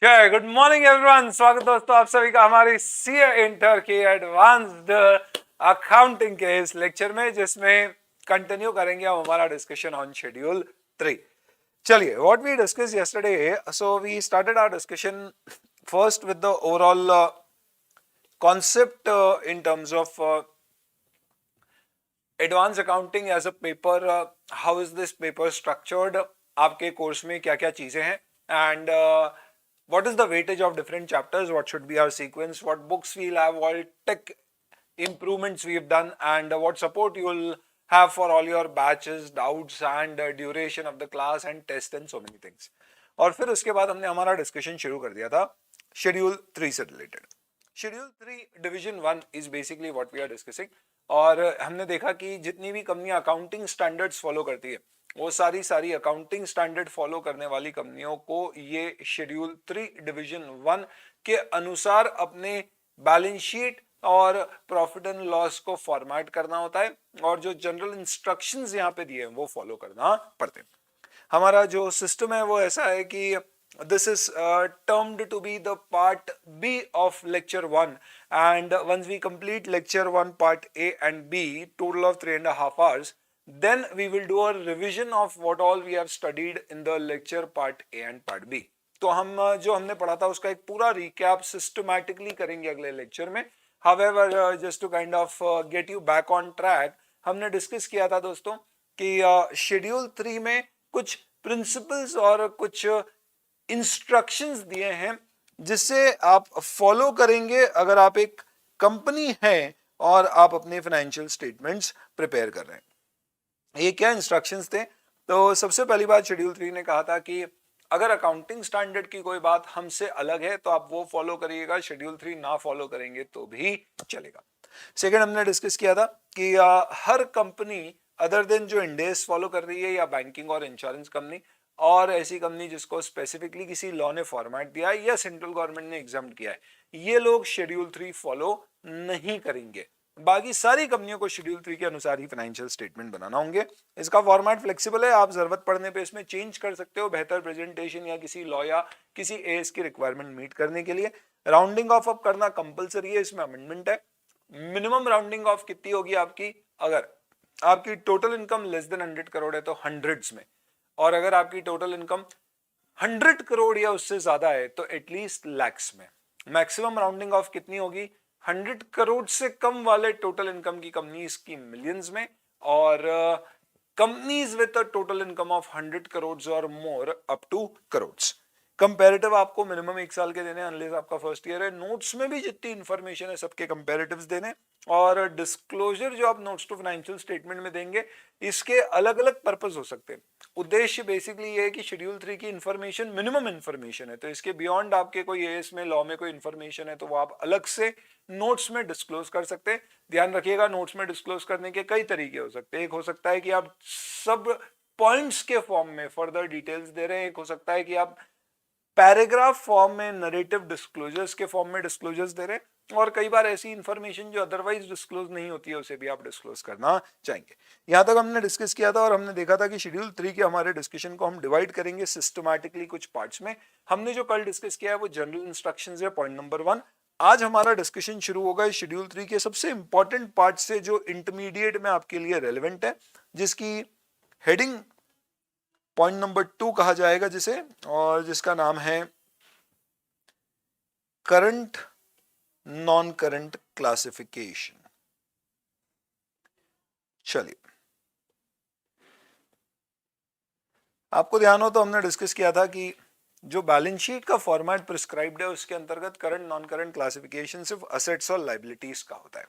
Good morning everyone. स्वागत दोस्तों आप सभी का हमारी सीए इंटर की एडवांस्ड अकाउंटिंग के इस लेक्चर में, जिसमें कंटिन्यू करेंगे हम हमारा डिस्कशन ऑन शेड्यूल 3। चलिए, what we discuss yesterday, so we started our discussion first with the overall concept in terms of advanced accounting as a paper. How is this paper structured? आपके course में क्या क्या चीजें हैं, and what is the weightage of different chapters, what should be our sequence, what books we'll have, what tech improvements we've done, and what support you will have for all your batches, doubts, and duration of the class and test and so many things. और फिर उसके बाद हमने हमारा discussion शुरू कर दिया था शेड्यूल 3 से related. Schedule 3 division 1 is basically what we are discussing. और हमने देखा कि जितनी भी कंपनियां अकाउंटिंग स्टैंडर्ड्स फॉलो करती है, वो सारी अकाउंटिंग स्टैंडर्ड फॉलो करने वाली कंपनियों को ये शेड्यूल 3 डिवीजन 1 के अनुसार अपने बैलेंस शीट और प्रॉफिट एंड लॉस को फॉर्मेट करना होता है, और जो जनरल इंस्ट्रक्शंस यहाँ पे दिए हैं वो फॉलो करना पड़ते हैं। हमारा जो सिस्टम है वो ऐसा है कि this is termed to be the part B of lecture 1, and once we complete lecture 1 part A and B, total of 3.5 hours, then we will do a revision of what all we have studied in the lecture part A and part B. तो हम जो हमने पढ़ा था उसका एक पूरा recap systematically करेंगे अगले लेक्चर में। However, just to kind of get you back on track, हमने डिस्कस किया था दोस्तों कि शेड्यूल 3 में कुछ प्रिंसिपल्स और कुछ इंस्ट्रक्शंस दिए हैं जिससे आप फॉलो करेंगे अगर आप एक कंपनी है और आप अपने फाइनेंशियल स्टेटमेंट्स प्रिपेयर कर रहे हैं। ये क्या इंस्ट्रक्शंस थे? तो सबसे पहली बात शेड्यूल 3 ने कहा था कि अगर अकाउंटिंग स्टैंडर्ड की कोई बात हमसे अलग है तो आप वो फॉलो करिएगा, शेड्यूल 3 ना फॉलो करेंगे तो भी चलेगा। सेकेंड, हमने डिस्कस किया था कि हर कंपनी अदर देन जो इंडेस फॉलो कर रही है या बैंकिंग और इंश्योरेंस कंपनी और ऐसी कंपनी जिसको स्पेसिफिकली किसी लॉ ने फॉर्मेट दिया है या सेंट्रल गवर्नमेंट ने एग्जाम किया है, ये लोग शेड्यूल 3 फॉलो नहीं करेंगे। बाकी सारी कंपनियों को शेड्यूल 3 के अनुसार ही फाइनेंशियल स्टेटमेंट बनाना होंगे। इसका फॉर्मेट फ्लेक्सिबल है, आप जरूरत पड़ने पे इसमें चेंज कर सकते हो बेहतर प्रेजेंटेशन या किसी लॉ या किसी एएस की रिक्वायरमेंट मीट करने के लिए। राउंडिंग ऑफ अप करना कंपलसरी है, इसमें अमेंडमेंट है। मिनिमम राउंडिंग ऑफ कितनी होगी आपकी? अगर आपकी total income less than 100 crore है तो हंड्रेड्स में, और अगर आपकी टोटल इनकम 100 करोड़ या उससे ज्यादा है तो एटलीस्ट लैक्स में। मैक्सिमम राउंडिंग ऑफ कितनी होगी? 100 करोड़ से कम वाले टोटल इनकम की कंपनीज की मिलियंस में, और companies with a total income of 100 crore और more up to crore. Comparative आपको मिनिमम 1 साल के देने अनलेस आपका फर्स्ट ईयर है। नोट्स में भी जितनी इंफॉर्मेशन है सबके कंपैरेटिव्स देने, और डिस्क्लोजर जो आप नोट्स टू फाइनेंशियल स्टेटमेंट में देंगे इसके अलग अलग पर्पस हो सकते हैं। उद्देश्य बेसिकली ये है कि शेड्यूल 3 की इंफॉर्मेशन मिनिमम इंफॉर्मेशन है, तो इसके बियॉन्ड आपके कोई एएस में लॉ में कोई इंफॉर्मेशन है तो वो आप अलग से नोट्स में डिस्क्लोज कर सकते हैं। ध्यान रखिएगा, नोट्स में डिस्क्लोज करने के कई तरीके हो सकते हैं। एक हो सकता है कि आप सब पॉइंट्स के फॉर्म में फर्दर डिटेल्स दे रहे हैं, एक हो सकता है कि आप पैराग्राफ फॉर्म में नरेटिव डिस्क्लोजर्स के फॉर्म में डिस्क्लोजर्स दे रहे हैं, और कई बार ऐसी इंफॉर्मेशन जो अदरवाइज डिस्क्लोज नहीं होती है उसे भी आप डिस्क्लोज करना चाहेंगे। यहां तक हमने डिस्कस किया था और हमने देखा था कि शेड्यूल 3 के हमारे डिस्कशन को हम डिवाइड करेंगे सिस्टमैटिकली कुछ पार्ट्स में। हमने जो कल डिस्कस किया है वो जनरल इंस्ट्रक्शंस है, पॉइंट नंबर 1। आज हमारा डिस्कशन शुरू होगा शेड्यूल 3 के सबसे इंपॉर्टेंट पार्ट से जो इंटरमीडिएट में आपके लिए रेलिवेंट है, जिसकी हेडिंग पॉइंट नंबर 2 कहा जाएगा जिसे, और जिसका नाम है करंट नॉन करंट क्लासिफिकेशन। चलिए, आपको ध्यान हो तो हमने डिस्कस किया था कि जो बैलेंस शीट का फॉर्मेट प्रिस्क्राइब्ड है उसके अंतर्गत करंट नॉन करंट क्लासिफिकेशन सिर्फ असेट्स और लायबिलिटीज का होता है।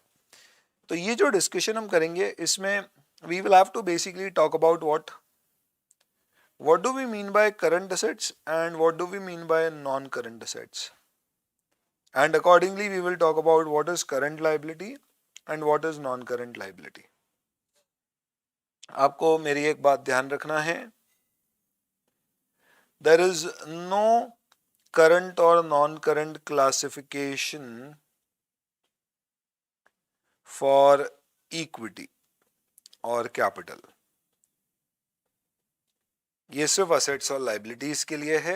तो ये जो डिस्कशन हम करेंगे इसमें we will have to basically talk about what do we mean by current assets and what do we mean by non-current assets, and accordingly we will talk about what is current liability and what is non-current liability. आपको मेरी एक बात ध्यान रखना है, there is no current or non-current classification for equity or capital. ये सिर्फ assets और लाइबिलिटीज के लिए है।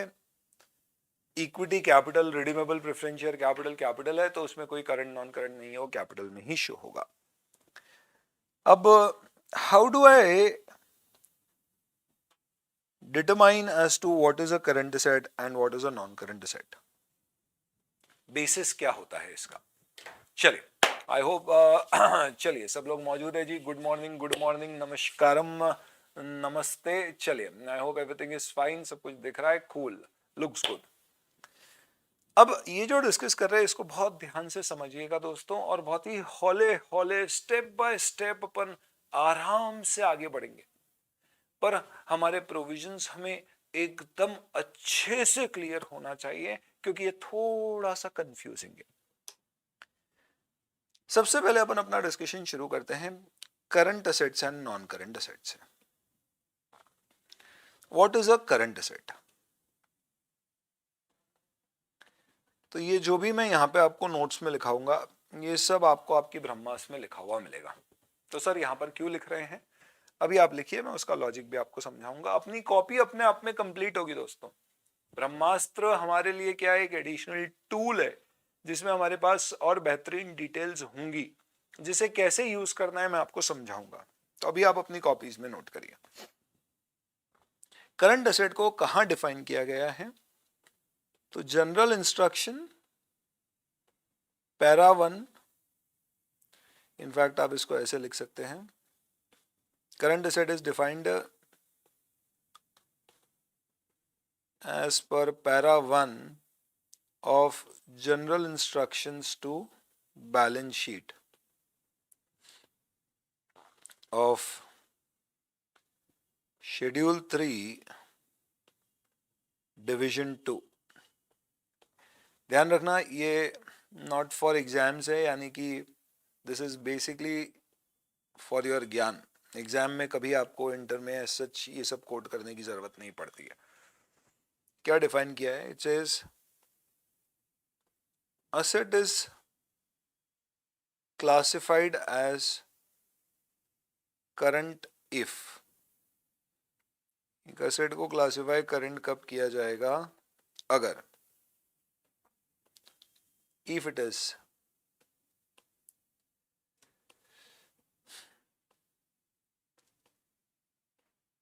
Equity capital, redeemable preference share capital capital है, तो उसमें कोई करंट नॉन करंट नहीं है, वो कैपिटल में ही शो होगा. अब how do I determine as to what is a current asset and what is a non-current asset? Basis क्या होता है इसका? चलिए, आई होप चलिए सब लोग मौजूद है जी. गुड मॉर्निंग, नमस्कारम, नमस्ते. चलिए, I hope everything is fine, सब कुछ दिख रहा है, कूल, लुक्स गुड. अब ये जो डिस्कस कर रहे हैं इसको बहुत ध्यान से समझिएगा दोस्तों, और बहुत ही हौले हौले स्टेप बाय स्टेप अपन आराम से आगे बढ़ेंगे. पर हमारे प्रोविजंस हमें एकदम अच्छे से क्लियर होना चाहिए, क्योंकि ये थोड़ा सा कंफ्यूजिंग है. सबसे पहले अपन अपना डिस्कशन शुरू करते हैं current assets and non current assets से. What is a current asset? तो ये जो भी मैं यहाँ पे आपको नोट्स में लिखाऊंगा, ये सब आपको आपकी ब्रह्मास्त्र में लिखा हुआ मिलेगा. तो सर यहाँ पर क्यों लिख रहे हैं, अभी आप लिखिए, मैं उसका लॉजिक भी आपको समझाऊंगा. अपनी कॉपी अपने आप में कंप्लीट होगी दोस्तों. ब्रह्मास्त्र हमारे लिए क्या है, एक एडिशनल टूल है जिसमें हमारे पास और बेहतरीन डिटेल्स होंगी, जिसे कैसे यूज करना है मैं आपको समझाऊंगा. तो अभी आप अपनी कॉपीज में नोट करिए. करंट एसेट को कहां डिफाइन किया गया है? तो जनरल इंस्ट्रक्शन पैरा 1, इनफैक्ट आप इसको ऐसे लिख सकते हैं, current asset is defined as per para 1 of general instructions to balance sheet of schedule 3 division 2. ध्यान रखना ये नॉट फॉर एग्जाम्स है, यानी कि this is basically for your ज्ञान. एग्जाम में कभी आपको इंटर में सच ये सब कोट करने की जरूरत नहीं पड़ती है. क्या डिफाइन किया है? It says asset is classified as current if. एक asset को क्लासिफाई करंट कब किया जाएगा? अगर if it is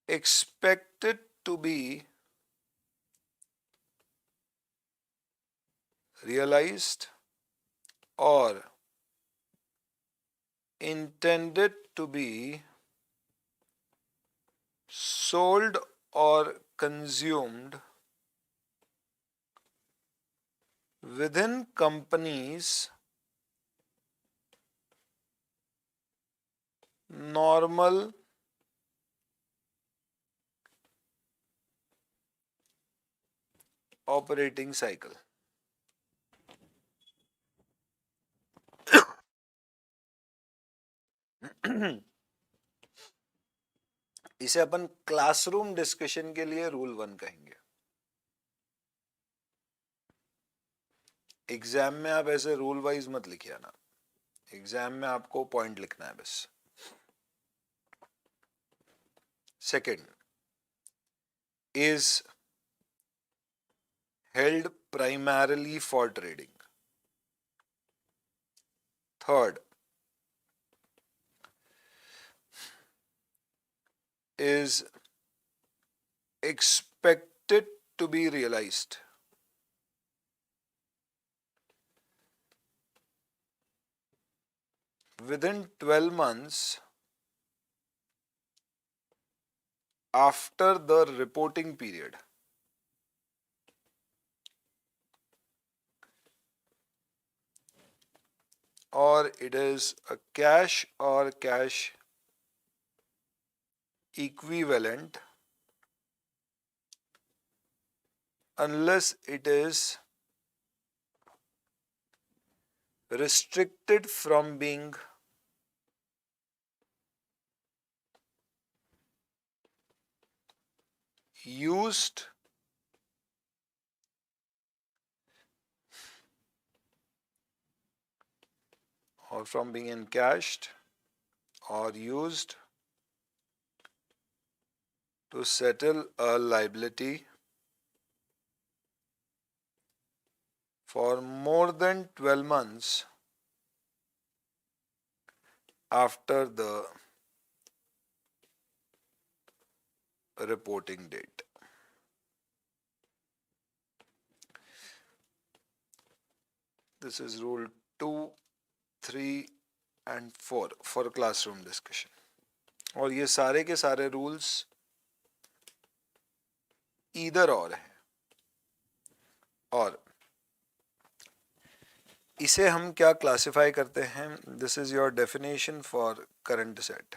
expected to be realized or intended to be sold or consumed within company's normal operating cycle. इसे अपन classroom discussion के लिए rule 1 कहेंगे. एग्जाम में आप ऐसे रूल वाइज मत लिखिए ना, एग्जाम में आपको पॉइंट लिखना है बस. Second is held primarily for trading. Third is expected to be realized. Within 12 months after the reporting period. Or it is a cash or cash equivalent unless it is restricted from being used or from being encashed or used to settle a liability for more than 12 months after the reporting date. This is rule 2, 3 and 4 for classroom discussion. और ये सारे के सारे rules इधर और है, और इसे हम क्या क्लासिफाई करते हैं? This is your definition for current asset,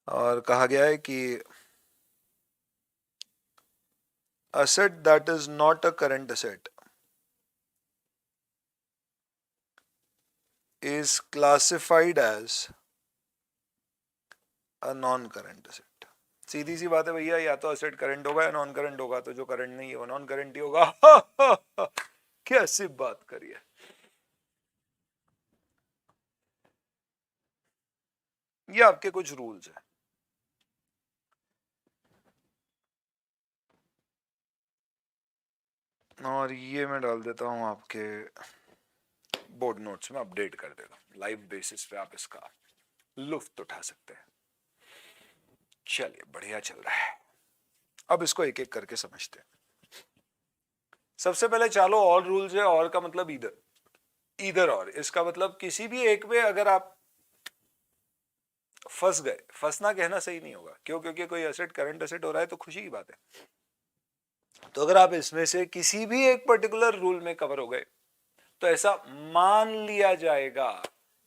और कहा गया है कि asset that is not a current asset is classified as a non-current asset. सीधी सी बात है भैया, या तो असेट करंट होगा या नॉन करंट होगा, तो जो करंट नहीं है वो नॉन करंट ही होगा। कैसी बात करिए। ये आपके कुछ रूल्स हैं। और ये मैं डाल देता हूं आपके बोर्ड नोट्स में, अपडेट कर देगा, लाइव बेसिस पे आप इसका लुफ्त उठा सकते हैं। चलिए, बढ़िया चल रहा है। अब इसको एक एक करके समझते हैं। सबसे पहले चालो और रूल्स है, और का मतलब इधर, इधर और, इसका मतलब किसी भी एक में अगर आप फंस गए, फंसना कहना सही नहीं होगा, क्यों? क्योंकि कोई एसेट करंट एसेट हो रहा है तो खुशी की बात है। तो अगर आप इसमें से किसी भी एक पर्टिकुलर रूल में कवर हो गए तो ऐसा मान लिया जाएगा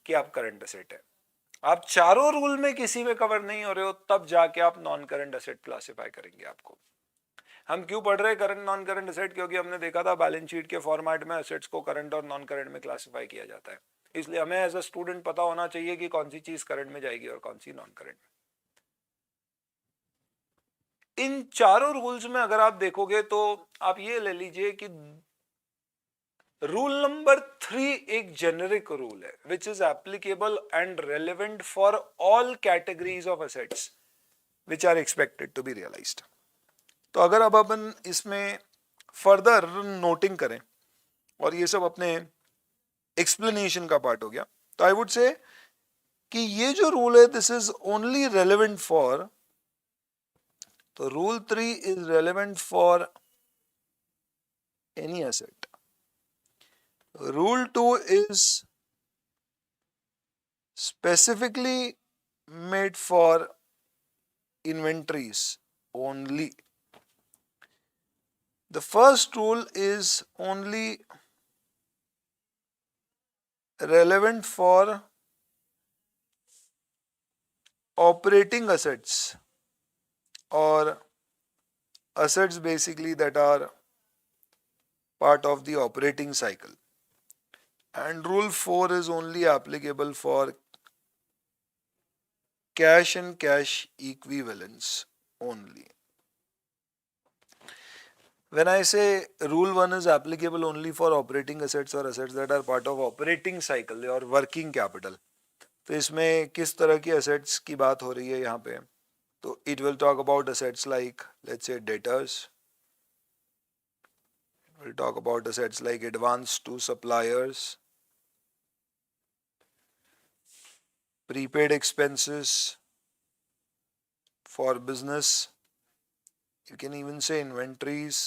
कि आप करंट एसेट है। आप चारों रूल में किसी में कवर नहीं हो रहे हो, तब जाके आप नॉन करंट एसेट क्लासिफाई करेंगे आपको। हम क्यों पढ़ रहे हैं करंट नॉन करंट एसेट? क्योंकि हमने देखा था बैलेंस शीट के फॉर्मेट में एसेट्स को करंट और नॉन करंट में क्लासिफाई किया जाता है, इसलिए हमें एज अ स्टूडेंट पता होना चाहिए कि कौन सी चीज करंट में जाएगी और कौन सी नॉन करंट में। इन चारों रूल्स में अगर आप देखोगे तो आप ये ले लीजिए कि रूल नंबर 3 एक जेनेरिक रूल है which is applicable and relevant for all categories of assets which are expected to be realised. तो अगर अब अपन इसमें फर्दर नोटिंग करें, और ये सब अपने एक्सप्लेनेशन का पार्ट हो गया, तो आई वुड से कि ये जो रूल है this is only relevant for, तो rule 3 is relevant for any asset. Rule 2 is specifically made for inventories only. The first rule is only relevant for operating assets, or assets basically that are part of the operating cycle. And rule 4 is only applicable for cash and cash equivalents only. When I say rule 1 is applicable only for operating assets or assets that are part of operating cycle or working capital, तो इसमें किस तरह की assets की बात हो रही है यहाँ पे? तो it will talk about assets like, let's say, debtors. It will talk about assets like advance to suppliers, prepaid expenses for business. You can even say inventories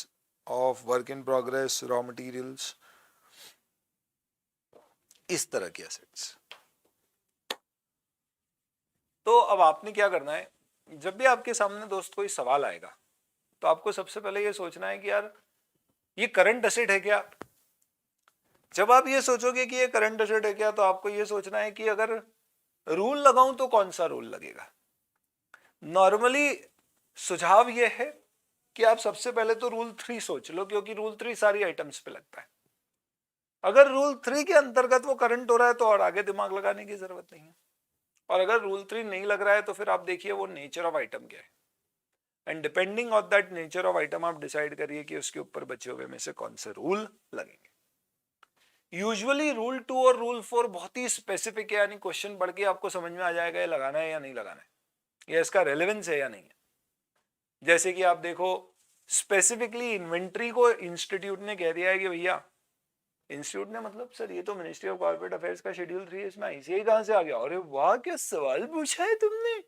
of work in progress, raw materials, इस तरह के assets. तो अब आपने क्या करना है, जब भी आपके सामने दोस्त कोई सवाल आएगा तो आपको सबसे पहले ये सोचना है कि यार ये करंट एसेट है क्या? जब आप ये सोचोगे कि ये करंट एसेट है क्या, तो आपको ये सोचना है कि अगर रूल लगाऊं तो कौन सा रूल लगेगा। नॉर्मली सुझाव ये है कि आप सबसे पहले तो रूल 3 सोच लो, क्योंकि रूल 3 सारी आइटम्स पे लगता है। अगर रूल 3 के अंतर्गत वो करंट हो रहा है तो और आगे दिमाग लगाने की जरूरत नहीं है, और अगर रूल 3 नहीं लग रहा है तो फिर आप देखिए वो नेचर ऑफ आइटम क्या है, and depending on that nature of item आप डिसाइड करिए कि उसके ऊपर बचे हुए में से कौन से रूल लगेंगे। यूजुअली रूल 2 और रूल 4 बहुत ही स्पेसिफिक है, यानी क्वेश्चन पढ़ के आपको समझ में आ जाएगा ये लगाना है या नहीं लगाना है, या इसका रेलेवेंस है या नहीं है। जैसे कि आप देखो स्पेसिफिकली इन्वेंट्री को इंस्टीट्यूट ने कह दिया है कि भैया, इंस्टीट्यूट ने मतलब सर ये तो मिनिस्ट्री ऑफ कॉर्पोरेट अफेयर्स का शेड्यूल 3 है, इसमें आईसीआई कहां से आ गया? अरे वाह, क्या सवाल पूछा है तुमने,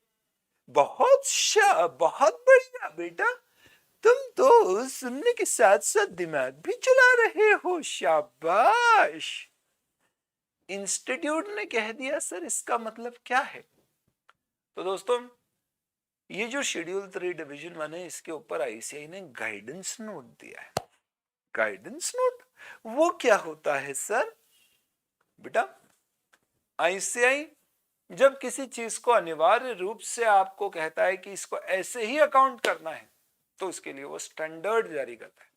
बहुत बढ़िया बेटा, तुम तो सुनने के साथ साथ दिमाग भी चला रहे हो, शाबाश। इंस्टीट्यूट ने कह दिया सर, इसका मतलब क्या है? तो दोस्तों, ये जो शेड्यूल 3 डिवीजन 1 है, इसके ऊपर आईसीआई ने गाइडेंस नोट दिया है। गाइडेंस नोट वो क्या होता है सर? बेटा, आईसीआई जब किसी चीज को अनिवार्य रूप से आपको कहता है कि इसको ऐसे ही अकाउंट करना है, तो उसके लिए वो स्टैंडर्ड जारी करता है।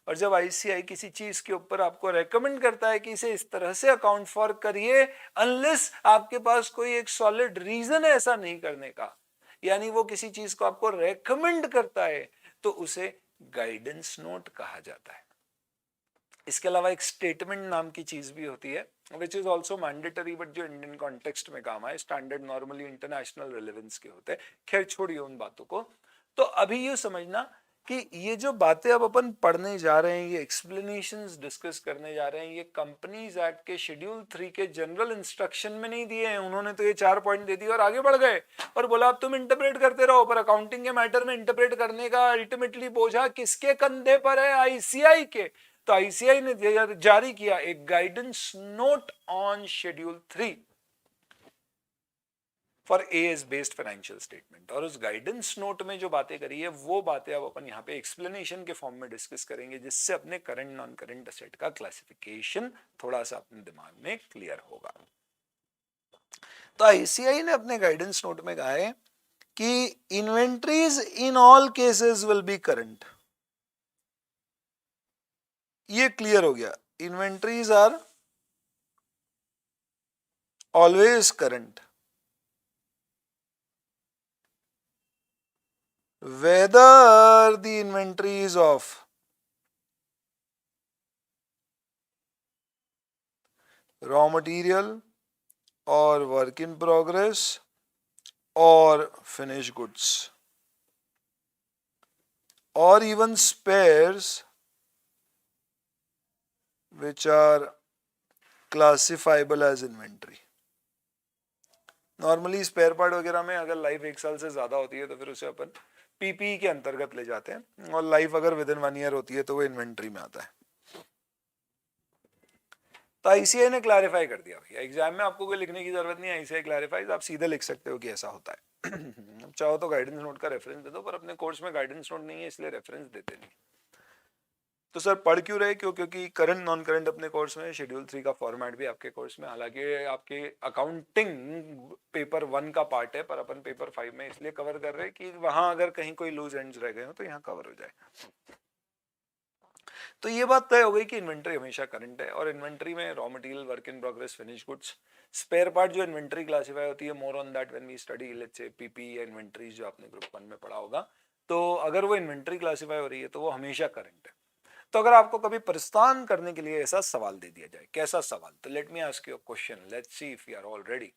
और जब आईसीआई किसी चीज के ऊपर आपको रेकमेंड करता है कि इसे इस तरह से अकाउंट फॉर करिए, अनलेस आपके पास कोई एक सॉलिड रीजन है ऐसा नहीं करने का, यानी वो किसी चीज को आपको रेकमेंड करता है, तो उसे गाइडेंस नोट कहा जाता है। इसके अलावा एक स्टेटमेंट नाम की चीज भी होती है, which is also mandatory, but जो इंडियन कॉन्टेक्स्ट में काम आए। स्टैंडर्ड नॉर्मली इंटरनेशनल रेलेवेंस के होते हैं। खैर छोड़िए उन बातों को। तो अभी ये समझना कि ये जो बातें अब अपन पढ़ने जा रहे हैं, ये एक्सप्लेनेशंस डिस्कस करने जा रहे हैं, ये कंपनीज एक्ट के शेड्यूल 3 के जनरल इंस्ट्रक्शन में नहीं दिए हैं। उन्होंने तो ये 4 पॉइंट दे दिए और आगे बढ़ गए और बोला अब तुम इंटरप्रेट करते रहो, पर अकाउंटिंग के मैटर में इंटरप्रेट करने का अल्टीमेटली बोझा किसके कंधे पर है? आईसीआई के। तो आईसीआई ने जारी किया एक guidance note on schedule 3 for as based financial statement. और उस गाइडेंस नोट में जो बातें करी है, वो बातें अब अपन यहाँ पे एक्सप्लेनेशन के फॉर्म में डिस्कस करेंगे, जिससे अपने करंट नॉन करंट एसेट का क्लासिफिकेशन थोड़ा सा अपने दिमाग में क्लियर होगा। तो आईसीआई ने अपने गाइडेंस नोट में कहा है कि inventories in all cases will be current. ये क्लियर हो गया, inventories are always current whether the inventories of raw material or work in progress or finished goods or even spares which are classifiable as inventory। Normally spare part वगैरह में अगर life 1 साल से ज्यादा होती है तो फिर उसे अपन पीपीई के अंतर्गत ले जाते हैं, और लाइफ अगर विद इन 1 ईयर होती है तो वो इन्वेंट्री में आता है। तो आईसीआई ने क्लैरिफाई कर दिया भैया, एग्जाम में आपको कोई लिखने की जरूरत नहीं है, आईसीआई क्लैरिफाइज, आप सीधे लिख सकते हो कि ऐसा होता है। अब चाहो तो गाइडेंस नोट का रेफरेंस दे दो, पर अपने कोर्स में गाइडेंस नोट नहीं है इसलिए रेफरेंस देते नहीं। तो सर पढ़ क्यों रहे? क्योंकि करंट नॉन करंट अपने कोर्स में, शेड्यूल 3 का फॉर्मेट भी आपके कोर्स में, हालांकि आपके अकाउंटिंग पेपर 1 का पार्ट है, पर अपन पेपर 5 में इसलिए कवर कर रहे हैं कि वहां अगर कहीं कोई लूज एंड्स रह गए हो तो यहाँ कवर हो जाए। तो ये बात तय हो गई कि इन्वेंट्री हमेशा करंट है, और इन्वेंट्री में raw material, work in progress, finish goods, spare part जो इन्वेंट्री क्लासिफाई होती है, more on that when we study let's say PP या इन्वेंट्रीज जो आपने ग्रुप 1 में पढ़ा होगा। तो अगर वो इन्वेंट्री क्लासिफाई हो रही है तो वो हमेशा करंट है। तो अगर आपको कभी प्रस्थान करने के लिए ऐसा सवाल दे दिया जाए, कैसा सवाल? तो let me ask you a question, let's see if you are all ready.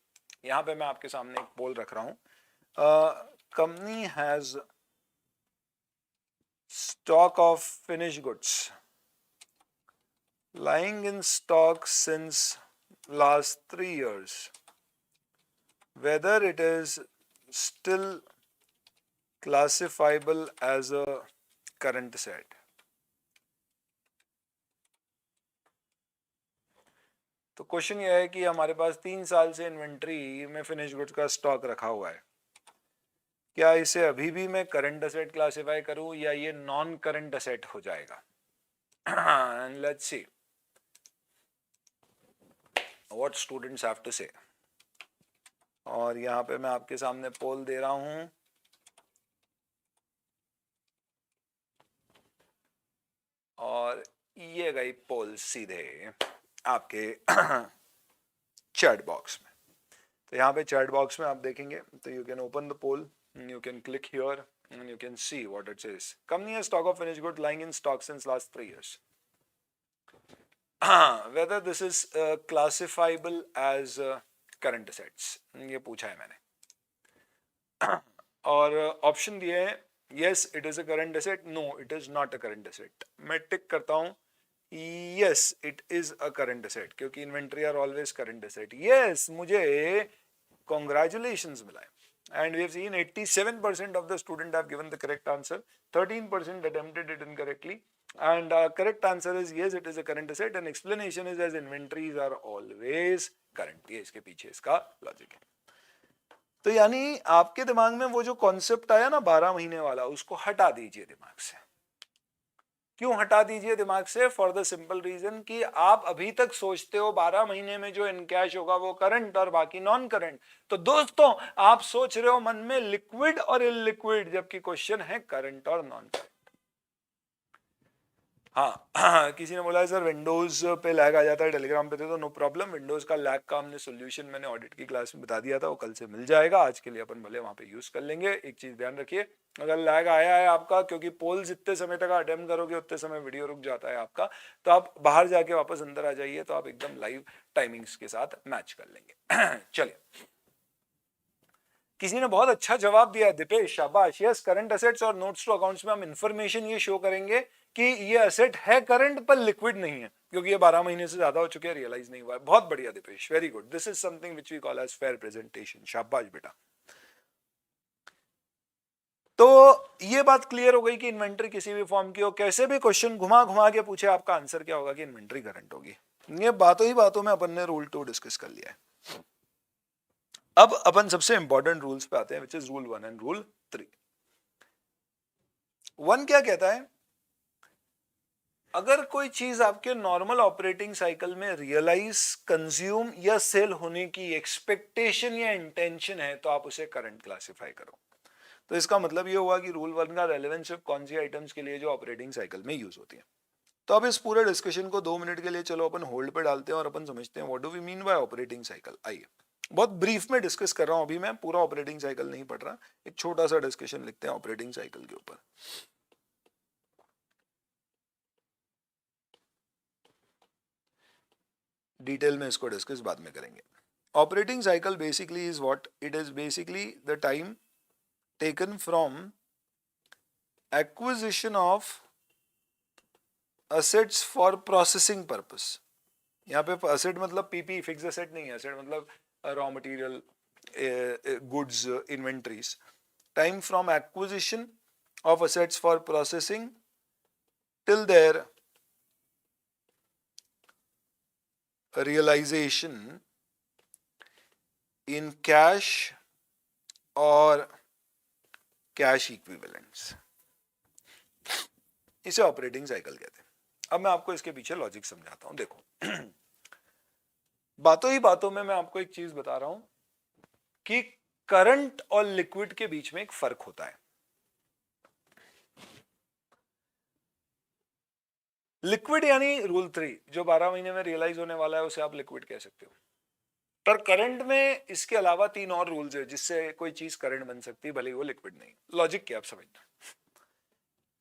यहाँ पे मैं आपके सामने एक पोल रख रहा हूँ। Company has stock of finish goods lying in stock since last 3 years, whether it is still classifiable as a current asset। तो क्वेश्चन यह है कि हमारे पास 3 साल से इन्वेंट्री में फिनिश गुड्स का स्टॉक रखा हुआ है, क्या इसे अभी भी मैं करंट असेट क्लासिफाई करूं या ये नॉन करंट असेट हो जाएगा? And let's see what students have to say। और यहाँ पे मैं आपके सामने पोल दे रहा हूं, और ये गई पोल सीधे आपके चैट बॉक्स में। तो यहाँ पे चैट बॉक्स में आप देखेंगे तो you can open the poll, you can click here and you can see what it says। Company has stock of finished good lying in stock since last 3 years। whether this is classifiable as current assets, ये पूछा है मैंने। और option दिए हैं yes it is a current asset, no it is not a current asset. मैं टिक करता हूं yes it is a current asset क्योंकि inventory are always current asset. yes मुझे congratulations मिला है. And we have seen 87% of the student have given the correct answer, 13% attempted it incorrectly, and correct answer is yes it is a current asset and explanation is as inventories are always current. ये इसके पीछे इसका logic है. तो यानी आपके दिमाग में वो जो कॉन्सेप्ट आया ना 12 महीने वाला, उसको हटा दीजिए दिमाग से. क्यों हटा दीजिए दिमाग से? फॉर द सिंपल रीजन कि आप अभी तक सोचते हो 12 महीने में जो इनकैश होगा वो करंट और बाकी नॉन करंट. तो दोस्तों आप सोच रहे हो मन में लिक्विड और इलिक्विड, जबकि क्वेश्चन है करंट और नॉन करंट. हाँ किसी ने बोला सर विंडोज पे लैग आ जाता है टेलीग्राम पे, तो नो प्रॉब्लम. विंडोज का लैग का हमने सोल्यूशन मैंने ऑडिट की क्लास में बता दिया था, वो कल से मिल जाएगा. आज के लिए अपन भले वहां पे यूज कर लेंगे. एक चीज ध्यान रखिए, अगर लैग आया है आपका, क्योंकि पोल्स इतने समय तक अटेम्प्ट करोगे उतने समय वीडियो रुक जाता है आपका, तो आप बाहर जाके वापस अंदर आ जाइए, तो आप एकदम लाइव टाइमिंग्स के साथ मैच कर लेंगे. चलिए, किसी ने बहुत अच्छा जवाब दिया है, दीपेश शाबाश. यस करंट असेट्स और नोट्स टू अकाउंट्स में हम इंफॉर्मेशन ये शो करेंगे कि ये असेट है करंट पर लिक्विड नहीं है, क्योंकि ये 12 महीने से ज्यादा हो चुके हैं, रियलाइज नहीं हुआ है. बहुत बढ़िया Deepesh, very good. This is something which we call as fair presentation. शाबाश बेटा. तो ये बात क्लियर हो गई कि इन्वेंट्री किसी भी फॉर्म की हो, कैसे भी क्वेश्चन घुमा घुमा के पूछे, आपका आंसर क्या होगा कि इन्वेंट्री करंट होगी. ये बातों ही बातों में अपन ने रूल 2 डिस्कस कर लिया है. अब अपन सबसे इंपॉर्टेंट रूल्स पे आते हैं, which is rule 1 and rule 3. 1 क्या कहता है? अगर कोई चीज आपके नॉर्मल ऑपरेटिंग साइकिल में रियलाइज, कंज्यूम या सेल होने की एक्सपेक्टेशन या इंटेंशन है, तो आप उसे करंट क्लासिफाई करो. तो इसका मतलब ये हुआ कि रूल 1 का रेलेवेंस सिर्फ कौन सी आइटम्स के लिए जो ऑपरेटिंग साइकिल में यूज होती है. तो अब इस पूरे डिस्कशन को 2 मिनट के लिए चलो अपन होल्ड पे डालते हैं और अपन समझते हैं what do we mean by operating cycle. आइए, बहुत ब्रीफ में डिस्कस कर रहा हूं, अभी मैं पूरा ऑपरेटिंग साइकिल नहीं पढ़ रहा, एक छोटा सा डिस्कशन लिखते हैं ऑपरेटिंग साइकिल के ऊपर. डिटेल में इसको डिस्कस बाद में करेंगे. Operating cycle basically is what it is, basically the time taken from acquisition of assets for processing purpose. यहाँ पे असेट मतलब पीपी, फिक्स असेट नहीं है. असेट मतलब raw material, goods, inventories. Time from acquisition of assets for processing till their realization in cash और cash equivalents. इसे operating cycle कहते हैं. अब मैं आपको इसके पीछे लॉजिक समझाता हूं. देखो बातों ही बातों में मैं आपको एक चीज बता रहा हूं कि करंट और लिक्विड के बीच में एक फर्क होता है. लिक्विड यानी रूल 3, जो 12 महीने में रियलाइज होने वाला है उसे आप लिक्विड कह सकते हो. पर करंट में इसके अलावा 3 और रूल्स है जिससे कोई चीज करंट बन सकती है, भले ही वो लिक्विड नहीं. लॉजिक क्या आप समझना.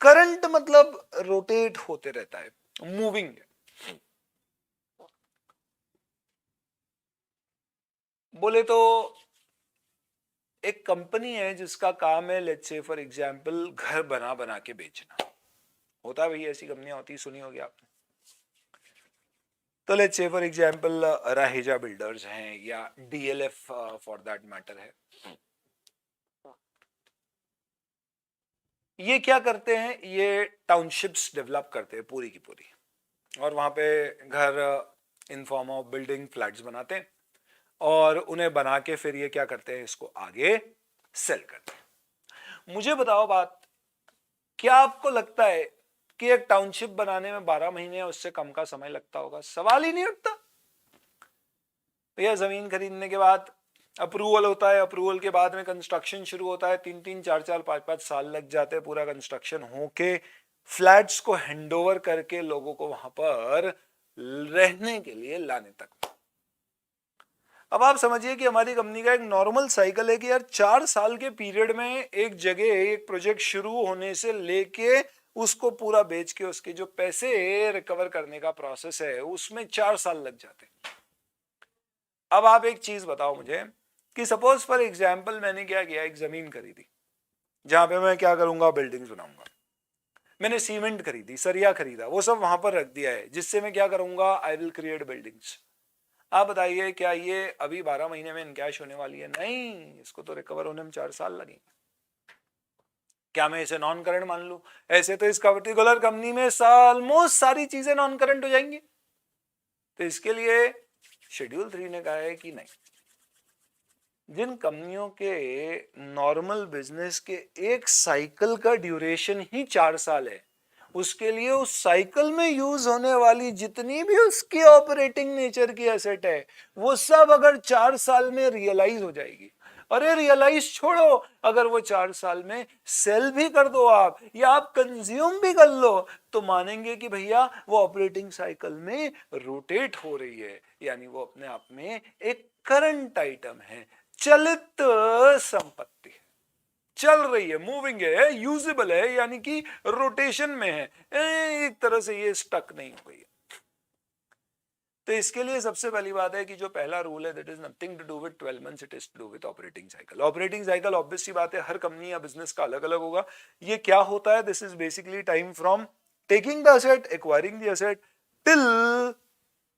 करंट मतलब रोटेट होते रहता है, मूविंग है. बोले तो एक कंपनी है जिसका काम है, लेट्स से फॉर एग्जांपल घर बना बना के बेचना. होता है भैया, ऐसी कंपनियां होती, सुनी होगी आपने. तो let's say for example Raheja builders हैं या डीएलएफ फॉर दैट मैटर है. ये क्या करते हैं? ये टाउनशिप्स डेवलप करते हैं पूरी की पूरी, और वहां पे घर in form of building flats बनाते हैं, और उन्हें बना के फिर ये क्या करते हैं, इसको आगे सेल करते हैं. मुझे बताओ बात, क्या आपको लगता है कि एक टाउनशिप बनाने में 12 महीने या उससे कम का समय लगता होगा? सवाल ही नहीं उठता. भैया जमीन खरीदने के बाद अप्रूवल होता है, अप्रूवल के बाद में कंस्ट्रक्शन शुरू होता है, 3-3, 4-4, 5-5 साल लग जाते हैं पूरा कंस्ट्रक्शन होके फ्लैट्स को हैंडओवर करके लोगों को वहां पर रहने के लिए लाने तक. अब आप समझिए कि हमारी कंपनी का एक नॉर्मल साइकिल है कि यार 4 साल के पीरियड में एक जगह एक प्रोजेक्ट शुरू होने से लेके उसको पूरा बेच के उसके जो पैसे रिकवर करने का प्रोसेस है उसमें 4 साल लग जाते हैं. अब आप एक चीज बताओ मुझे कि सपोज फॉर एग्जांपल मैंने क्या किया, एक जमीन खरीदी. जहां पे मैं क्या करूंगा, बिल्डिंग्स बनाऊंगा। मैंने सीमेंट खरीदी, सरिया खरीदा, वो सब वहां पर रख दिया है, जिससे मैं क्या करूंगा, आई विल क्रिएट बिल्डिंग्स। आप बताइए क्या ये अभी 12 महीने में इनकैश होने वाली है? नहीं, इसको तो रिकवर होने में 4 साल लगेंगे। क्या मैं इसे नॉन करंट मान लूं? ऐसे तो इस पर्टिकुलर कंपनी में ऑलमोस्ट सारी चीजें नॉन करंट हो जाएंगी। तो इसके लिए शेड्यूल 3 ने कहा है कि नहीं, जिन कंपनियों के नॉर्मल बिजनेस के एक साइकिल का ड्यूरेशन ही 4 साल है, उसके लिए उस साइकिल में यूज होने वाली जितनी भी उसकी ऑपरेटिंग नेचर की एसेट है, वो सब अगर 4 साल में रियलाइज हो जाएगी। अरे रियलाइज छोड़ो, अगर वो 4 साल में सेल भी कर दो आप, या आप कंज्यूम भी कर लो, तो मानेंगे कि भैया वो ऑपरेटिंग साइकिल में रोटेट हो रही है, यानी वो अपने आप में एक करंट आइटम है, चलित संपत्ति है, चल रही है, मूविंग है, यूजेबल है, यानी कि रोटेशन में है, एक तरह से ये स्टक नहीं हो गई है। तो इसके लिए सबसे पहली बात है कि जो पहला रूल है, that is nothing to do with 12 months, it is to do with operating cycle. Operating cycle obvious सी बात है, हर कंपनी या बिजनेस का अलग अलग होगा। ये क्या होता है, this is basically time from taking the asset, acquiring the asset, till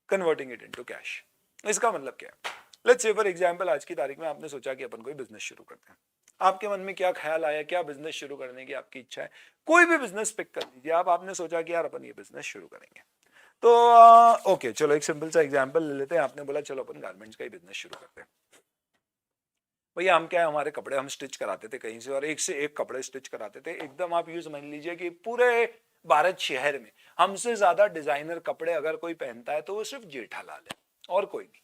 converting it into cash. इसका मतलब क्या है? लेट्स से फॉर एग्जांपल, आज की तारीख में आपने सोचा कि अपन कोई बिजनेस शुरू करते हैं। आपके मन में क्या ख्याल आया, क्या बिजनेस शुरू करने की आपकी इच्छा है? कोई भी बिजनेस पिक कर लीजिए आप, आपने सोचा कि यार अपन ये बिजनेस शुरू करेंगे। तो ओके, चलो एक सिंपल सा एग्जांपल ले लेते हैं। आपने बोला चलो अपन गारमेंट्स का ही बिजनेस शुरू करते हैं। भैया हम क्या है, हमारे कपड़े हम स्टिच कराते थे कहीं से, और एक से एक कपड़े स्टिच कराते थे। एकदम आप यूं समझ लीजिए कि पूरे भारत शहर में हमसे ज्यादा डिजाइनर कपड़े अगर कोई पहनता है तो वो सिर्फ जेठालाल है और कोई नहीं।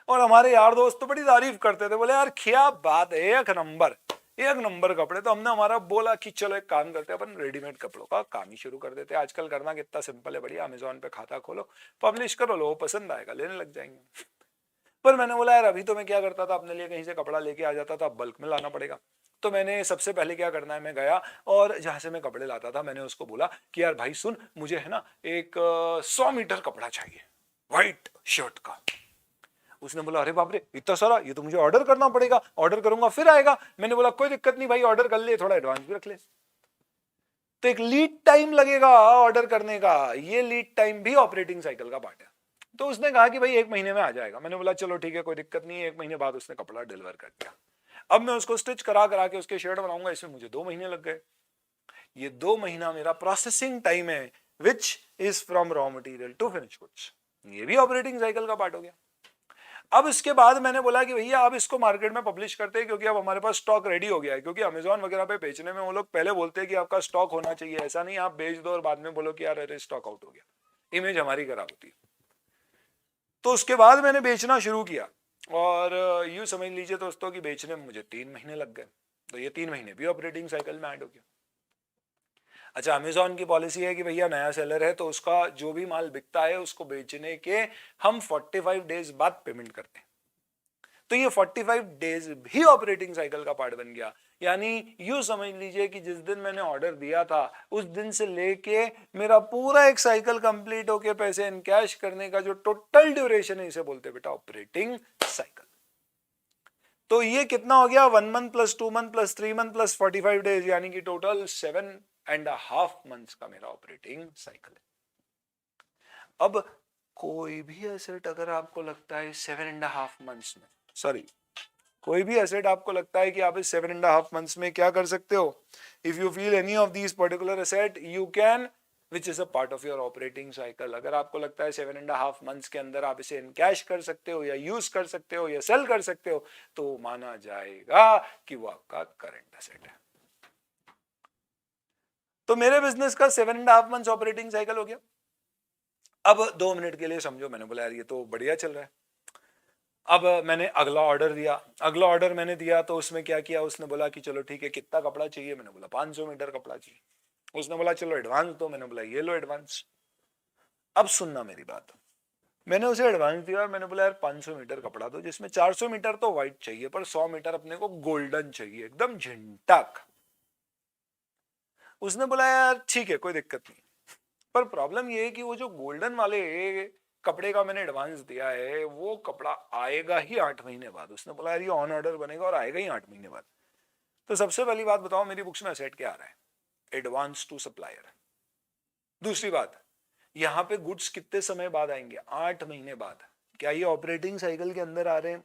और हमारे यार दोस्त तो बड़ी तारीफ करते थे, बोले यार क्या बात है, एक नंबर, एक नंबर कपड़े। तो हमने हमारा बोला कि चलो एक काम करते हैं, अपन रेडीमेड कपड़ों का काम ही शुरू कर देते हैं। आजकल करना कितना सिंपल है, बढ़िया अमेजोन पे खाता खोलो, पब्लिश करो, लोगों पसंद आएगा, लेने लग जाएंगे। पर मैंने बोला यार अभी तो मैं क्या करता था, अपने लिए कहीं से कपड़ा लेके आ जाता था, बल्क में लाना पड़ेगा। तो मैंने सबसे पहले क्या करना है, मैं गया और जहां से मैं कपड़े लाता था, मैंने उसको बोला कि यार भाई सुन, मुझे है ना एक 100 मीटर कपड़ा चाहिए व्हाइट शर्ट का। उसने बोला अरे बाप रे इतना सारा, ये तो मुझे ऑर्डर करना पड़ेगा, ऑर्डर करूंगा फिर आएगा। मैंने बोला कोई दिक्कत नहीं भाई, ऑर्डर कर ले, थोड़ा एडवांस भी रख ले। तो एक लीड टाइम लगेगा ऑर्डर करने का, ये लीड टाइम भी ऑपरेटिंग साइकिल का पार्ट है। तो उसने कहा कि भाई 1 महीने में आ जाएगा। मैंने बोला चलो ठीक है, कोई दिक्कत नहीं है। 1 महीने बाद उसने कपड़ा डिलीवर कर दिया। अब मैं उसको स्टिच करा करा के उसके शर्ट बनाऊंगा, इसमें मुझे 2 महीने लग गए। ये 2 महीना मेरा प्रोसेसिंग टाइम है, which is from raw material to finish goods. ये भी ऑपरेटिंग साइकिल का पार्ट हो गया। अब इसके बाद मैंने बोला कि भैया आप इसको मार्केट में पब्लिश करते हैं, क्योंकि अब हमारे पास स्टॉक रेडी हो गया है। क्योंकि अमेजोन वगैरह पे बेचने में वो लोग पहले बोलते हैं कि आपका स्टॉक होना चाहिए, ऐसा नहीं आप बेच दो और बाद में बोलो कि यार अरे स्टॉक आउट हो गया, इमेज हमारी खराब होती है। तो उसके बाद मैंने बेचना शुरू किया, और यूं समझ लीजिए दोस्तों कि बेचने में मुझे 3 महीने लग गए। तो ये 3 महीने भी ऑपरेटिंग साइकिल में ऐड हो गया। अच्छा, अमेजोन की पॉलिसी है कि भैया नया सेलर है तो उसका जो भी माल बिकता है उसको बेचने के हम 45 डेज बाद पेमेंट करते हैं। तो ये 45 डेज भी ऑपरेटिंग साइकिल का पार्ट बन गया। यानी यूं समझ लीजिए कि जिस दिन मैंने ऑर्डर दिया था उस दिन से लेके मेरा पूरा एक साइकिल कंप्लीट होके पैसे इनकैश करने का जो टोटल ड्यूरेशन है, इसे बोलते हैं बेटा ऑपरेटिंग साइकिल। तो ये कितना हो गया, 1 month plus 2 month plus 3 month plus 45 days, यानी कि टोटल 7.5 मंथ्स का मेरा ऑपरेटिंग साइकिल है। अब कोई भी एसेट अगर आपको लगता है 7.5 मंथ्स में, सॉरी, कोई भी एसेट आपको लगता है कि आप इस 7.5 मंथ्स में क्या कर सकते हो, if you feel any of these particular asset you can, which is a part of your operating cycle. अगर आपको लगता है 7.5 मंथ्स के अंदर आप इसे इनकैश कर सकते हो या यूज कर सकते हो या सेल कर सकते हो, तो माना जाएगा कि वो आपका करंट एसेट है। तो मेरे बिजनेस का 7.5 मंथ्स ऑपरेटिंग साइकिल हो गया। अब 2 मिनट के लिए समझो, मैंने बोला यार ये तो बढ़िया चल रहा है। अब मैंने अगला ऑर्डर दिया। अगला ऑर्डर मैंने दिया तो उसमें क्या किया, उसने बोला कि चलो ठीक है, कितना कपड़ा चाहिए? मैंने बोला 500 मीटर कपड़ा चाहिए। उसने बोला चलो एडवांस दो। मैंने बोला ये लो एडवांस। अब सुनना मेरी बात, मैंने उसे एडवांस दिया और मैंने बोला यार 500 मीटर कपड़ा दो, जिसमें 400 मीटर तो व्हाइट चाहिए पर 100 मीटर अपने को गोल्डन चाहिए, एकदम झंटक। उसने बोला यार ठीक है, कोई दिक्कत नहीं। पर प्रॉब्लम ये है कि वो जो गोल्डन वाले कपड़े का मैंने एडवांस दिया है वो कपड़ा आएगा ही 8 महीने बाद। उसने बोला यार ये ऑन ऑर्डर बनेगा और आएगा ही 8 महीने बाद। तो सबसे पहली बात बताओ मेरी बुक्स में असेट क्या आ रहा है? Advance to supplier. दूसरी बात, यहां पे गुड्स कितने समय बाद आएंगे? 8 महीने बाद। क्या ये ऑपरेटिंग साइकिल के अंदर आ रहे हैं?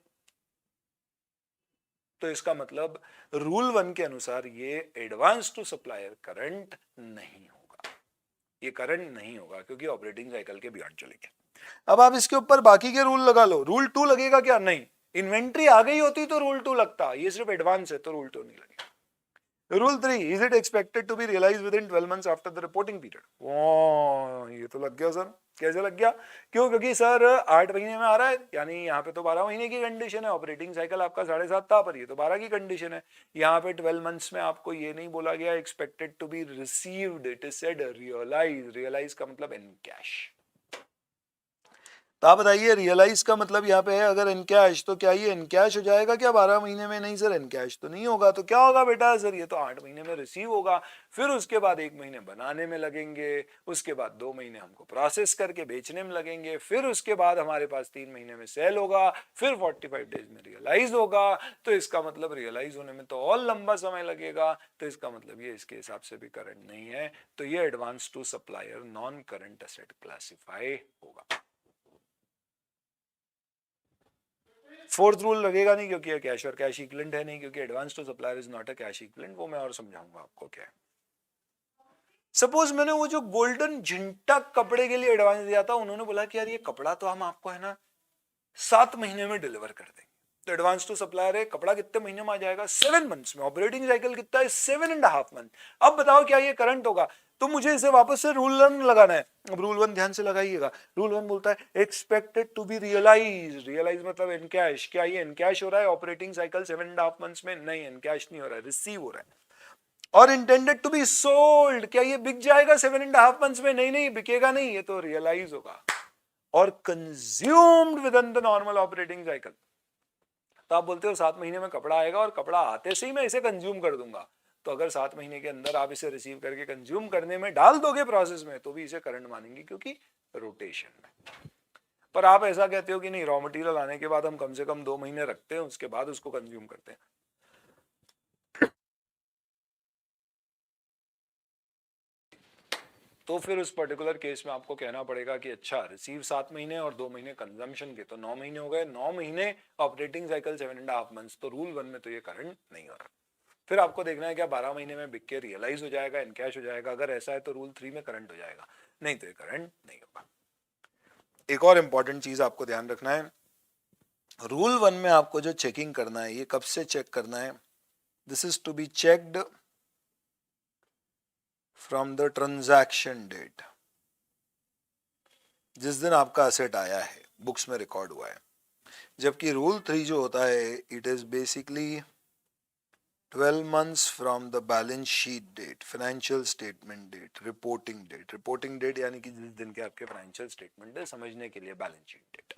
तो इसका मतलब रूल 1 के अनुसार ये एडवांस टू सप्लायर करंट नहीं होगा, ये करंट नहीं होगा क्योंकि ऑपरेटिंग साइकिल के बियॉन्ड चले गए। अब आप इसके ऊपर बाकी के रूल लगा लो। रूल 2 लगेगा क्या? नहीं। इन्वेंट्री आ गई होती तो रूल 2 लगता, ये सिर्फ एडवांस है तो रूल 2 नहीं लगेगा। Rule 3, is it expected to be realise within 12 months after the reporting period. ये तो लग गया सर। कैसे लग गया? क्यों? क्योंकि सर 8 महीने में आ रहा है, यानी यहाँ पे तो 12 महीने की कंडीशन है, ऑपरेटिंग साइकिल आपका 7.5 था, पर ये तो 12 की कंडीशन है। यहाँ पे 12 मंथ्स में आपको ये नहीं बोला गया expected to be received, it is said realise. Realise का मतलब इन कैश। तो आप बताइए रियलाइज का मतलब यहाँ पे है अगर इनकैश, तो क्या ये इनकैश हो जाएगा क्या 12 महीने में? नहीं सर, इनकैश तो नहीं होगा। तो क्या होगा बेटा? सर ये तो 8 महीने में रिसीव होगा, फिर उसके बाद 1 महीने बनाने में लगेंगे, उसके बाद 2 महीने हमको प्रोसेस करके बेचने में लगेंगे, फिर उसके बाद हमारे पास 3 महीने में सेल होगा, फिर 45 डेज में रियलाइज होगा। तो इसका मतलब रियलाइज होने में तो और लंबा समय लगेगा, तो इसका मतलब ये इसके हिसाब से भी करंट नहीं है, तो ये advance to supplier non current asset classify होगा। फोर्थ रूल लगेगा नहीं क्योंकि ये कैश और कैश इक्विवेलेंट है नहीं, क्योंकि advance to supplier is not a cash equivalent. वो मैं और समझाऊंगा आपको क्या है। सपोज मैंने वो जो गोल्डन झंटा कपड़े के लिए एडवांस दिया था, उन्होंने बोला कि यार ये कपड़ा तो हम आपको है ना 7 महीने में डिलीवर कर देंगे। तो एडवांस टू सप्लायर है, कपड़ा कितने महीने में आ जाएगा? 7 मंथ्स में। ऑपरेटिंग साइकिल कितना है? 7.5 मंथ। अब बताओ क्या ये करंट होगा? तो मुझे इसे वापस से रूल 1 लगाना है। अब रूल 1 ध्यान से लगाइएगा। रूल 1 बोलता है expected to be realise. Realise मतलब इन कैश। क्या ये इन कैश हो रहा है ऑपरेटिंग साइकिल 7.5 मंथ्स में? नहीं, इन कैश नहीं हो रहा है, रिसीव हो रहा है। और इंटेंडेड टू बी सोल्ड, क्या ये बिक जाएगा 7.5 मंथ्स में? नहीं नहीं, बिकेगा नहीं, ये तो रियलाइज होगा। और consumed with in the normal operating cycle. तो आप बोलते हो 7 महीने में कपड़ा आएगा और कपड़ा आते से ही मैं इसे कंज्यूम कर दूंगा। तो अगर 7 महीने के अंदर आप इसे रिसीव करके कंज्यूम करने में डाल दोगे प्रोसेस में, तो भी इसे करंट मानेंगे क्योंकि रोटेशन में। पर आप ऐसा कहते हो कि नहीं, रॉ मटेरियल आने के बाद हम कम से कम 2 महीने रखते हैं, उसके बाद उसको कंज्यूम करते हैं। तो फिर उस पर्टिकुलर केस में आपको कहना पड़ेगा कि अच्छा रिसीव 7 महीने और 2 महीने कंजम्पशन के, तो 9 महीने हो गए। 9 महीने ऑपरेटिंग साइकिल 7.5 मंथ्स, तो रूल 1 में तो ये करंट नहीं हो रहा। फिर आपको देखना है क्या 12 महीने में बिक के रियलाइज हो जाएगा, इनकैश हो जाएगा। अगर ऐसा है तो रूल 3 में करंट हो जाएगा, नहीं तो ये करंट नहीं होगा। एक और इंपॉर्टेंट चीज आपको ध्यान रखना है, रूल 1 में आपको जो चेकिंग करना है, ये कब से चेक करना है? This is to be checked from the transaction date, जिस दिन आपका असेट आया है, बुक्स में रिकॉर्ड हुआ है। जबकि रूल 3 जो होता है, it is basically 12 months from the balance sheet date, financial statement date, reporting date। reporting date यानी कि जिस दिन के आपके financial statement है, समझने के लिए balance sheet date।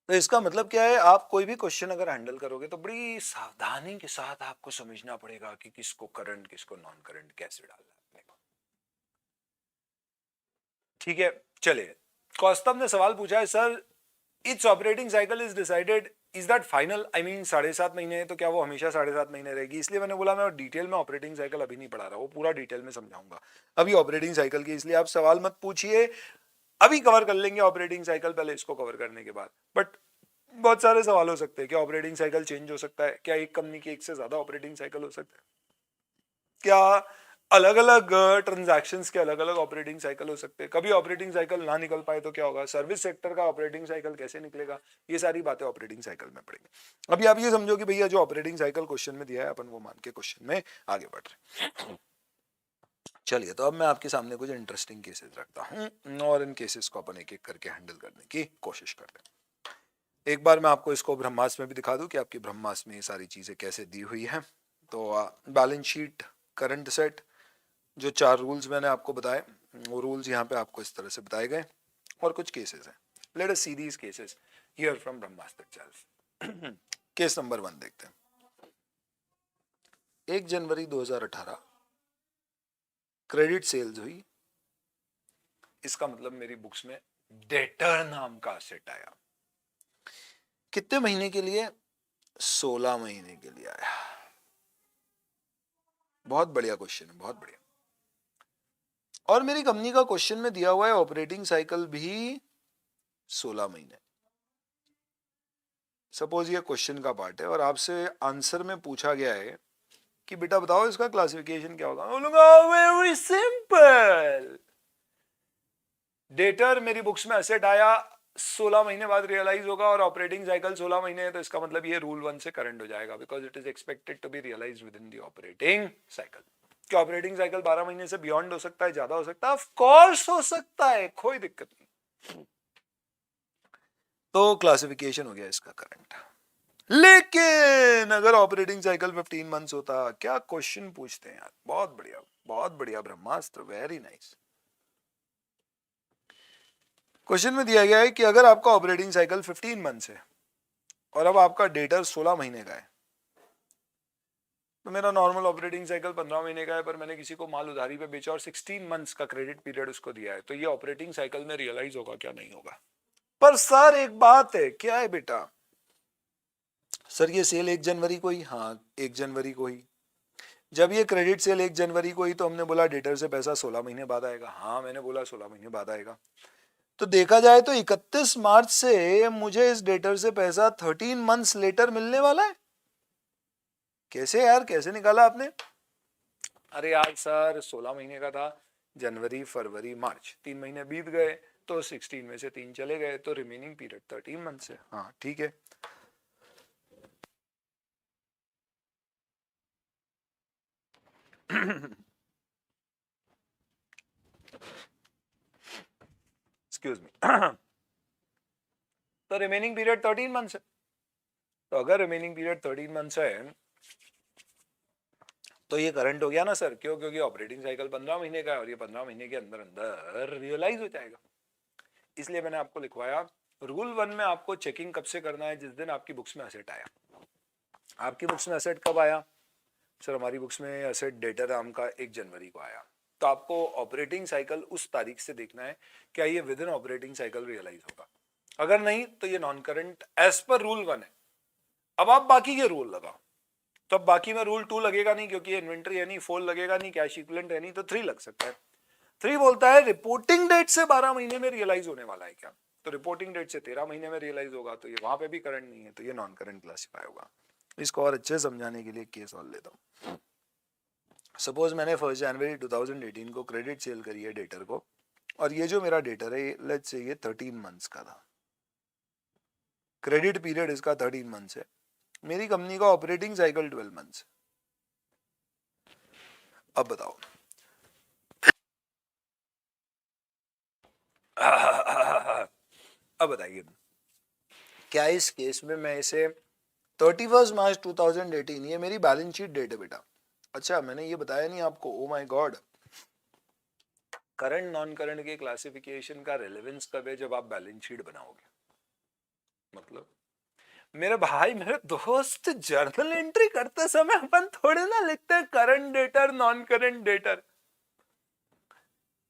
तो इसका मतलब क्या है? आप कोई भी क्वेश्चन अगर हैंडल करोगे तो बड़ी सावधानी के साथ आपको समझना पड़ेगा कि किसको करंट किसको नॉन करंट कैसे डालना है अपने को। ठीक है, चलिए। कौस्तभ ने सवाल पूछा है, sir it's operating cycle is decided, is that final? I mean 7.5 महीने है, तो क्या वो हमेशा 7.5 महीने रहेगी? इसलिए मैंने बोला मैं डिटेल में ऑपरेटिंग साइकिल अभी नहीं पढ़ा रहा, वो पूरा डिटेल में समझाऊंगा अभी ऑपरेटिंग साइकिल की। इसलिए आप सवाल मत पूछिए, अभी कवर कर लेंगे ऑपरेटिंग साइकिल, पहले इसको कवर करने के बाद। बट बहुत सारे सवाल हो सकते हैं, क्या ऑपरेटिंग साइकिल चेंज हो सकता है? क्या एक कंपनी की एक से ज्यादा ऑपरेटिंग साइकिल हो सकता है? क्या अलग अलग ट्रांजैक्शंस के अलग अलग ऑपरेटिंग साइकिल हो सकते हैं? कभी ऑपरेटिंग साइकिल ना निकल पाए तो क्या होगा? सर्विस सेक्टर का ऑपरेटिंग साइकिल कैसे निकलेगा? ये सारी बातें ऑपरेटिंग साइकिल में पढ़ेंगे। अभी आप ये समझो कि भैया जो ऑपरेटिंग साइकिल क्वेश्चन में दिया है, अपन वो मान के क्वेश्चन में आगे बढ़ रहे हैं। चलिए, तो अब मैं आपके सामने कुछ इंटरेस्टिंग केसेस रखता हूं और इन केसेस को अपन एक एक करके हैंडल करने की कोशिश करते हैं। एक बार मैं आपको इसको ब्रह्मास्त्र में भी दिखा दूं कि आपकी ब्रह्मास्त्र में ये सारी चीजें कैसे दी हुई है। तो बैलेंस शीट, करंट सेट, जो 4 रूल्स मैंने आपको बताए, वो रूल्स यहाँ पे आपको इस तरह से बताए गए और कुछ केसेस हैं। Let us see these cases here from Brahmastra itself. Case number 1 देखते हैं। 1 जनवरी 2018 क्रेडिट सेल्स हुई। इसका मतलब मेरी बुक्स में डेटर नाम का असेट आया। कितने महीने के लिए? 16 महीने के लिए आया। बहुत बढ़िया क्वेश्चन है, बहुत बढ़िया। और मेरी कंपनी का क्वेश्चन में दिया हुआ है ऑपरेटिंग साइकिल भी 16 महीने। सपोज ये क्वेश्चन का पार्ट है और आपसे आंसर में पूछा गया है कि बेटा बताओ इसका क्लासिफिकेशन क्या होगा। बोलूंगा वेरी सिंपल, डेटर मेरी बुक्स में एसेट आया 16 महीने बाद रियलाइज होगा और ऑपरेटिंग साइकिल 16 महीने है, तो इसका मतलब ये रूल 1 से करंट हो जाएगा, because it is expected to be realise within the operating cycle. क्या ऑपरेटिंग साइकिल 12 महीने से बियॉन्ड हो सकता है, ज्यादा हो सकता है? ऑफ कोर्स हो सकता है, कोई दिक्कत नहीं। तो क्लासिफिकेशन हो गया इसका करंट। लेकिन अगर ऑपरेटिंग साइकिल 15 मंथ्स होता, क्या क्वेश्चन पूछते हैं यार, बहुत बढ़िया ब्रह्मास्त्र, वेरी नाइस। क्वेश्चन में दिया गया है कि अगर आपका ऑपरेटिंग साइकिल 15 मंथ्स है और अब आपका डेटर 16 महीने का है, तो मेरा नॉर्मल ऑपरेटिंग साइकिल 15 महीने का है, पर मैंने किसी को माल उधारी पे बेचा और 16 मंथ्स का क्रेडिट पीरियड उसको दिया है, तो ये ऑपरेटिंग साइकिल में रियलाइज होगा क्या, नहीं होगा? पर सर एक बात है, क्या है बेटा? सर ये सेल 1 जनवरी को ही, हाँ 1 जनवरी को ही। जब ये क्रेडिट सेल 1 जनवरी को ही, तो हमने बोला डेटर से पैसा 16 महीने बाद आएगा। हाँ मैंने बोला 16 महीने बाद आएगा। तो देखा जाए तो 31 मार्च से मुझे इस डेटर से पैसा 13 मंथ्स लेटर मिलने वाला है। कैसे यार, कैसे निकाला आपने? अरे यार सर 16 महीने का था, जनवरी फरवरी मार्च 3 महीने बीत गए, तो 16 में से 3 चले गए, तो रिमेनिंग पीरियड 13 मंथ्स है। हाँ ठीक है। Excuse me. तो रिमेनिंग पीरियड 13 मंथ्स है। तो अगर रिमेनिंग पीरियड 13 मंथ्स है तो ये करंट हो गया ना सर। क्यों? क्योंकि ऑपरेटिंग साइकिल 15 महीने का है और ये 15 महीने के अंदर अंदर रियलाइज हो जाएगा। इसलिए मैंने आपको लिखवाया रूल 1 में आपको चेकिंग कब से करना है, जिस दिन आपकी बुक्स में एसेट आया। आपकी बुक्स में एसेट कब आया? सर हमारी बुक्स में एसेट डेटर नाम का 1 जनवरी को आया। तो आपको ऑपरेटिंग साइकिल उस तारीख से देखना है, क्या ये within operating cycle realise होगा। अगर नहीं तो ये नॉन करंट एज पर रूल 1 है। अब आप बाकी के रूल लगाओ, तो अब बाकी में रूल 2 लगेगा नहीं, क्योंकि इन्वेंट्री है नहीं, 4 लगेगा नहीं, कैश इक्विवेलेंट है नहीं, तो 3 लग सकता है। 3 बोलता है रिपोर्टिंग डेट से 12 महीने में रियलाइज होने वाला है क्या, तो रिपोर्टिंग डेट से 13 महीने में रियलाइज होगा, तो ये वहां पे भी करंट नहीं है, तो ये नॉन करंट क्लासिफाई होगा। इसको और अच्छे समझाने के लिए केस और लेता हूं। सपोज मैंने 1 जनवरी 2018 को क्रेडिट सेल करी है डेटर को, और ये जो मेरा डेटर है लेट्स से ये 13 मंथ्स का था, क्रेडिट पीरियड इसका 13 मंथ्स है, मेरी कंपनी का ऑपरेटिंग साइकिल 12 मंथ्स। अब बताओ अब बताइए, क्या इस केस में मैं इसे 31 मार्च 2018, ये मेरी बैलेंस शीट डेट है बेटा। अच्छा मैंने ये बताया नहीं आपको, oh my God, current non current के क्लासिफिकेशन का रेलेवेंस कब है? जब आप बैलेंस शीट बनाओगे। मतलब मेरे भाई मेरे दोस्त, जर्नल एंट्री करते समय अपन थोड़े ना लिखते हैं current debtor non current debtor.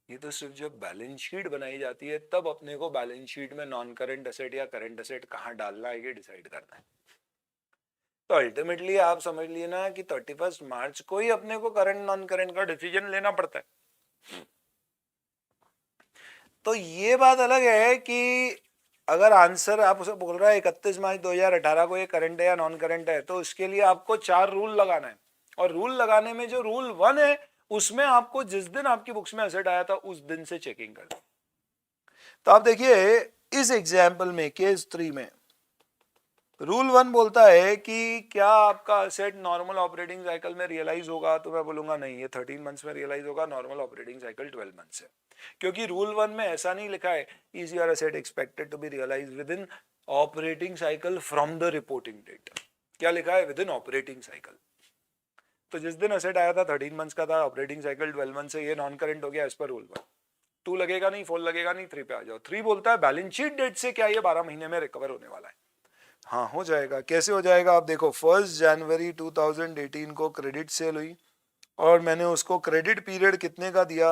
ये तो सिर्फ जब बैलेंस शीट बनाई जाती है तब अपने को बैलेंस शीट में नॉन करंट एसेट या करंट एसेट कहां डालना है ये डिसाइड करना है। तो अल्टीमेटली आप समझ लिए ना कि 31 मार्च को ही अपने को करंट नॉन करंट का डिसीजन लेना पड़ता है। तो ये बात अलग है कि अगर आंसर आप उसे बोल रहा है 31 मार्च 2018 को ये करंट है या नॉन करंट है, तो उसके लिए आपको 4 रूल लगाना है, और रूल लगाने में जो रूल 1 है उसमें आपको जिस दिन आपकी बुक्स में एसेट आया था उस दिन से चेकिंग कर। तो आप देखिए इस एग्जाम्पल में केस 3 में रूल 1 बोलता है कि क्या आपका एसेट नॉर्मल ऑपरेटिंग साइकिल में रियलाइज होगा, तो मैं बोलूंगा नहीं, ये 13 मंथ्स में रियलाइज होगा, नॉर्मल ऑपरेटिंग साइकिल 12 मंथ्स है। क्योंकि रूल 1 में ऐसा नहीं लिखा है is your asset expected to be realise within operating cycle from the reporting date. क्या लिखा है? Within operating cycle. तो जिस दिन एसेट आया था 13 मंथ्स का था, ऑपरेटिंग साइकिल 12 मंथ्स से, ये नॉन करंट हो गया एज पर रूल 1। 2 लगेगा नहीं, 4 लगेगा नहीं, 3 पे आ जाओ। 3 बोलता है बैलेंस शीट डेट से क्या ये 12 महीने में रिकवर होने वाला है। हाँ हो जाएगा। कैसे हो जाएगा? आप देखो 1 जनवरी 2018 को क्रेडिट सेल हुई और मैंने उसको क्रेडिट पीरियड कितने का दिया,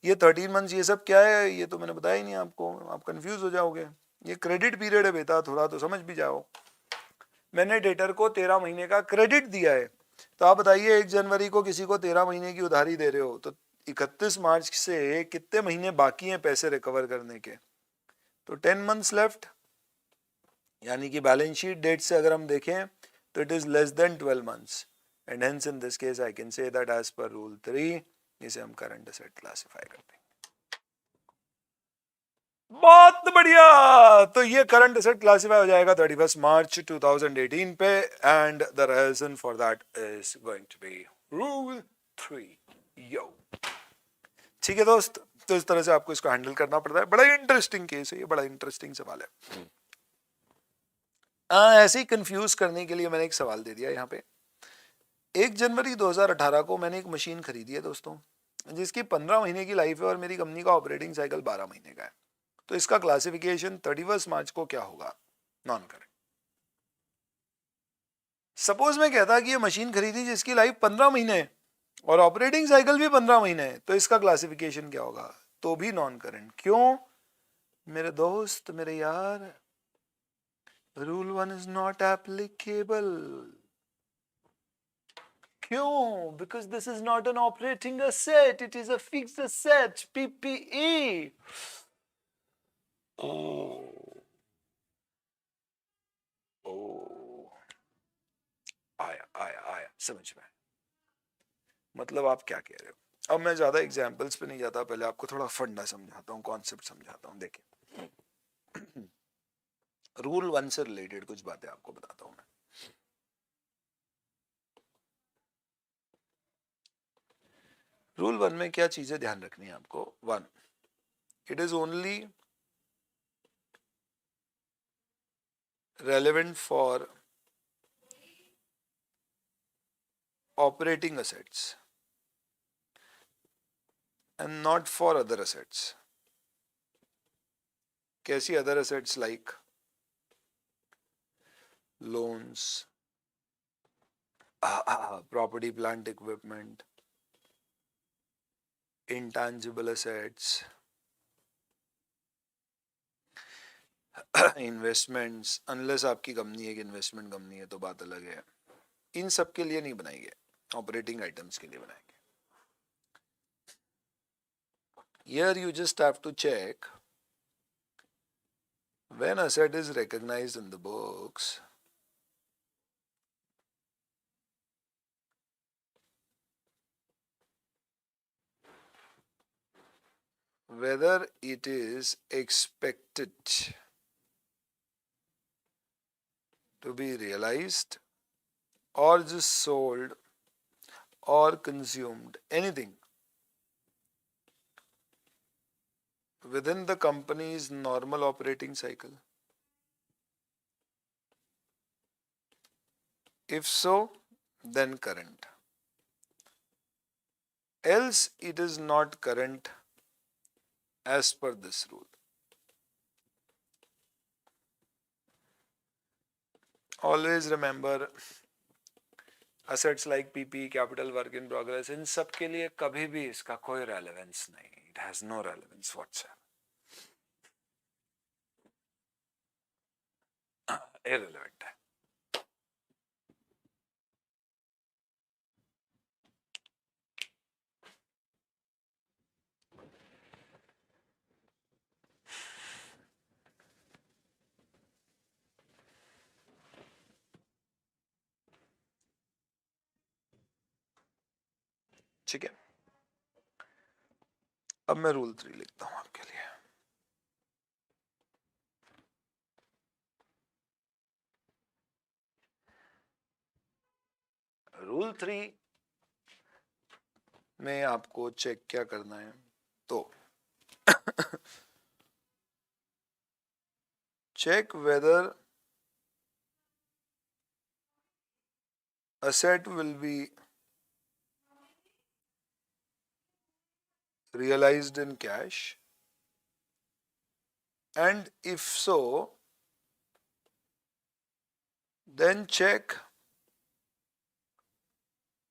ये 13 मंथ्स। ये सब क्या है ये तो मैंने बताया ही नहीं आपको, आप कंफ्यूज हो जाओगे। ये क्रेडिट पीरियड है बेटा, थोड़ा तो समझ भी जाओ। मैंने डेटर को 13 महीने का क्रेडिट दिया है। तो आप बताइए 1 जनवरी को किसी को 13 महीने की उधारी दे रहे हो तो 31 मार्च से कितने महीने बाकी हैं पैसे रिकवर करने के? तो 10 मंथ्स लेफ्ट, यानी कि बैलेंस शीट डेट से अगर हम देखें तो it is less than 12 months and hence in this case I can say that as पर रूल 3 इसे हम करंट असेट क्लासिफाई करते हैं। बहुत बढ़िया, तो ये करंट असेट क्लासिफाई हो जाएगा 31 मार्च 2018 पे and the reason for that is going to be rule 3 यो। ठीक है दोस्त, तो इस तरह से आपको इसको हैंडल करना पड़ता है। बड़ा इंटरेस्टिंग केस है ये, बड़ा इंटरेस्टिंग सवाल है। ऐसे ही कंफ्यूज करने के लिए मैंने एक सवाल दे दिया यहाँ पे। 1 जनवरी 2018 को मैंने एक मशीन खरीदी है दोस्तों, जिसकी 15 महीने की लाइफ है और मेरी कंपनी का ऑपरेटिंग साइकिल 12 महीने का है। तो इसका क्लासिफिकेशन 31 मार्च को क्या होगा? Non current. सपोज मैं कहता कि ये मशीन खरीदी जिसकी लाइफ 15 महीने है और ऑपरेटिंग साइकिल भी 15 महीने है, तो इसका क्लासिफिकेशन क्या होगा? तो भी नॉन करंट। क्यों मेरे दोस्त, मेरे यार? Rule 1 is not applicable. क्यों? Because this is not an operating asset, it is a fixed asset, PPE. आया आया आया समझ में। मतलब आप क्या कह रहे हो? अब मैं ज्यादा एग्जांपल्स पे नहीं जाता, पहले आपको थोड़ा फंडा समझाता हूँ, कॉन्सेप्ट समझाता हूँ। देखिए रूल 1 से रिलेटेड कुछ बातें आपको बताता हूँ मैं। रूल 1 में क्या चीजें ध्यान रखनी है आपको? 1, it is only relevant for operating assets and not for other assets. कैसी other assets? like loans, property plant equipment, intangible assets, investments, unless आपकी कंपनी एक इन्वेस्टमेंट कंपनी है तो बात अलग है। इन सब के लिए नहीं बनाएंगे, ऑपरेटिंग आइटम्स के लिए बनाएंगे। Here you just have to check when asset is recognized in the books, whether it is expected to be realized or just sold or consumed, anything within the company's normal operating cycle. If so, then current. Else it is not current as per this rule. Always remember, assets like PP, capital work in progress, इन सब के लिए कभी भी इसका कोई relevance नहीं. It has no relevance whatsoever. Irrelevant है. ठीक है, अब मैं रूल 3 लिखता हूं आपके लिए. रूल 3 में आपको चेक क्या करना है? तो check whether asset will be realized in cash, and if so, then check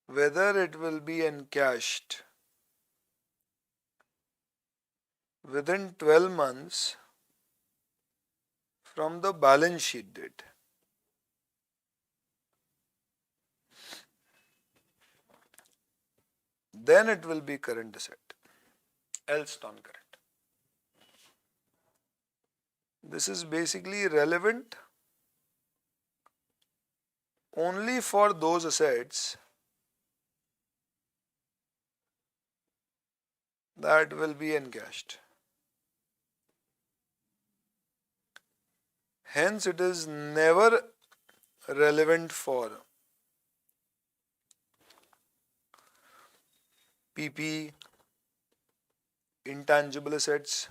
whether it will be encashed within 12 months from the balance sheet date. then it will be current asset, else non-current. This is basically relevant only for those assets that will be encashed. Hence, it is never relevant for PP, intangible assets,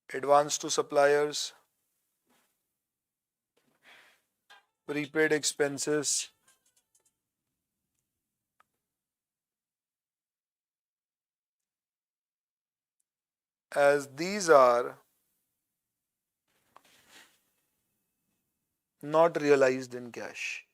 advance to suppliers, prepaid expenses, as these are not realized in cash.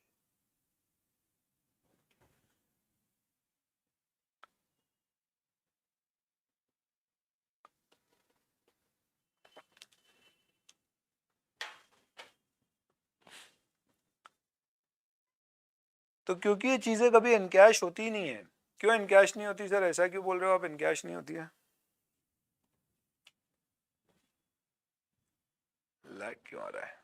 तो क्योंकि ये चीजें कभी encash होती ही नहीं है. क्यों encash नहीं होती सर? ऐसा क्यों बोल रहे हो आप इनकैश नहीं होती है? लैग क्यों आ रहा है?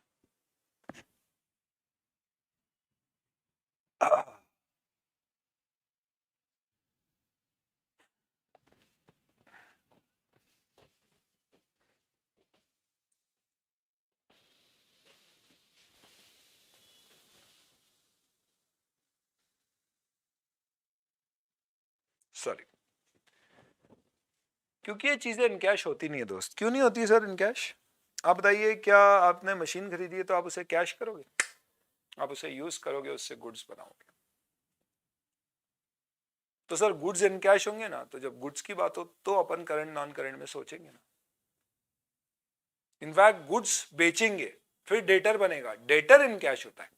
सॉरी, क्योंकि ये चीजें इनकैश होती नहीं है दोस्त. क्यों नहीं होती है सर इनकैश? आप बताइए, क्या आपने मशीन खरीदी है तो आप उसे कैश करोगे? आप उसे यूज करोगे, उससे गुड्स बनाओगे. तो सर गुड्स इनकैश होंगे ना, तो जब गुड्स की बात हो तो अपन करंट नॉन करंट में सोचेंगे ना. इनफैक्ट गुड्स बेचेंगे फिर डेटर बनेगा, डेटर इनकैश होता है.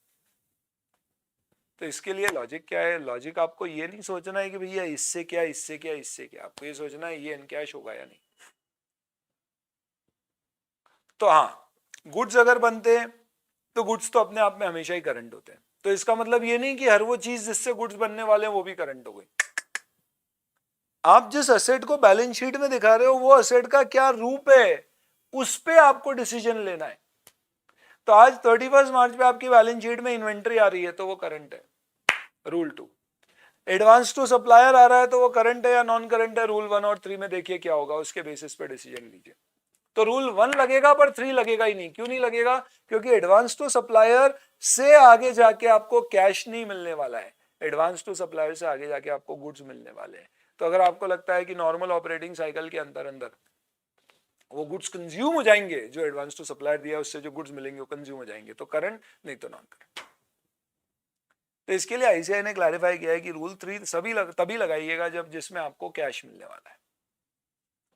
तो इसके लिए लॉजिक क्या है? लॉजिक आपको ये नहीं सोचना है कि भैया इससे क्या इससे क्या इससे क्या, आपको ये सोचना है ये इनकैश होगा या नहीं. तो हाँ, गुड्स अगर बनते हैं तो गुड्स तो अपने आप में हमेशा ही करंट होते हैं. तो इसका मतलब ये नहीं कि हर वो चीज जिससे गुड्स बनने वाले हैं वो भी करंट हो गई. आप जिस असेट को बैलेंस शीट में दिखा रहे हो वो असेट का क्या रूप है, उस पे आपको डिसीजन लेना है. तो आज 31 मार्च पे आपकी बैलेंस शीट में इन्वेंट्री आ रही है तो वो करंट है, रूल 2. एडवांस टू सप्लायर आ रहा है तो वो करंट है या नॉन करंट है, रूल 1 और 3 में देखिए क्या होगा, उसके बेसिस पे डिसीजन लीजिए. तो रूल 1 लगेगा पर 3 लगेगा ही नहीं. क्यों नहीं लगेगा? क्योंकि एडवांस टू सप्लायर से आगे जाके आपको कैश नहीं मिलने वाला है. एडवांस टू सप्लायर से आगे जाके आपको गुड्स मिलने वाले हैं. तो अगर आपको लगता है कि नॉर्मल ऑपरेटिंग साइकिल के अंदर अंदर वो गुड्स कंज्यूम हो जाएंगे, जो एडवांस टू सप्लायर दिया उससे जो गुड्स मिलेंगे वो कंज्यूम हो जाएंगे, तो करंट, नहीं तो नॉन करंट. तो इसके लिए आईसीआई ने क्लैरिफाई किया है कि रूल 3 तभी लगाइएगा जब जिसमें आपको कैश मिलने वाला है.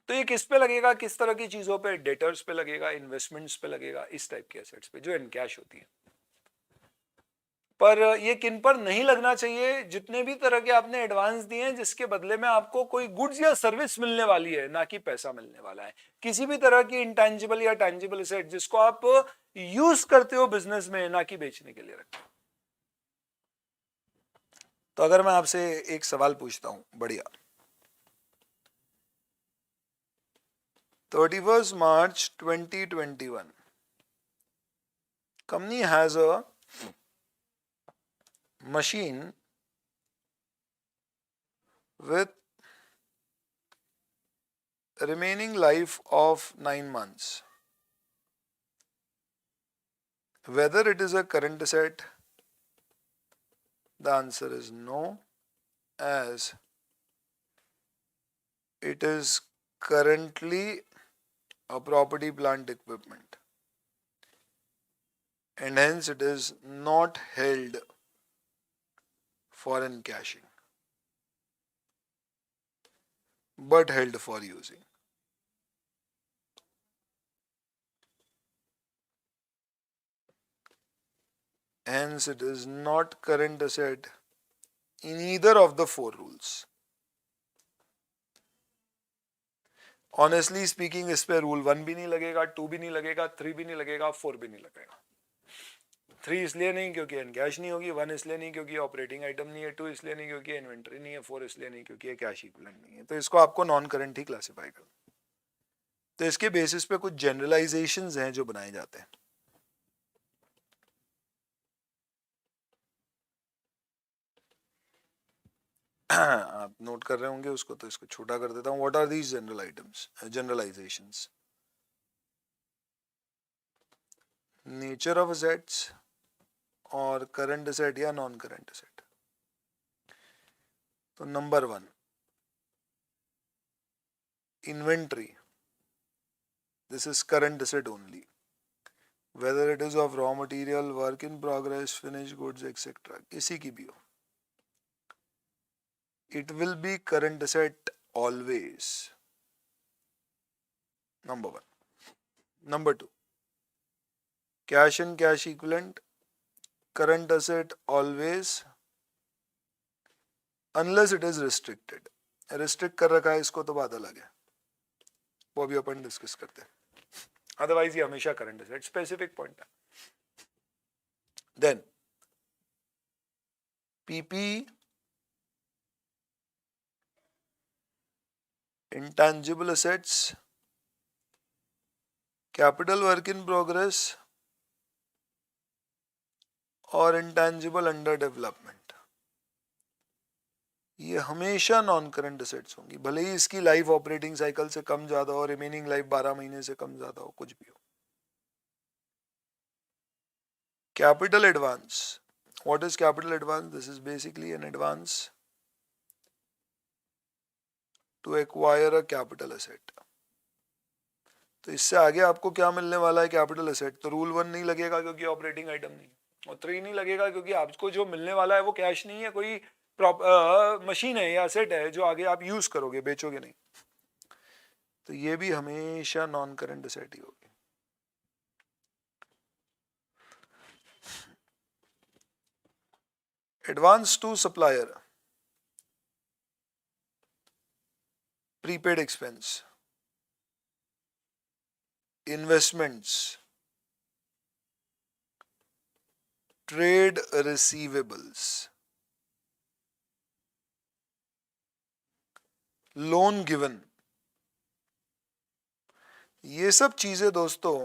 तो ये किस पे लगेगा, किस तरह की चीजों पे? डेटर्स पे लगेगा, इन्वेस्टमेंट्स पे लगेगा, इस टाइप के एसेट्स पे जो इनकैश होती है. पर ये किन पर नहीं लगना चाहिए? जितने भी तरह के आपने एडवांस दिए हैं जिसके बदले में आपको कोई गुड्स या सर्विस मिलने वाली है, ना कि पैसा मिलने वाला है. किसी भी तरह की इंटेंजिबल या टेंजिबल एसेट जिसको आप यूज करते हो बिजनेस में, ना कि बेचने के लिए रखते हो. तो अगर मैं आपसे एक सवाल पूछता हूं, बढ़िया, 31st March 2021, company has a machine with remaining life of 9 months. Whether it is a current asset, the answer is no, as it is currently a property plant equipment and hence it is not held for encashing but held for using. Hence it is not current asset in either of the 4 rules. Honestly speaking इस पे rule 1 भी नहीं लगेगा, 2 भी नहीं लगेगा, 3 भी नहीं लगेगा, 4 भी नहीं लगेगा. 3 इसलिए नहीं क्योंकि एन कैश नहीं होगी, 1 इसलिए नहीं क्योंकि ऑपरेटिंग आइटम नहीं है, 2 इसलिए नहीं क्योंकि इन्वेंटरी नहीं है, 4 इसलिए नहीं क्योंकि ये कैश इक्विवेलेंट नहीं है। तो इसको आपको नॉन करंट ही क्लासिफाई करना। तो इसके बेसिस पे कुछ जनरलाइजेशंस हैं जो बनाए जाते हैं। आप नोट कर रहे होंगे उसको, तो इसको छोटा कर देता हूं। What are these general items, generalisations? Nature of assets और करंट असेट या नॉन करंट असेट। तो number 1, inventory, this is current asset only, whether it is of raw material, work in progress, finished goods, etc. किसी की भी हो, it will be current asset always. Number 1. Number 2, cash and cash equivalent, current asset always unless it is restricted. Restrict कर रखा है इसको तो बात अलग है, वो अभी अपन डिस्कस करते हैं। अदरवाइज ये हमेशा करंट असेट, स्पेसिफिक पॉइंट है। Then PP, intangible assets, capital work in progress और intangible under development, ये हमेशा नॉन करंट असेट्स होंगी, भले ही इसकी लाइफ ऑपरेटिंग साइकिल से कम ज्यादा हो, रिमेनिंग लाइफ 12 महीने से कम ज्यादा हो, कुछ भी हो। Capital advance, what is capital advance? This is basically an advance to acquire a capital asset. तो इससे आगे आपको क्या मिलने वाला है? Capital asset. तो रूल 1 नहीं लगेगा क्योंकि ऑपरेटिंग आइटम नहीं, और 3 नहीं लगेगा क्योंकि आपको जो मिलने वाला है वो कैश नहीं है, कोई मशीन है या असेट है जो आगे आप यूज करोगे, बेचोगे नहीं। तो ये भी हमेशा नॉन करंट असेट ही होगी। Advance to supplier, prepaid expense, investments, trade receivables, loan given, ये सब चीजें दोस्तों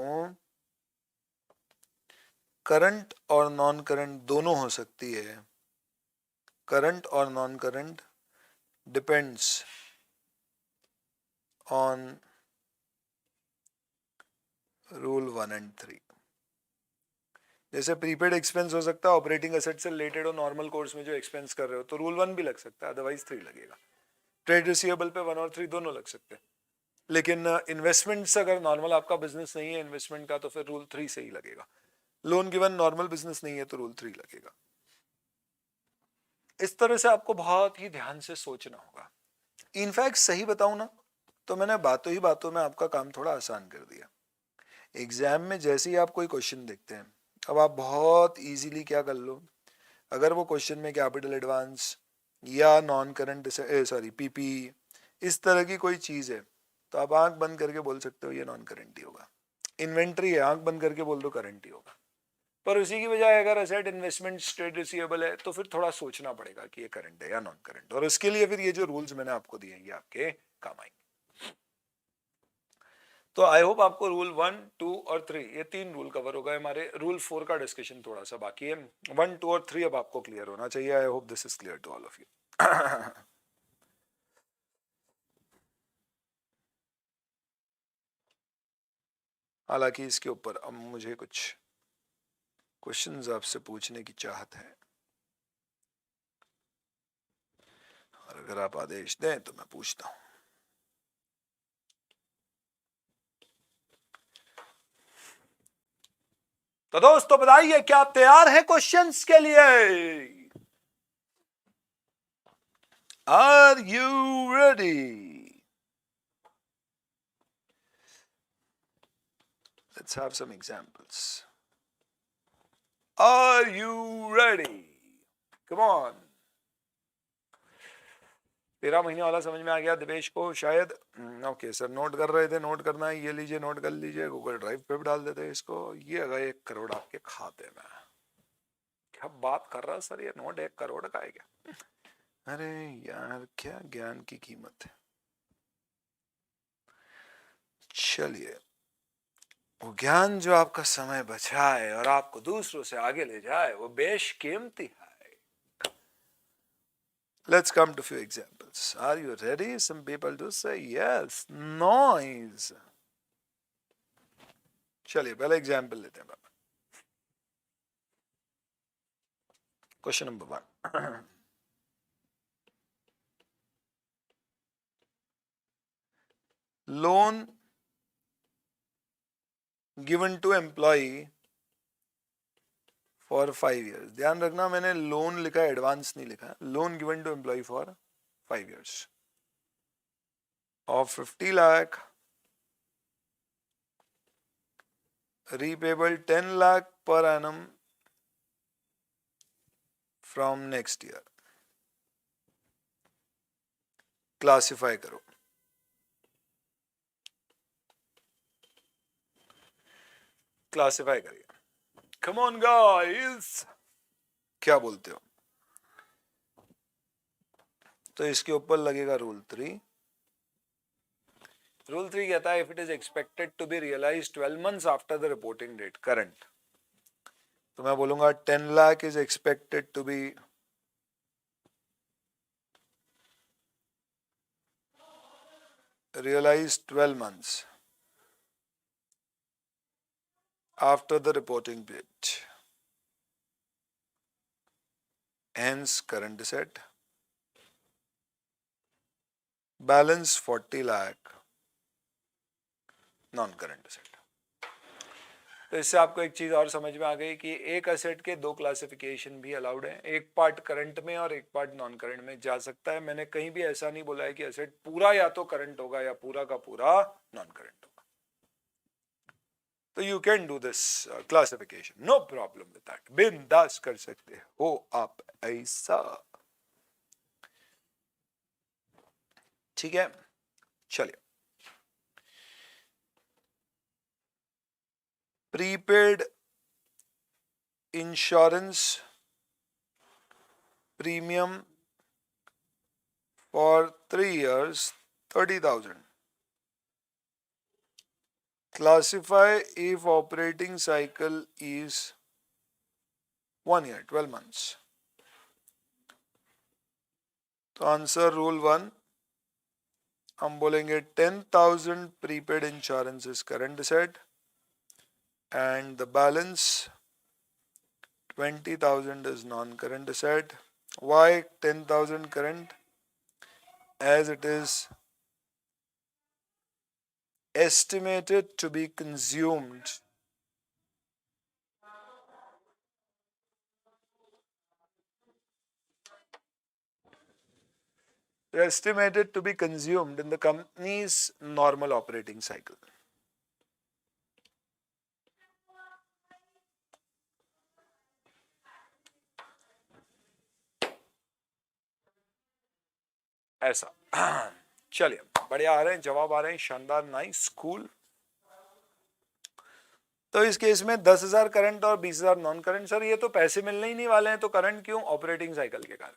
करंट और नॉन करंट दोनों हो सकती है। करंट और non current depends on rule 1 and 3। जैसे प्रीपेड एक्सपेंस हो सकता है ऑपरेटिंग एसेट से रिलेटेड हो, नॉर्मल कोर्स में जो एक्सपेंस कर रहे हो, तो रूल 1 भी लग सकता है, अदरवाइज 3 लगेगा। ट्रेड रिसीवेबल पे 1 और 3 दोनों लग सकते हैं, लेकिन इन्वेस्टमेंट्स अगर नॉर्मल आपका बिजनेस नहीं है इन्वेस्टमेंट का, तो फिर रूल 3 से ही लगेगा। लोन गिवन नॉर्मल बिजनेस नहीं है तो रूल 3 लगेगा। इस तरह से आपको बहुत ही ध्यान से सोचना होगा। इनफैक्ट सही बताऊं ना, तो मैंने बातों ही बातों में आपका काम थोड़ा आसान कर दिया। एग्जाम में जैसे ही आप कोई क्वेश्चन देखते हैं, अब आप बहुत इजीली क्या कर लो, अगर वो क्वेश्चन में कैपिटल एडवांस या नॉन करंट सॉरी पीपी इस तरह की कोई चीज है, तो आप आंख बंद करके बोल सकते हो ये नॉन करंट ही होगा। इन्वेंट्री है, आंख बंद करके बोल दो करंट ही होगा। पर उसी की बजाय अगर एसेट, इन्वेस्टमेंट, ट्रेड रिसीवेबल है, तो फिर थोड़ा सोचना पड़ेगा कि ये करंट है या नॉन करंट, और उसके लिए फिर ये जो रूल्स मैंने आपको दिए ये आपके काम आएंगे। तो आई होप आपको रूल 1, 2 और 3 ये 3 रूल कवर हो गए। हमारे रूल 4 का डिस्कशन थोड़ा सा बाकी है। 1, 2 और 3 अब आपको क्लियर होना चाहिए। I hope this is clear to all of you. हालांकि इसके ऊपर अब मुझे कुछ क्वेश्चंस आपसे पूछने की चाहत है, और अगर आप आदेश दें तो मैं पूछता हूं। तो दोस्तों बताइए क्या आप तैयार हैं क्वेश्चंस के लिए? Are you ready? Let's have some examples. Are you ready? Come on. 13 महीने वाला समझ में आ गया दिवेश को शायद। ओके सर, नोट कर रहे थे, नोट करना है, ये लीजिए, नोट कर लीजिए, गूगल ड्राइव पे भी डाल देते हैं इसको। ये आ गए 1 करोड़ आपके खाते में। क्या बात कर रहा सर, ये नोट 1 करोड़ का है क्या? अरे यार क्या ज्ञान की कीमत है। चलिए, वो ज्ञान जो आपका समय बचाए और आपको दूसरों से आगे ले जाए वो बेशकीमती है। Let's come to few examples. Are you ready? Some people do say yes. Noise. चलिए पहले एग्जाम्पल लेते हैं बाबा। Question number 1, loan given to employ for 5 years। ध्यान रखना मैंने लोन लिखा है, एडवांस नहीं लिखा। Loan given to employ for 5 years of 50 lakh, repayable 10 lakh per annum from next year। Classify करो। क्लासिफाई करिए। कम ऑन गाइस, क्या बोलते हो? तो इसके ऊपर लगेगा रूल 3। रूल 3 कहता है if it is expected to be realise 12 months after the reporting date current, तो मैं बोलूंगा 10 lakh is expected to be realized 12 months after the reporting date, hence current asset। balance 40 lakh non current asset. तो इससे आपको एक चीज और समझ में आ गई कि एक एसेट के 2 क्लासिफिकेशन भी अलाउड है, एक पार्ट करंट में और एक पार्ट नॉन करंट में जा सकता है। मैंने कहीं भी ऐसा नहीं बोला है कि एसेट पूरा या तो करंट होगा या पूरा का पूरा नॉन करंट होगा। तो you can do this classification, no problem with that, बिंदास कर सकते हो आप ऐसा। ठीक है, चलिए। Prepaid insurance premium for 3 years 30,000। Classify if operating cycle is 1 year 12 months। तो आंसर रूल 1 हम बोलेंगे 10,000 prepaid insurance is current asset and the balance 20,000 is non-current asset। Why 10,000 current? As it is estimated to be consumed in the company's normal operating cycle। ऐसा। चलिए, बढ़िया आ रहे हैं जवाब, आ रहे हैं शानदार, नाइस, कूल। तो इस केस में 10,000 करंट और 20,000 नॉन करंट। सर ये तो पैसे मिलने ही नहीं वाले हैं, तो करंट क्यों? ऑपरेटिंग साइकिल के कारण,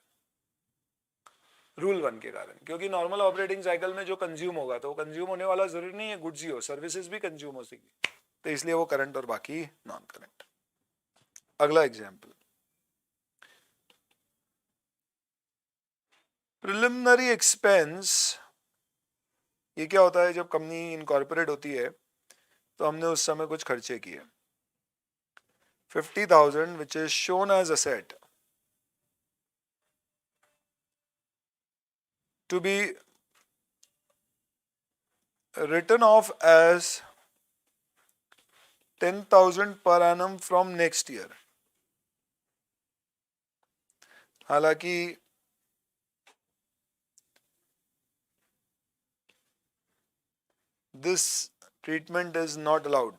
रूल 1 के कारण। क्योंकि नॉर्मल ऑपरेटिंग साइकिल में जो कंज्यूम होगा तो वो कंज्यूम होने वाला जरूरी नहीं है गुड्स ही हो, सर्विसेज भी कंज्यूम हो सकेगी, तो इसलिए वो करंट और बाकी नॉन करंट। अगला एग्जाम्पल, प्रिलिमिनरी एक्सपेंस। ये क्या होता है? जब कंपनी इनकॉर्पोरेट होती है तो हमने उस समय कुछ खर्चे किए। 50,000 which is shown as asset to be written off as 10,000 per annum from next year। हालांकि this treatment is not allowed,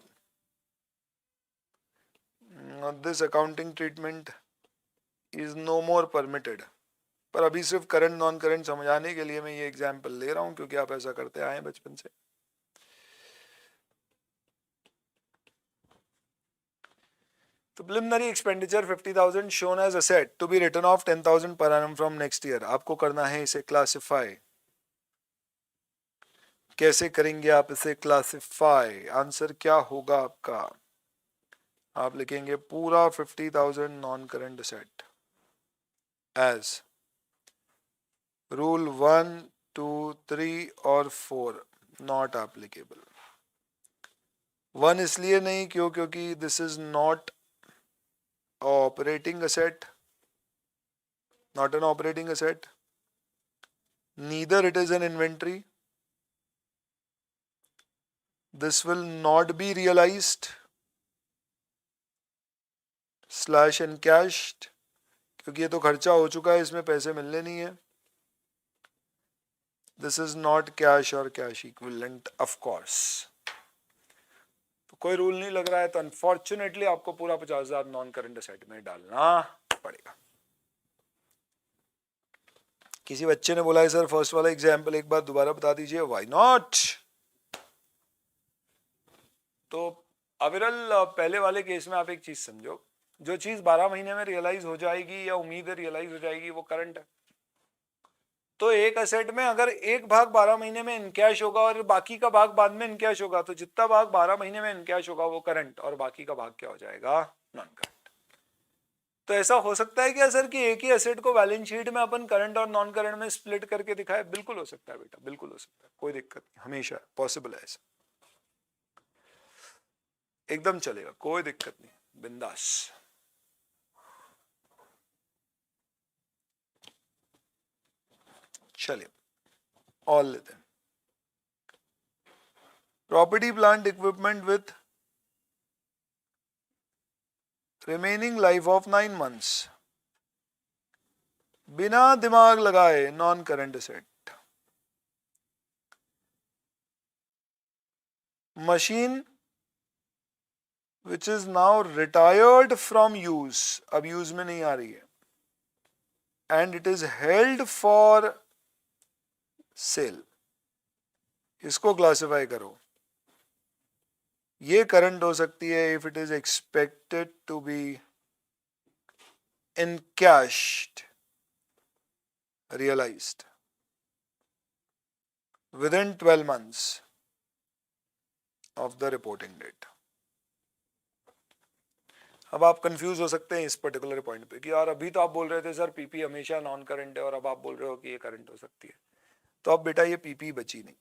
this accounting treatment is no more permitted। पर अभी सिर्फ करंट नॉन करंट समझाने के लिए मैं ये एग्जाम्पल ले रहा हूं, क्योंकि आप ऐसा करते आए हैं बचपन से। तो preliminary expenditure 50,000 shown as asset to be written off 10,000 per annum from next year. आपको करना है इसे classify. कैसे करेंगे आप इसे classify? आंसर क्या होगा आपका? आप लिखेंगे पूरा 50,000 non current asset as rule 1, 2, 3 और 4 not applicable. 1 इसलिए नहीं क्योंकि this is not operating asset, not an operating asset, neither it is an inventory, this will not be realized slash encashed क्योंकि ये तो खर्चा हो चुका है, इसमें पैसे मिलने नहीं है. This is not cash or cash equivalent of course. तो कोई रूल नहीं लग रहा है तो अनफॉर्चुनेटली आपको पूरा 50,000 नॉन करंट असेट में डालना पड़ेगा. किसी बच्चे ने बोला है सर फर्स्ट वाला एग्जाम्पल एक बार दोबारा बता दीजिए. Why not? तो अविरल पहले वाले केस में आप एक चीज समझो, जो चीज 12 महीने में रियलाइज हो जाएगी या उम्मीद है रियलाइज हो जाएगी वो करंट है. तो एक असेट में अगर एक भाग 12 महीने में इनकैश होगा और बाकी का भाग बाद में इनकैश होगा तो जितना भाग 12 महीने में इनकैश होगा वो करंट और बाकी का भाग क्या हो जाएगा? Non current. तो ऐसा हो सकता है क्या सर कि एक ही एसेट को बैलेंस शीट में अपन करंट और नॉन करंट में स्प्लिट करके दिखाए? बिल्कुल हो सकता है बेटा, बिल्कुल हो सकता है, कोई दिक्कत नहीं, हमेशा पॉसिबल है ऐसा, एकदम चलेगा, कोई दिक्कत नहीं, बिंदास. चलिए और लेते हैं. Property plant equipment with remaining life of 9 months, बिना दिमाग लगाए non current asset. Machine which is now retired from use, अब यूज में नहीं आ रही है, and it is held for sale. इसको क्लासिफाई करो. ये करंट हो सकती है if it is expected to be encashed, realized within 12 months of the reporting date. अब आप कंफ्यूज हो सकते हैं इस पर्टिकुलर पॉइंट पे कि यार अभी तो आप बोल रहे थे सर पीपी हमेशा नॉन करंट है और अब आप बोल रहे हो कि ये करंट हो सकती है. तो अब बेटा ये पीपी बची नहीं.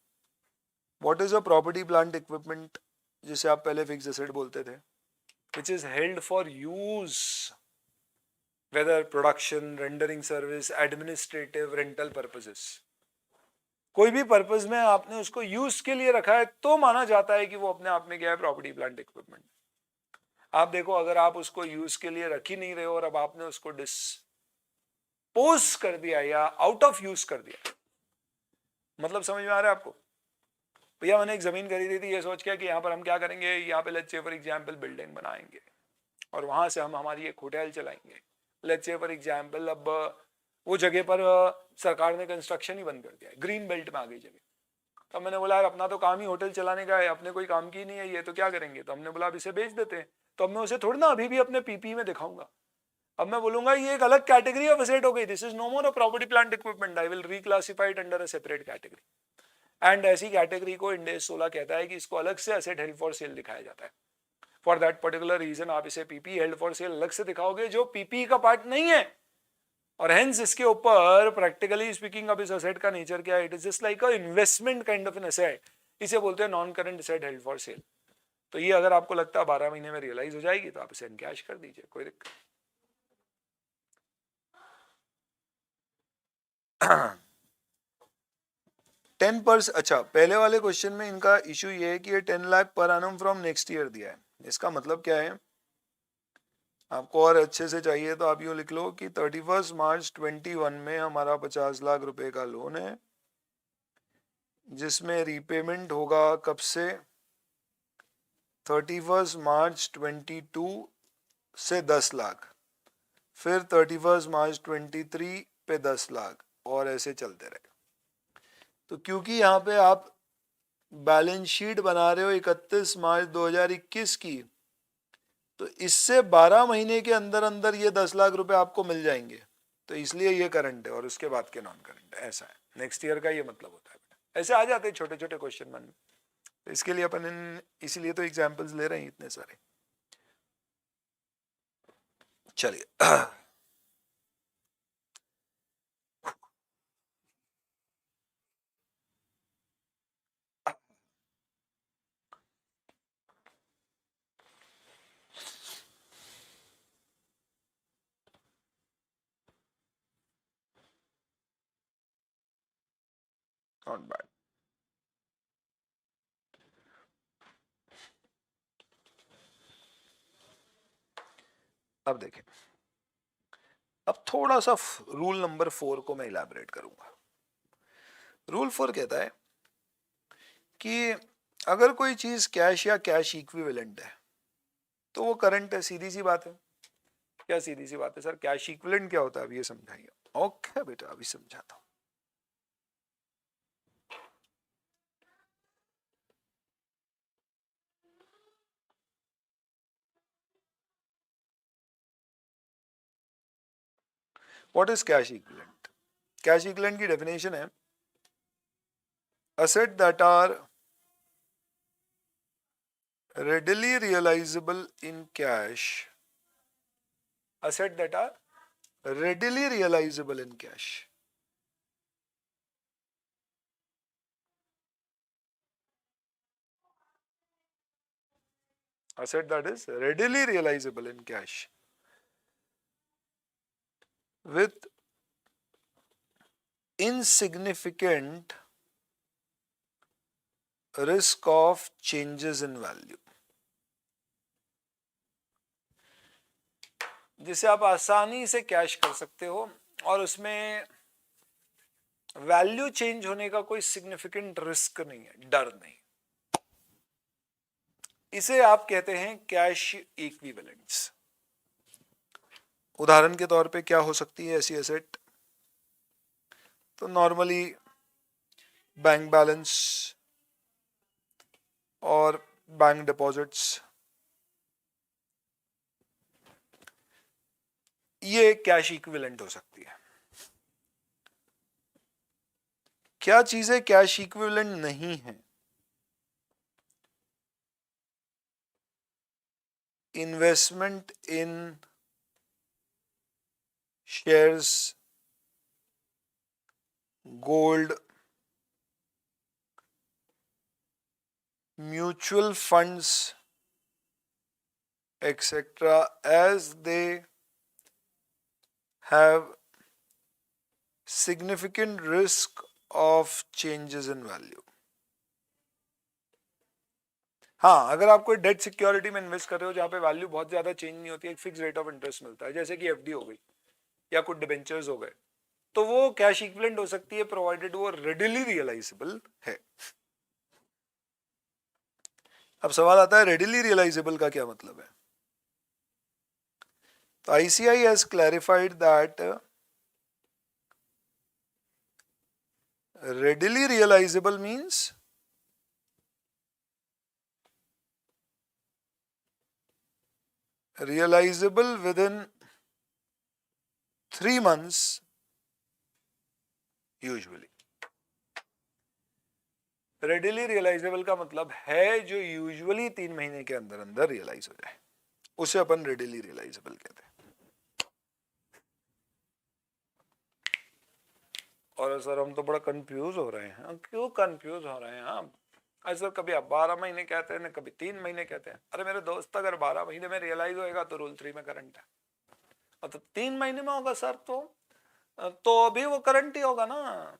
What is a property plant equipment जिसे आप पहले फिक्स एसेट बोलते थे, which is held for use, whether production, rendering service, administrative, rental purposes. कोई भी पर्पस में आपने उसको यूज के लिए रखा है तो माना जाता है कि वो अपने आप में क्या है? Property plant equipment. आप देखो अगर आप उसको यूज के लिए रख ही नहीं रहे हो और अब आपने उसको डिस्पोज कर दिया या आउट ऑफ यूज कर दिया, मतलब समझ में आ रहा है आपको? भैया मैंने एक जमीन खरीदी थी ये सोच के कि यहाँ पर हम क्या करेंगे, यहाँ पे let's say for example building बनाएंगे और वहां से हम हमारी एक होटल चलाएंगे. लेट्स से फॉर एग्जांपल अब वो जगह पर सरकार ने कंस्ट्रक्शन ही बंद कर दिया है, ग्रीन बेल्ट में आ गई जगह. तो मैंने बोला यार अपना तो काम ही होटल चलाने का है, अपने कोई काम की नहीं है ये, तो क्या करेंगे? तो हमने बोला अब इसे बेच देते हैं. तो अब मैं उसे थोड़ी ना अभी भी अपने पीपी में दिखाऊंगा. अब मैं बोलूंगा ये एक अलग कैटेगरी ऑफ एसेट हो गई, this is no more a property plant equipment, I will reclassify it under a separate category. And ऐसी कैटेगरी को इंड AS 16 कहता है कि इसको अलग से एसेट हेल्ड फॉर सेल दिखाया जाता है. फॉर दैट पर्टिकुलर रीजन आप इसे पीपी हेल्ड फॉर सेल अलग से दिखाओगे जो पीपी का पार्ट नहीं है. और हेंस इसके ऊपर प्रैक्टिकली स्पीकिंग अब इस एसेट का नेचर क्या है? It is just like a investment kind of an asset. इसे बोलते हैं non current asset held for cell. तो ये अगर आपको लगता है 12 महीने में रियलाइज हो जाएगी तो आप इसे एनकैश कर दीजिए, कोई दिक्कत. 10%. अच्छा पहले वाले क्वेश्चन में इनका इशू ये है कि ये 10 lakh per annum from next year दिया है. इसका मतलब क्या है? आपको और अच्छे से चाहिए तो आप यूँ लिख लो कि 31 मार्च 21 में हमारा 50 लाख रुपए का लोन है जिसमें रीपेमेंट होगा कब से? 31 मार्च 22 से 10 लाख, फिर 31 मार्च 23 पे 10 लाख और ऐसे चलते रहे. तो क्योंकि यहाँ पे आप बैलेंस शीट बना रहे हो 31 मार्च 2021 की, तो इससे 12 महीने के अंदर अंदर ये 10 लाख रुपए आपको मिल जाएंगे, तो इसलिए ये करंट है और उसके बाद के नॉन करंट है, ऐसा है। नेक्स्ट ईयर का ये मतलब होता है। ऐसे आ जाते हैं छोटे छोटे क्वेश्चन मन में, तो इसके लिए अपन इसीलिए तो एग्जाम्पल्स ले रहे हैं इतने सारे। चलिए नॉट बैड। अब देखें, अब थोड़ा सा रूल नंबर 4 को मैं इलैबोरेट करूंगा। रूल 4 कहता है कि अगर कोई चीज कैश या कैश इक्विवेलेंट है तो वो करंट है, सीधी सी बात है। क्या सीधी सी बात है सर, कैश इक्विवेलेंट क्या होता है, अब ये समझाइए। ओके बेटा, अभी समझाता हूं। What is cash equivalent? Cash equivalent की डेफिनेशन है asset that are readily realizable in cash, asset that are readily realizable in cash, asset that is readily realizable in cash with insignificant risk of changes in value, जिसे आप आसानी से cash कर सकते हो और उसमें वैल्यू चेंज होने का कोई सिग्निफिकेंट रिस्क नहीं है, डर नहीं। इसे आप कहते हैं कैश इक्विवेलेंट्स। उदाहरण के तौर पे क्या हो सकती है ऐसी एसेट? तो नॉर्मली बैंक बैलेंस और बैंक डिपॉजिट्स, ये कैश इक्विवेलेंट हो सकती है। क्या चीजें कैश इक्विवेलेंट नहीं है? Investment in shares, gold, mutual funds, etc., as they have significant risk of changes in value. हाँ, अगर आप कोई डेट सिक्योरिटी में इन्वेस्ट कर रहे हो जहां पे वैल्यू बहुत ज्यादा चेंज नहीं होती है, एक फिक्स रेट ऑफ इंटरेस्ट मिलता है, जैसे कि एफडी हो गई या कुछ डिबेंचर्स हो गए, तो वो कैश इक्विवेलेंट हो सकती है प्रोवाइडेड वो रेडिली रियलाइजेबल है। अब सवाल आता है रेडिली रियलाइजेबल का क्या मतलब है? तो ICI has clarified that readily realizable means realizable within 3 months usually. Readily realizable का मतलब है जो यूजुअली 3 महीने के अंदर अंदर रियलाइज हो जाए, उसे अपन रेडिली रियलाइजेबल कहते हैं। और सर हम तो बड़ा कंफ्यूज हो रहे हैं। क्यों कंफ्यूज हो रहे हैं आप? सर कभी आप 12 महीने कहते हैं ना, कभी 3 महीने कहते हैं। अरे मेरे दोस्त, अगर 12 महीने में रियलाइज होएगा तो रूल 3 में करंट है, और तो 3 महीने में होगा सर तो अभी वो करंट ही होगा ना,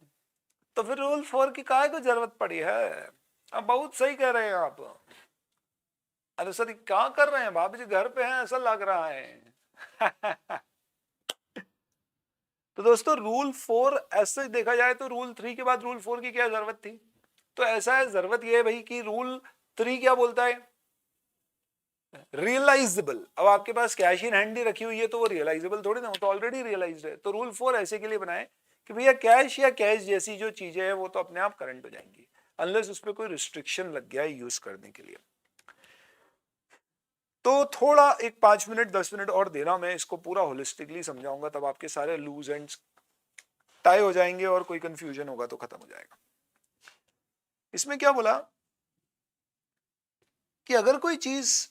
तो फिर रूल 4 की काहे को जरूरत पड़ी है? अब बहुत सही कह रहे हैं आप। अरे सर क्या कर रहे हैं, भाभी जी घर पे हैं ऐसा लग रहा है। तो दोस्तों रूल 4 ऐसे देखा जाए तो रूल 3 के बाद रूल 4 की क्या जरूरत थी? तो ऐसा है, जरूरत यह है भाई कि रूल 3 क्या बोलता है? रियलाइजेबल। अब आपके पास कैश इन हैंड ही रखी हुई है तो वो रियलाइजेबल थोड़ी ना, वो तो ऑलरेडी रियलाइज्ड है। तो रूल 4 ऐसे के लिए बनाए कि भैया कैश या कैश जैसी जो चीजें हैं वो तो अपने आप करंट हो जाएंगी, अनलेस उस पर कोई रिस्ट्रिक्शन लग गया है यूज करने के लिए। तो थोड़ा एक 5 मिनट 10 मिनट और देना, मैं इसको पूरा होलिस्टिकली समझाऊंगा, तब आपके सारे लूज एंड्स टाई हो जाएंगे और कोई कंफ्यूजन होगा तो खत्म हो जाएगा। इसमें क्या बोला कि अगर कोई चीज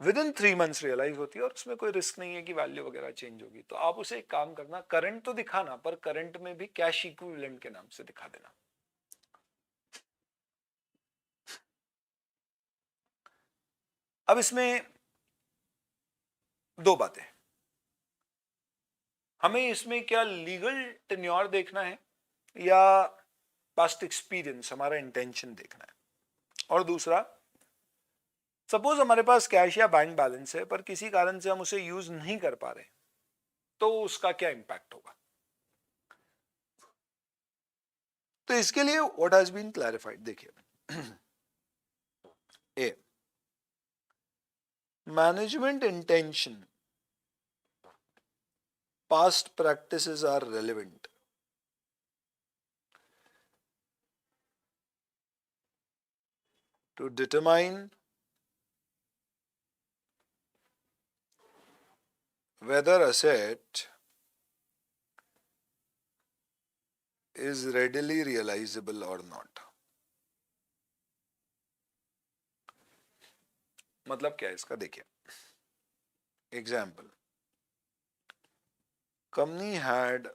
विद इन 3 मंथ्स रियलाइज होती है और उसमें कोई रिस्क नहीं है कि वैल्यू वगैरह चेंज होगी, तो आप उसे एक काम करना, करंट तो दिखाना, पर करंट में भी कैश इक्विवेलेंट के नाम से दिखा देना। अब इसमें दो बातें, हमें इसमें क्या लीगल टेन्योर देखना है या पास्ट एक्सपीरियंस, हमारा इंटेंशन देखना है। और दूसरा, सपोज हमारे पास कैश या बैंक बैलेंस है पर किसी कारण से हम उसे यूज नहीं कर पा रहे, तो उसका क्या इंपैक्ट होगा। तो इसके लिए व्हाट हैज बीन क्लैरिफाइड, देखिए, uh, management intention, past practices are relevant to determine whether asset is readily realizable or not. मतलब क्या है इसका, देखिए example, company had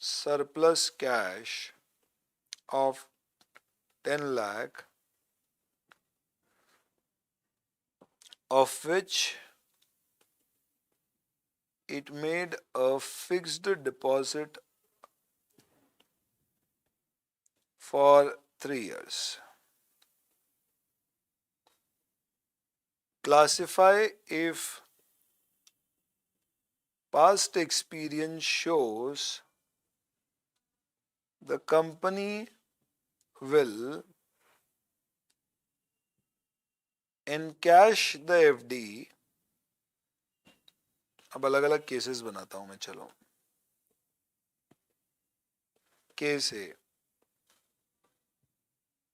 surplus cash of 10 lakh, of which it made a fixed deposit for 3 years. Classify if past experience shows the company will encash the FD. अब अलग अलग cases बनाता हूं मैं, चलो। Case A,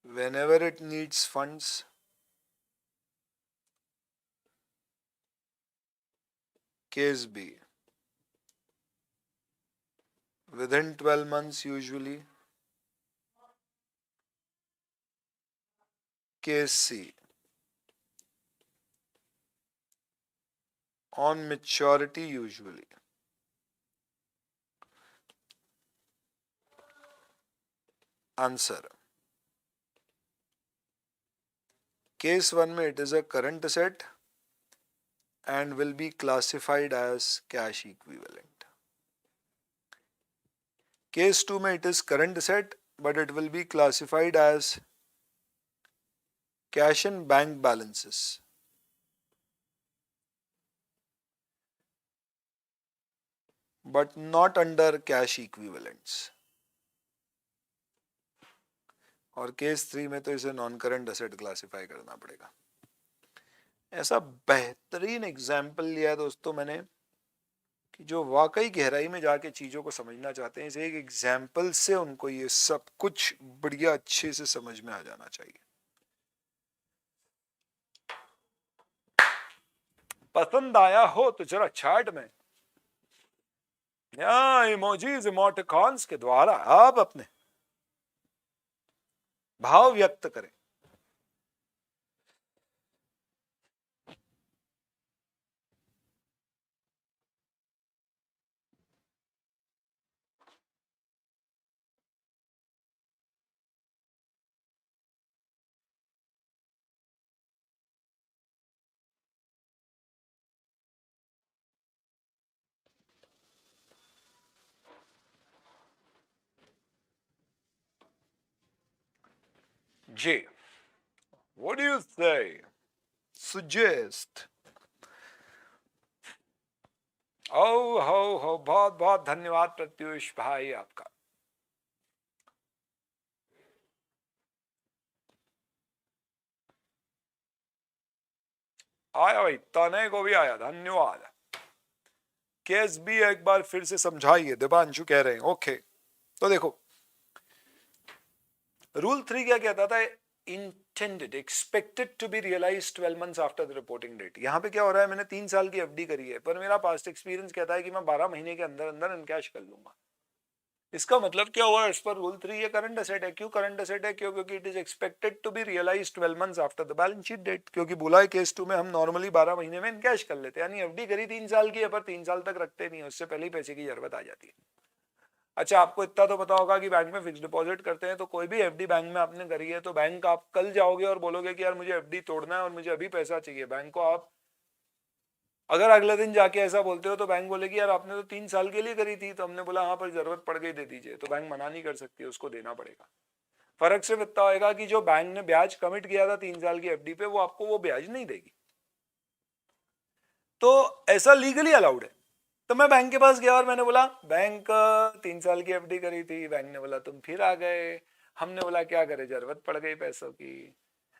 whenever it needs funds, case B, within 12 months usually, case C, on maturity usually. Answer, case 1 में it is a current asset and will be classified as cash equivalent. Case 2 में it is current asset but it will be classified as cash and bank balances. But not under cash equivalents. और case 3 में तो इसे non current asset classify करना पड़ेगा। ऐसा बेहतरीन example लिया है दोस्तों मैंने कि जो वाकई गहराई में जाके चीजों को समझना चाहते हैं, इसे एक एग्जाम्पल से उनको ये सब कुछ बढ़िया अच्छे से समझ में आ जाना चाहिए। पसंद आया हो तो जरा चैट में या इमोजीज इमोटिकॉन्स के द्वारा आप अपने भाव व्यक्त करें। जी, what do you say? Suggest. हो बहुत बहुत धन्यवाद प्रत्युष भाई आपका। आया भाई, तने को भी आया, धन्यवाद। केस भी एक बार फिर से समझाइए, दिबांशु कह रहे हैं। ओके, तो देखो रूल 3 क्या कहता था, intended, expected to be realized 12 months after the reporting date. यहाँ पे क्या हो रहा है, मैंने 3 साल की एफडी करी है, पर मेरा पास्ट एक्सपीरियंस कहता है कि मैं 12 महीने के अंदर अंदर इनकैश कर लूंगा। इसका मतलब क्या हुआ, एज पर रूल 3 ये करंट एसेट है। क्यों करंट एसेट है? क्यों? क्योंकि it is expected to be realized 12 months after the balance sheet date. क्योंकि बोला है केस 2 में हम नॉर्मली 12 महीने में इनकैश कर लेते हैं, यानी एफडी करी 3 साल की है पर 3 साल तक रखते नहीं है, उससे पहले ही पैसे की जरूरत आ जाती है। अच्छा, आपको इतना तो पता होगा कि बैंक में फिक्स डिपॉजिट करते हैं, तो कोई भी एफडी बैंक में आपने करी है तो बैंक आप कल जाओगे और बोलोगे कि यार मुझे एफडी तोड़ना है और मुझे अभी पैसा चाहिए, बैंक को आप अगर अगले दिन जाके ऐसा बोलते हो तो बैंक बोलेगी यार आपने तो 3 साल के लिए करी थी, तो हमने बोला हाँ पर जरूरत पड़ गई दे दीजिए, तो बैंक मना नहीं कर सकती, उसको देना पड़ेगा। फर्क सिर्फ इतना होगा कि जो बैंक ने ब्याज कमिट किया था 3 साल की एफडी पे, वो आपको वो ब्याज नहीं देगी। तो ऐसा लीगली अलाउड है। तो मैं बैंक के पास गया और मैंने बोला बैंक 3 साल की एफडी करी थी, बैंक ने बोला तुम फिर आ गए। हमने बोला क्या करे, जरूरत पड़ गई पैसों की।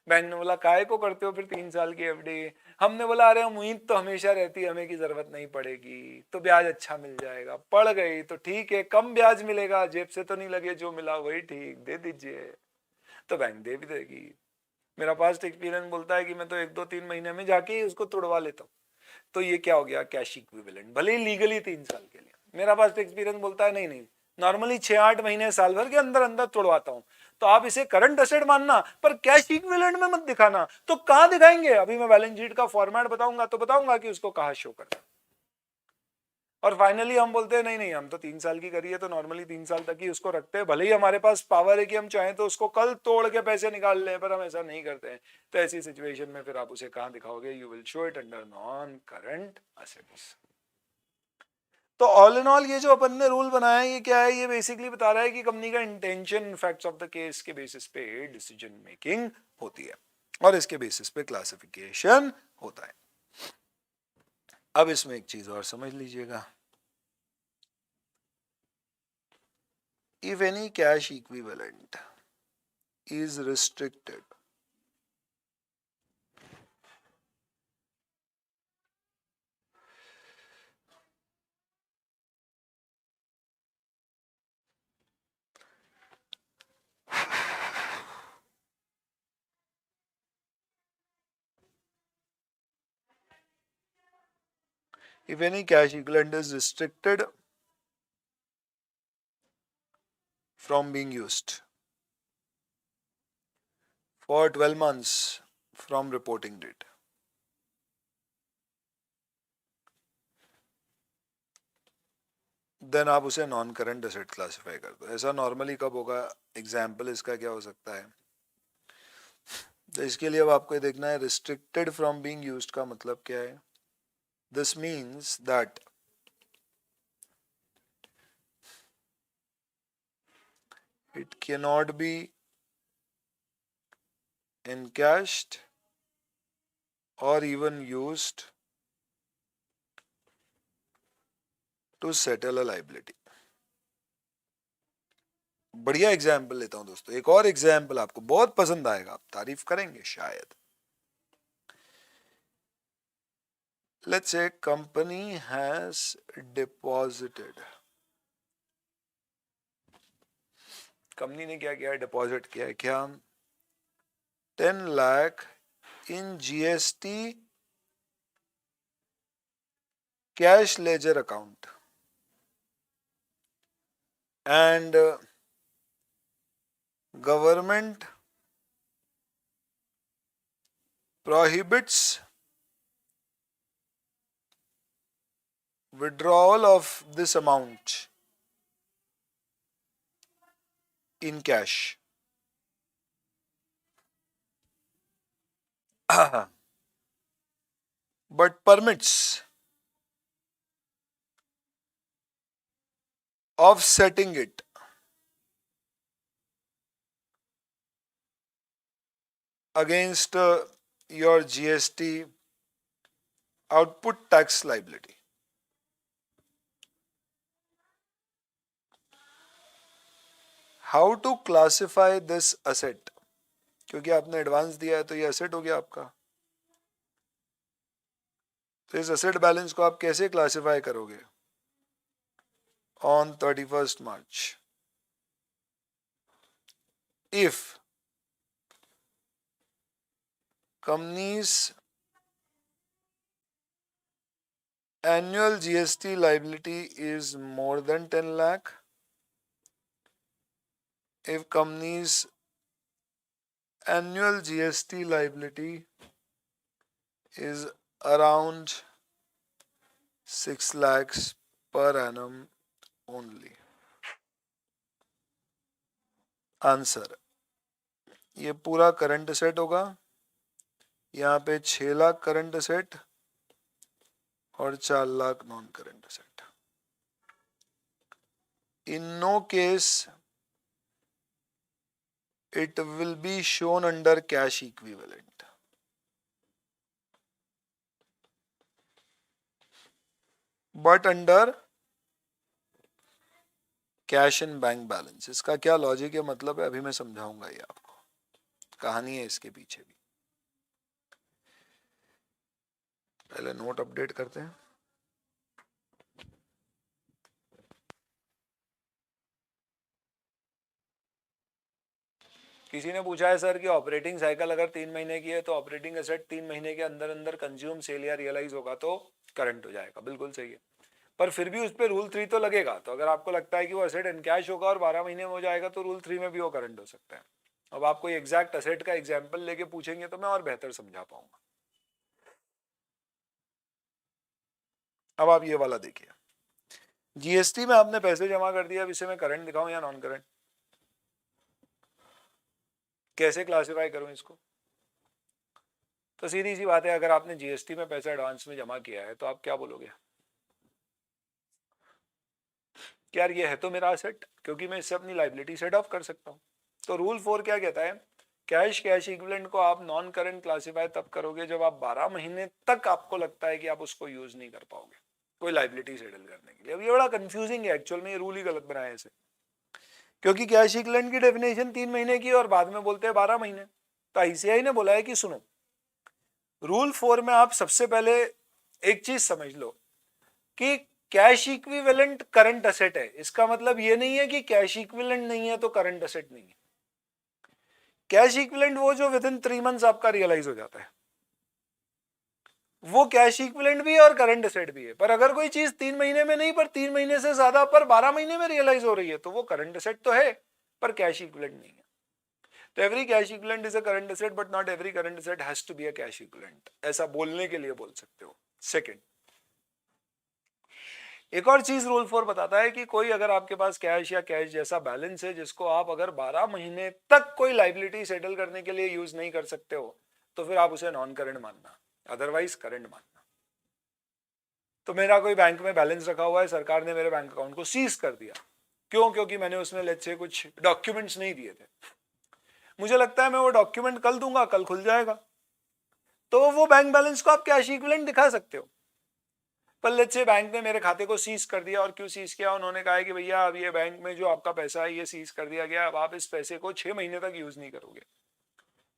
बैंक ने बोला काहे को करते हो फिर 3 साल की एफडी। हमने बोला अरे उम्मीद तो हमेशा रहती है हमें की जरूरत नहीं पड़ेगी, तो ब्याज अच्छा मिल जाएगा। पड़ गई तो ठीक है, कम ब्याज मिलेगा, जेब से तो नहीं लगे, जो मिला वही ठीक, दे दीजिए। तो बैंक दे भी देगी। मेरा पास्ट एक्सपीरियंस बोलता है कि मैं तो 1-2-3 महीने में जाके ही उसको तोड़वा लेता हूँ। तो ये क्या हो गया, कैश इक्विवेलेंट, भले ही लीगली 3 साल के लिए। मेरा पास्ट एक्सपीरियंस बोलता है नहीं नहीं, नॉर्मली 6-8 महीने साल भर के अंदर अंदर तोड़वाता हूं। तो आप इसे करंट एसेट मानना, पर कैश इक्विवेलेंट में मत दिखाना। तो कहां दिखाएंगे, अभी मैं बैलेंस शीट का फॉर्मेट बताऊंगा तो बताऊंगा कि उसको कहां शो करना। और फाइनली हम बोलते हैं नहीं नहीं, हम तो 3 साल की करी है तो नॉर्मली 3 साल तक ही उसको रखते हैं, भले ही हमारे पास पावर है कि हम चाहें तो उसको कल तोड़ के पैसे निकाल लें, पर हम ऐसा नहीं करते हैं। तो ऐसी सिचुएशन में फिर आप उसे कहां दिखाओगे, you will show it under non current assets. तो ऑल इन ऑल ये जो अपन ने रूल बनाया है ये क्या है, ये बेसिकली बता रहा है कि कंपनी का intention facts of the case के बेसिस पे डिसीजन मेकिंग होती है और इसके बेसिस पे क्लासिफिकेशन होता है। अब इसमें एक चीज और समझ लीजिएगा, if any cash equivalent is restricted if any cash equivalent is restricted from being used for 12 months from reporting date, then आप उसे नॉन करंट एसेट क्लासिफाई कर दो। ऐसा नॉर्मली कब होगा, एग्जाम्पल इसका क्या हो सकता है, तो इसके लिए अब आपको देखना है रिस्ट्रिक्टेड फ्रॉम बीइंग यूज्ड का मतलब क्या है। This means that it cannot be encashed or even used to settle a liability। बढ़िया एग्जाम्पल लेता हूं दोस्तों, एक और एग्जाम्पल आपको बहुत पसंद आएगा, आप तारीफ करेंगे शायद। Let's say company has deposited, company ने क्या किया, डिपॉजिट किया है क्या, 10 lakh in GST cash ledger account and government prohibits withdrawal of this amount in cash but permits offsetting it against your GST output tax liability। How to classify this asset, क्योंकि आपने advance दिया है तो ये asset हो गया आपका, तो इस एसेट बैलेंस को आप कैसे क्लासिफाई करोगे on 31st March, if company's annual GST liability is more than 10 lakh, if company's annual GST liability is around 6 lakhs per annum only. Answer, ये पूरा करंट असेट होगा, यहाँ पे 6 लाख करंट असेट और 4 lakh non current asset. In no case it will be shown under cash equivalent. But under cash and bank balance. इसका क्या logic है, मतलब है, अभी मैं समझाऊंगा ये आपको, कहानी है इसके पीछे भी. पहले नोट अपडेट करते हैं. किसी ने पूछा है सर कि ऑपरेटिंग साइकिल अगर 3 महीने की है तो ऑपरेटिंग एसेट 3 महीने के अंदर अंदर कंज्यूम, सेल या रियलाइज होगा तो करंट हो जाएगा. बिल्कुल सही है, पर फिर भी उस पर रूल 3 तो लगेगा. तो अगर आपको लगता है कि वो एसेट इनकैश होगा और 12 महीने में हो जाएगा तो रूल 3 में भी वो करंट हो सकता है. अब आप कोई एग्जैक्ट एसेट का एग्जाम्पल लेके पूछेंगे तो मैं और बेहतर समझा पाऊंगा. अब आप ये वाला देखिए, जीएसटी में आपने पैसे जमा कर दिया. अब इसे मैं करंट दिखाऊं या नॉन करंट, कैसे क्लासिफाई करूं इसको? तो सीधी सी बात है, अगर आपने जीएसटी में पैसा एडवांस में जमा किया है तो आप क्या बोलोगे, यार ये है तो मेरा असेट, क्योंकि मैं इससे अपनी लाइबिलिटी सेट ऑफ कर सकता हूं. तो रूल 4 क्या कहता है, कैश इक्विवेलेंट को आप नॉन करंट क्लासिफाई तब करोगे जब आप 12 महीने तक आपको लगता है कि आप उसको यूज नहीं कर पाओगे कोई लाइबिलिटी सेटल करने के लिए. अब ये बड़ा कंफ्यूजिंग है एक्चुअल में, ये रूल ही गलत बनाया है इसे, क्योंकि कैश इक्विवेलेंट की डेफिनेशन 3 महीने की और बाद में बोलते हैं 12 महीने. तो आईसीआई ने बोला है कि सुनो, रूल 4 में आप सबसे पहले एक चीज समझ लो कि कैश इक्विवेलेंट करंट असेट है. इसका मतलब ये नहीं है कि कैश इक्विवेलेंट नहीं है तो करंट असेट नहीं है. कैश इक्विवेलेंट वो जो विद इन 3 मंथ्स आपका रियलाइज हो जाता है, वो कैश इक्विवेलेंट भी है और करंट असेट भी है. पर अगर कोई चीज 3 महीने में नहीं पर 3 महीने से ज्यादा पर 12 महीने में रियलाइज हो रही है तो वो करंट असेट तो है पर कैश इक्विवेलेंट नहीं है. तो every cash equivalent is a current asset but not every current asset has to be a cash equivalent. ऐसा बोलने के लिए बोल सकते हो. सेकंड, एक और चीज रूल 4 बताता है कि कोई अगर आपके पास कैश या कैश जैसा बैलेंस है जिसको आप अगर 12 महीने तक कोई लाइबिलिटी सेटल करने के लिए यूज नहीं कर सकते हो तो फिर आप उसे नॉन करंट मानना, अदरवाइज करंट मानना. तो मेरा कोई बैंक में बैलेंस रखा हुआ है, सरकार ने मेरे बैंक अकाउंट को सीज कर दिया. क्यों? क्योंकि मैंने उसमें लेट्स से कुछ डॉक्यूमेंट्स नहीं दिए थे. मुझे लगता है मैं वो डॉक्यूमेंट कल दूंगा, कल खुल जाएगा, तो वो बैंक बैलेंस को आप कैश इक्विवेलेंट दिखा सकते हो. पर लेट्स से बैंक ने मेरे खाते को सीज कर दिया. और क्यों सीज किया? उन्होंने कहा है कि भैया अब ये बैंक में जो आपका पैसा है ये सीज कर दिया गया, अब आप इस पैसे को 6 महीने तक यूज नहीं करोगे,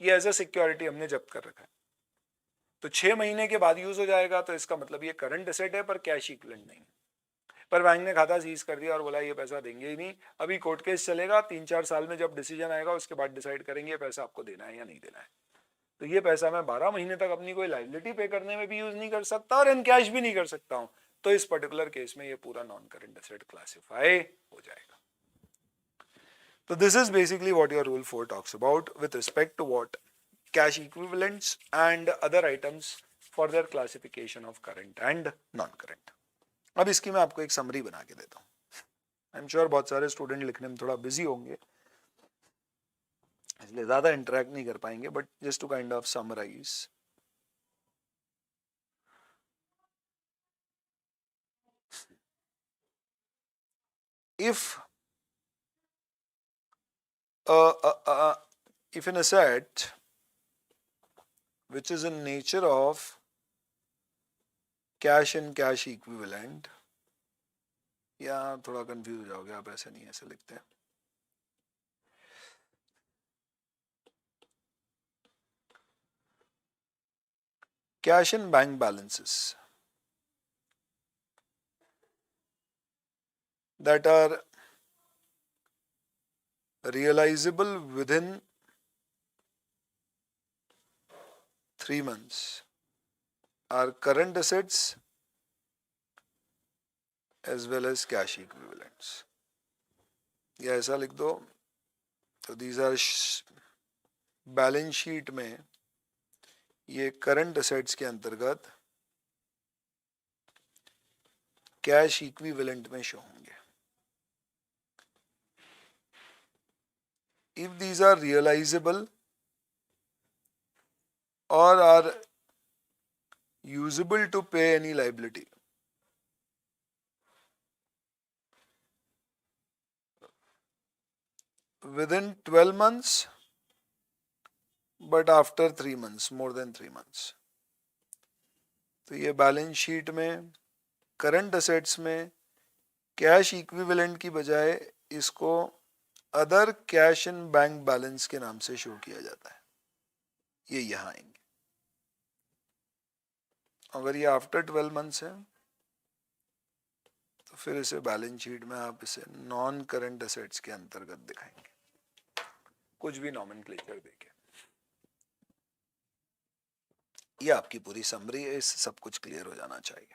ये एज ए सिक्योरिटी हमने जब्त कर रखा है. तो 6 महीने के बाद यूज हो जाएगा, तो इसका मतलब ये करंट एसेट है पर कैश इक्विवेलेंट नहीं. पर बैंक ने खाता सीज कर दिया और बोला ये पैसा देंगे ही नहीं. अभी कोर्ट केस चलेगा, 3-4 साल में जब डिसीजन आएगा उसके बाद डिसाइड करेंगे ये पैसा आपको देना है या नहीं देना है. तो ये पैसा मैं 12 महीने तक अपनी कोई लाइबिलिटी पे करने में भी यूज नहीं कर सकता और इन कैश भी नहीं कर सकता हूं. तो इस पर्टिकुलर केस में ये पूरा नॉन करंट एसेट क्लासिफाई हो जाएगा. तो this is basically what your rule 4 talks about with respect to what cash equivalents and other items for their classification of current and non current. अब इसकी मैं आपको एक समरी बना के देता हूं. आई एम श्योर बहुत सारे स्टूडेंट लिखने में थोड़ा बिजी होंगे इसलिए ज्यादा इंटरेक्ट नहीं कर पाएंगे, but just to kind of summarize. If if an asset which is in nature of cash and cash equivalent, या थोड़ा कंफ्यूज हो जाओगे आप, ऐसे नहीं, ऐसे लिखते हैं. Cash and bank balances that are realizable within 3 months are current assets as well as cash equivalents. या ऐसा लिख दो, तो these are बैलेंस शीट में ये करंट असेट्स के अंतर्गत कैश इक्विवेलेंट में शो होंगे. If these are realizable or are usable to pay any liability, within 12 months but after 3 months, more than 3 months. तो ये बैलेंस शीट में करंट असेट्स में कैश इक्विवेलेंट की बजाय इसको other cash in bank balance के नाम से शो किया जाता है. ये यहां आएंगे. अगर ये आफ्टर 12 मंथ्स है तो फिर इसे बैलेंस शीट में आप इसे नॉन करंट असेट्स के अंतर्गत दिखाएंगे, कुछ भी नॉमेनक्लेचर देके. ये आपकी पूरी समरी है, इससे सब कुछ क्लियर हो जाना चाहिए.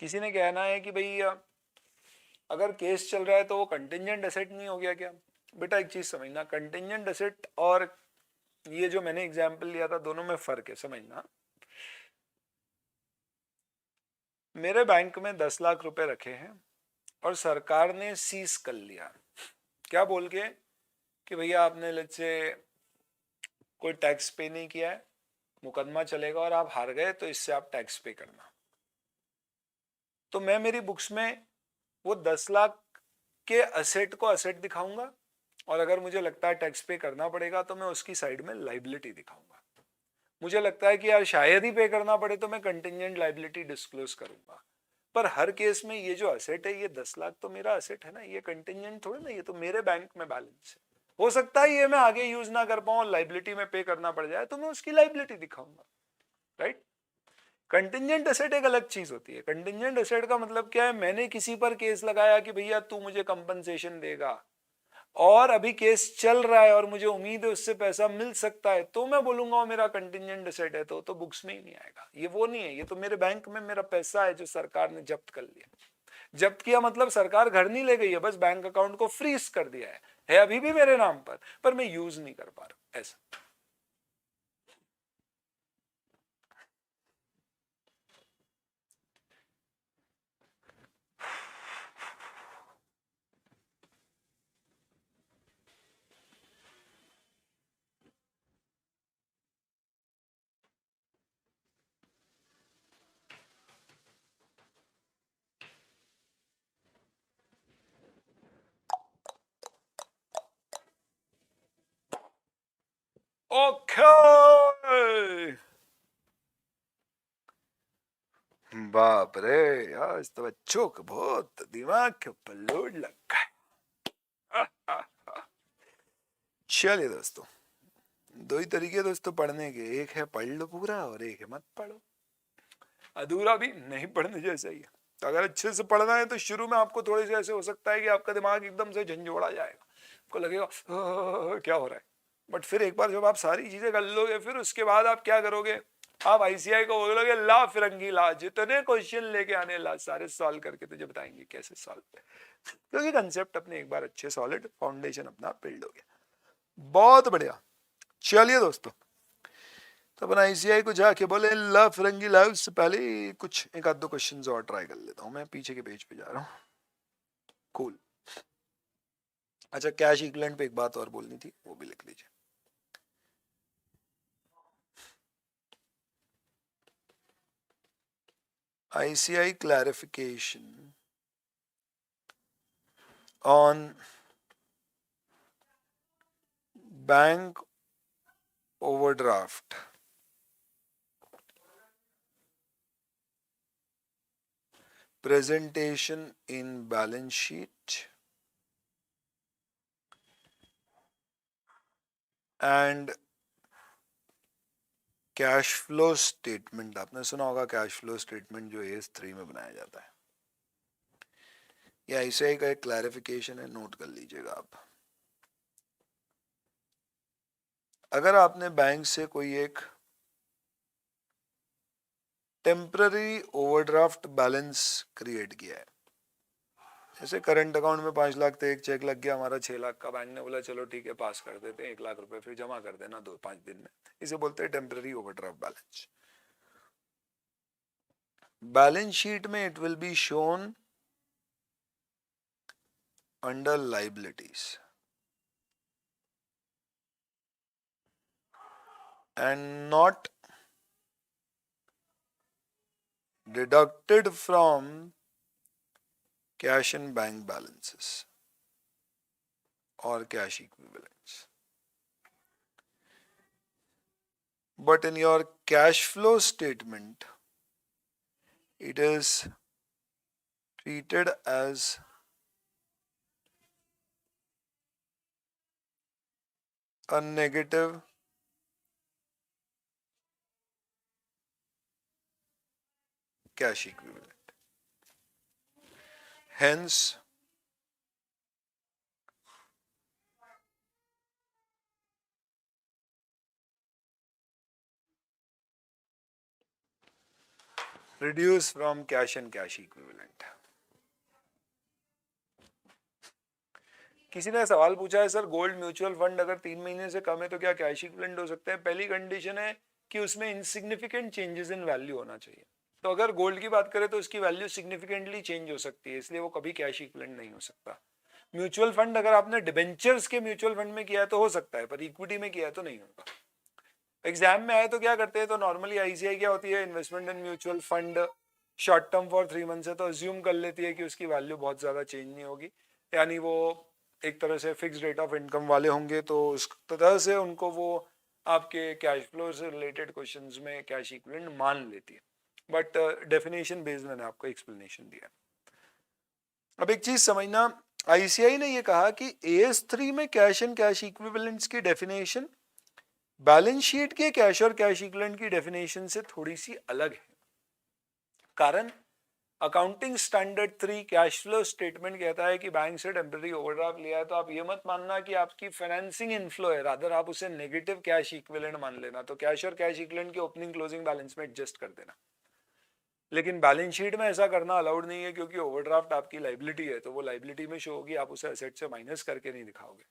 किसी ने कहना है कि भाई अगर केस चल रहा है तो वो कंटिंजेंट एसेट नहीं हो गया क्या? बेटा एक चीज समझना, कंटिंजेंट एसेट और ये जो मैंने एग्जांपल लिया था दोनों में फर्क है, समझना. मेरे बैंक में 10 लाख रुपए रखे हैं और सरकार ने सीज कर लिया, क्या बोल के कि भैया आपने लेट्स से कोई टैक्स पे नहीं किया है, मुकदमा चलेगा और आप हार गए तो इससे आप टैक्स पे करना. तो मैं मेरी बुक्स में वो 10 लाख के असेट को असेट दिखाऊंगा और अगर मुझे लगता है टैक्स पे करना पड़ेगा तो मैं उसकी साइड में लाइबिलिटी दिखाऊंगा. मुझे लगता है कि यार शायद ही पे करना पड़े तो मैं कंटिंजेंट लाइबिलिटी डिस्क्लोज करूंगा. पर हर केस में ये जो असेट है, ये 10 लाख तो मेरा असेट है ना, ये कंटिंजेंट थोड़ी ना, ये तो मेरे बैंक में बैलेंस है. हो सकता है ये मैं आगे यूज ना कर पाऊं, लाइबिलिटी में पे करना पड़ जाए तो मैं उसकी लाइबिलिटी दिखाऊंगा. राइट. कंटिंजेंट एसेट एक अलग चीज होती है. कंटिंजेंट एसेट का मतलब क्या है, मैंने किसी पर केस लगाया कि भैया तू मुझे कंपनसेशन देगा और अभी केस चल रहा है और मुझे उम्मीद है उससे पैसा मिल सकता है, तो मैं बोलूंगा वो मेरा कंटिंजेंट एसेट है. तो बुक्स में ही नहीं आएगा. ये वो नहीं है, ये तो मेरे बैंक में मेरा पैसा है जो सरकार ने जब्त कर लिया. जब्त किया मतलब सरकार घर नहीं ले गई है, बस बैंक अकाउंट को फ्रीज कर दिया है अभी भी मेरे नाम पर मैं यूज नहीं कर पा रहा. ऐसा. ओके. बाप रे यार, इस तो बच्चों को बहुत दिमाग के ऊपर लोड लगा है. चलिए दोस्तों, दो ही तरीके दोस्तों पढ़ने के, एक है पढ़ लो पूरा और एक है मत पढ़ो. अधूरा भी नहीं पढ़ने जैसा ही है. तो अगर अच्छे से पढ़ना है तो शुरू में आपको थोड़े से ऐसे हो सकता है कि आपका दिमाग एकदम से झंझोड़ा जाएगा, आपको लगेगा क्या हो रहा है. बट फिर एक बार जब आप सारी चीजें कर लोगे, फिर उसके बाद आप क्या करोगे, आप आईसीआई को बोलोगे ला फिरंगी ला, जितने क्वेश्चन लेके आने ला सारे सॉल्व करके तुझे बताएंगे कैसे सॉल्व. क्योंकि कंसेप्ट अपने एक बार अच्छे सॉलिड फाउंडेशन अपना बिल्ड हो गया. बहुत बढ़िया. चलिए दोस्तों, तो अपन आईसीआई को जाके बोले ला फिरंगी ला, उससे पहले कुछ एक आध दो क्वेश्चंस और ट्राई कर लेता हूं. मैं पीछे के पेज पे जा रहा हूं. कूल. अच्छा, कैश इक्विवेलेंट पे एक बात और बोलनी थी, वो भी लिख लीजिए. ICI clarification on bank overdraft. Presentation in balance sheet and cash flow statement, आपने सुना होगा कैश फ्लो स्टेटमेंट जो AS3 में बनाया जाता है, या इसे का एक क्लैरिफिकेशन है, नोट कर लीजिएगा आप। अगर आपने बैंक से कोई एक टेम्पररी ओवरड्राफ्ट बैलेंस क्रिएट किया है, जैसे करंट अकाउंट में 5 लाख थे, एक चेक लग गया हमारा 6 लाख का, बैंक ने बोला चलो ठीक है पास कर देते हैं, 1 लाख रुपए फिर जमा कर देना 2-5 दिन में, इसे बोलते हैं temporary overdraft balance. Balance sheet में it will be shown under liabilities and not deducted from cash and bank balances or cash equivalents. But in your cash flow statement, it is treated as a negative cash equivalent. Hence, reduce from cash and cash equivalent. किसी ने सवाल पूछा है sir gold mutual fund अगर 3 महीने से कम है तो क्या कैश इक्विवेलेंट हो सकता है? पहली कंडीशन है कि उसमें इनसिग्निफिकेंट चेंजेस इन वैल्यू होना चाहिए। तो अगर गोल्ड की बात करें तो उसकी वैल्यू सिग्निफिकेंटली चेंज हो सकती है, इसलिए वो कभी कैश इक्विवेलेंट नहीं हो सकता। म्यूचुअल फंड अगर आपने डिबेंचर्स के म्यूचुअल फंड में किया है तो हो सकता है, पर इक्विटी में किया है तो नहीं होगा। एग्जाम में आए तो क्या करते हैं, तो नॉर्मली आईसीआई क्या होती है, investment in mutual fund short term for 3 months है, तो अज्यूम कर लेती है कि उसकी वैल्यू बहुत ज्यादा चेंज नहीं होगी, यानी वो एक तरह से फिक्स रेट ऑफ इनकम वाले होंगे, तो उस तरह से उनको वो आपके कैश फ्लो से रिलेटेड क्वेश्चंस में कैश इक्विवेलेंट मान लेती है। बट डेफिनेशन बेस्ड मैंने आपको एक्सप्लेनेशन दिया। अब एक चीज समझना, आईसीआई ने ये कहा कि AS3 में कैश एंड कैश इक्विवेलेंट्स की डेफिनेशन बैलेंस शीट के कैश और कैश इक्विवेलेंट की डेफिनेशन से थोड़ी सी अलग है। कारण accounting standard 3 cash flow statement कहता है कि बैंक से टेम्पररी ओवरड्राफ्ट लिया है तो आप ये मत मानना कि आपकी फाइनेंसिंग इनफ्लो है, रादर आप उसे नेगेटिव कैश इक्विवेलेंट मान लेना। तो कैश और कैश इक्विवेलेंट के ओपनिंग क्लोजिंग बैलेंस में एडजस्ट कर देना। लेकिन बैलेंस शीट में ऐसा करना अलाउड नहीं है, क्योंकि ओवरड्राफ्ट आपकी लाइबिलिटी है, तो वो लाइबिलिटी में शो होगी, आप उसे एसेट से माइनस करके नहीं दिखाओगे।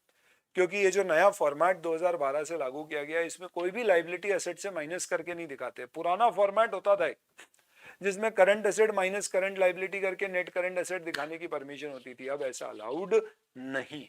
क्योंकि ये जो नया फॉर्मेट 2012 से लागू किया गया है, इसमें कोई भी लाइबिलिटी एसेट से माइनस करके नहीं दिखाते। पुराना फॉर्मेट होता था जिसमें current asset minus current liability करके नेट करंट एसेट दिखाने की परमिशन होती थी, अब ऐसा अलाउड नहीं।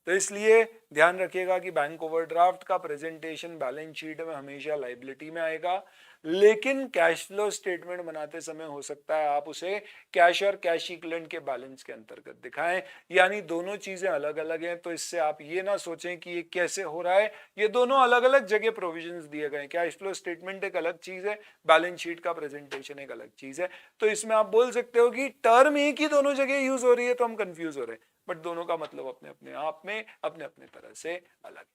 तो इसलिए ध्यान रखिएगा कि बैंक ओवरड्राफ्ट का प्रेजेंटेशन बैलेंस शीट में हमेशा लाइबिलिटी में आएगा, लेकिन कैश फ्लो स्टेटमेंट बनाते समय हो सकता है आप उसे कैश और कैश इक्विवेलेंट के बैलेंस के अंतर्गत दिखाएं, यानी दोनों चीजें अलग अलग हैं। तो इससे आप ये ना सोचें कि ये कैसे हो रहा है, ये दोनों अलग अलग जगह प्रोविजंस दिए गए हैं। कैश फ्लो स्टेटमेंट एक अलग चीज है, बैलेंस शीट का प्रेजेंटेशन एक अलग चीज है। तो इसमें आप बोल सकते हो कि टर्म एक ही दोनों जगह यूज हो रही है तो हम कंफ्यूज हो रहे हैं, बट दोनों का मतलब अपने अपने आप में अपने अपने तरह से अलग है।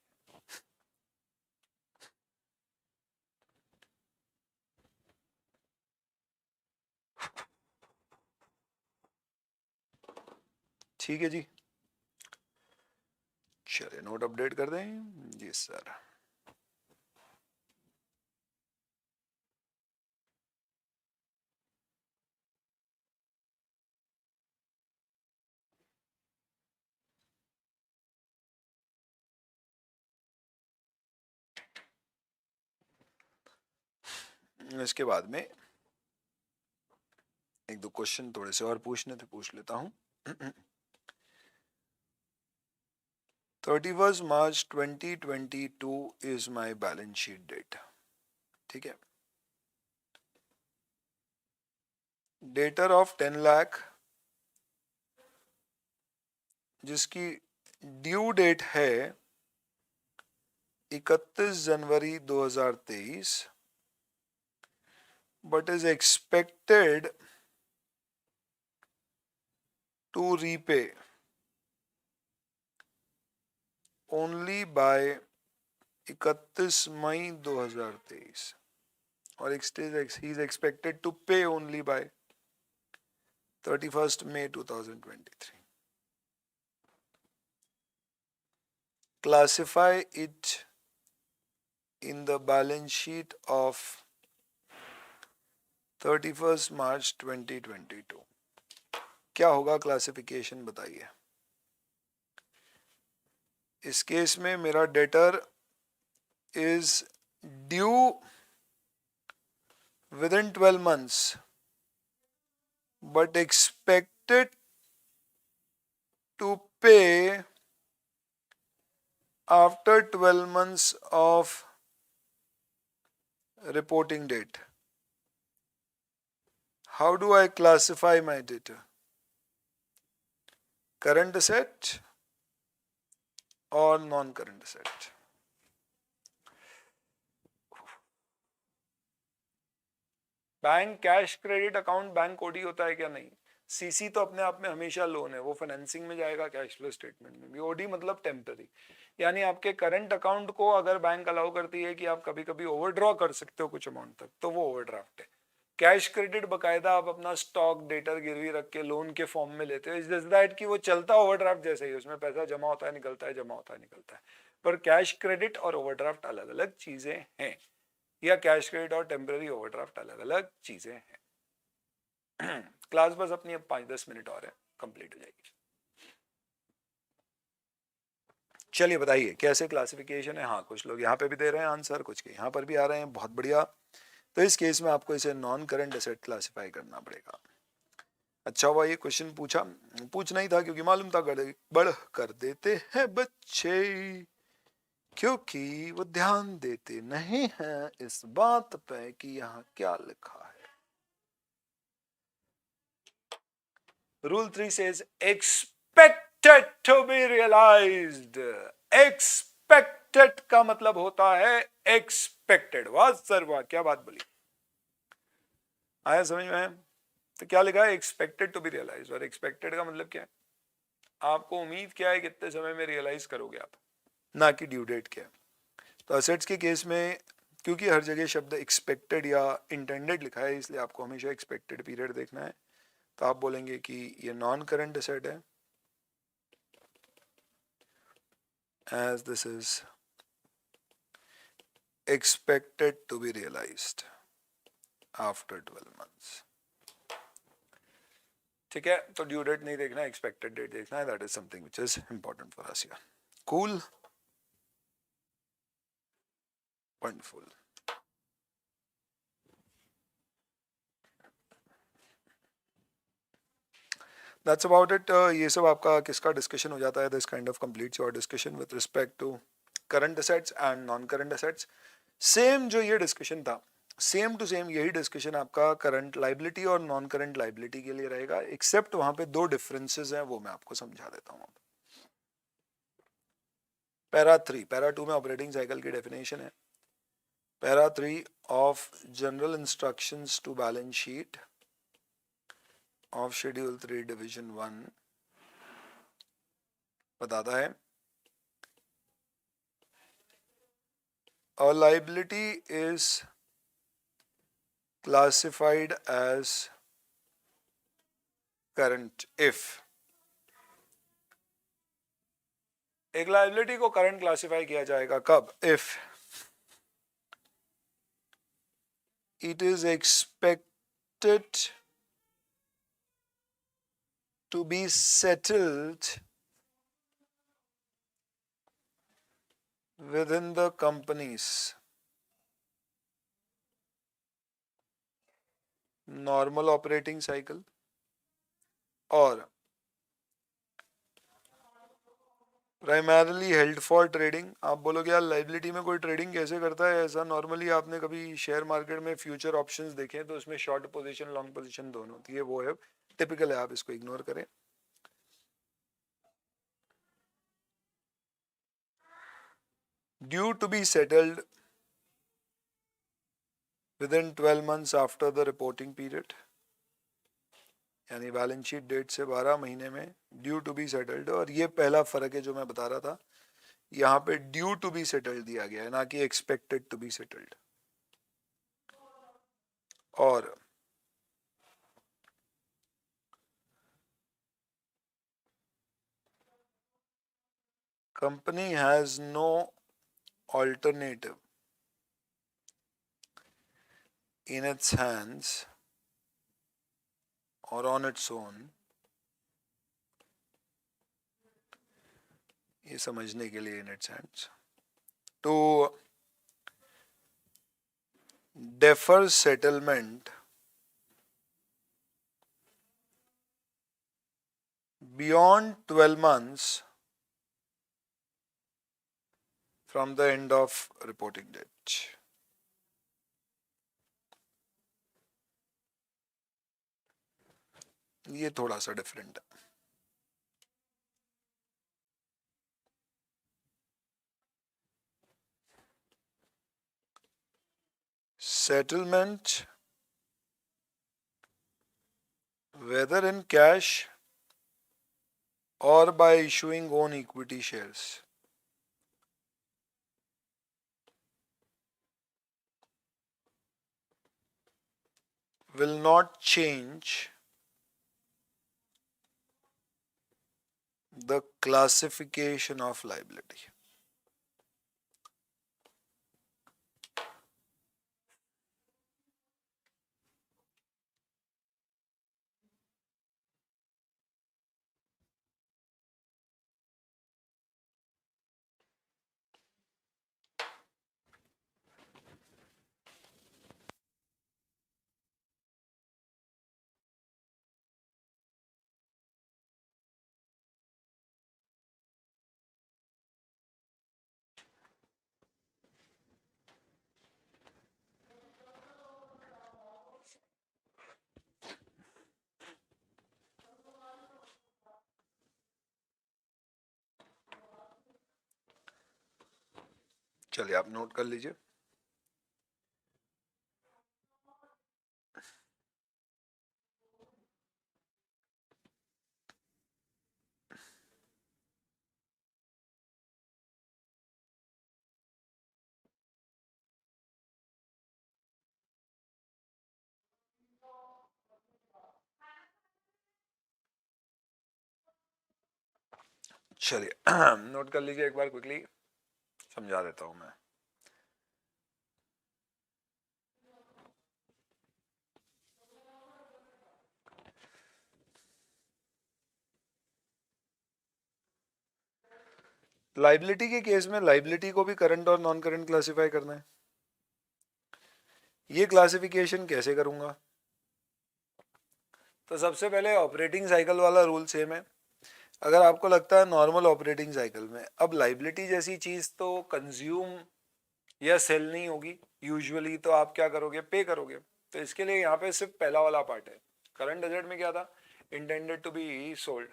ठीक है जी, चलिए नोट अपडेट कर दें जी सर। इसके बाद में एक दो क्वेश्चन थोड़े से और पूछने थे, पूछ लेता हूं। 31 March 2022 is my balance sheet date. ठीक है, डेटर ऑफ 10 लाख जिसकी ड्यू डेट है 31 जनवरी 2023, but is expected to repay only by 31 मई 2023 और he is expected to pay only by 31st May 2023. Classify it in the balance sheet of 31st March 2022. क्या होगा classification बताइए। इस case में मेरा debtor is due within 12 months but expected to pay after 12 months of reporting date. How do I classify my data? Current asset or non-current asset? Bank cash credit account bank OD होता है क्या? नहीं। CC तो अपने आप में हमेशा loan है, वो फाइनेंसिंग में जाएगा, कैश फ्लो स्टेटमेंट में भी। ओडी मतलब टेम्पररी, यानी आपके करंट अकाउंट को अगर बैंक अलाउ करती है कि आप कभी कभी ओवरड्रॉ कर सकते हो कुछ अमाउंट तक, तो वो ओवरड्राफ्ट है। कैश क्रेडिट बकायदा आप अपना स्टॉक डेटर गिरवी रख के लोन के फॉर्म में लेते हो, इज जस्ट दैट कि वो चलता ओवरड्राफ्ट जैसे ही, उसमें पैसा जमा होता है निकलता है, जमा होता है निकलता है। पर कैश क्रेडिट और ओवरड्राफ्ट अलग अलग चीजें हैं, या कैश क्रेडिट और टेम्पररी ओवरड्राफ्ट अलग अलग चीजें हैं। क्लास बस अपनी अब 5-10 मिनट और है, कंप्लीट हो जाएगी। चलिए बताइए कैसे क्लासिफिकेशन है। हाँ, कुछ लोग यहाँ पे भी दे रहे हैं आंसर, कुछ के यहाँ पर भी आ रहे हैं, बहुत बढ़िया। तो इस केस में आपको इसे नॉन करंट एसेट क्लासिफाई करना पड़ेगा। अच्छा हुआ ये क्वेश्चन पूछना ही था, क्योंकि मालूम था बढ़ कर देते हैं बच्चे, क्योंकि वो ध्यान देते नहीं हैं इस बात पे कि यहाँ क्या लिखा है। Rule 3 says expected to be realized. expected का मतलब होता है expected। वाह सर वाह, क्या बात बोली, आया समझ में? तो क्या लिखा है? expected to be realized। और expected का मतलब क्या है? आपको उम्मीद क्या है कितने समय में रियलाइज करोगे आप, ना कि ड्यू डेट क्या है। तो असेट्स के केस में क्योंकि हर जगह शब्द एक्सपेक्टेड या इंटेंडेड लिखा है, इसलिए आपको हमेशा एक्सपेक्टेड पीरियड देखना है। तो आप बोलेंगे कि ये नॉन करंट एसेट है, as this is expected to be realized after 12 months। ठीक है, तो ड्यू डेट नहीं देखना, एक्सपेक्टेड डेट देखना है। That is something which is important for us here. Cool, wonderful. That's about it। ये सब आपका किसका डिस्कशन हो जाता है। This kind of completes your discussion with respect to current assets and non current assets. Same जो ये discussion था, सेम टू सेम यही डिस्कशन आपका करंट लाइबिलिटी और नॉन करंट लाइबिलिटी के लिए रहेगा, एक्सेप्ट वहां पे 2 डिफरेंसेस हैं, वो मैं आपको समझा देता हूँ। पैरा 3, पैरा 2 में ऑपरेटिंग साइकिल की डेफिनेशन है। Para 3 of general instructions to balance sheet of schedule 3 division 1 बताता है a liability is classified as current if एक लाइबिलिटी को करंट क्लासिफाई किया जाएगा कब? If it is expected to be settled within the company's normal operating cycle or primarily held for trading। आप बोलोगे यार लाइबिलिटी में कोई ट्रेडिंग कैसे करता है? ऐसा नॉर्मली आपने कभी शेयर मार्केट में फ्यूचर ऑप्शंस देखे तो उसमें शॉर्ट पोजीशन लॉन्ग पोजीशन दोनों होती है, वो है टिपिकल है, आप इसको इग्नोर करें। Due to be settled within 12 months after the reporting period, यानी बैलेंस शीट डेट से 12 महीने में ड्यू टू बी सेटल्ड। और ये पहला फर्क है जो मैं बता रहा था यहां पे ड्यू टू बी सेटल्ड दिया गया है, ना कि एक्सपेक्टेड टू बी सेटल्ड। और company has no alternative in its hands or on its own, ये समझने के लिए in its hands, to defer settlement beyond 12 months from the end of reporting date. ये थोड़ा सा डिफरेंट है। Settlement whether in cash or by issuing own equity shares will not change the classification of liability. चलिए आप note कर लीजिए। चलिए note कर लीजिए, एक बार क्विकली समझा देता हूं मैं। लाइबिलिटी के केस में लाइबिलिटी को भी करंट और नॉन करंट क्लासिफाई करना है। ये क्लासिफिकेशन कैसे करूंगा? तो सबसे पहले ऑपरेटिंग साइकिल वाला रूल सेम है। अगर आपको लगता है नॉर्मल ऑपरेटिंग साइकिल में अब लाइबिलिटी जैसी चीज तो कंज्यूम या सेल नहीं होगी यूजुअली, तो आप क्या करोगे? पे करोगे। तो इसके लिए यहाँ पे सिर्फ पहला वाला पार्ट है। करंट एसेट में क्या था? Intended to be sold,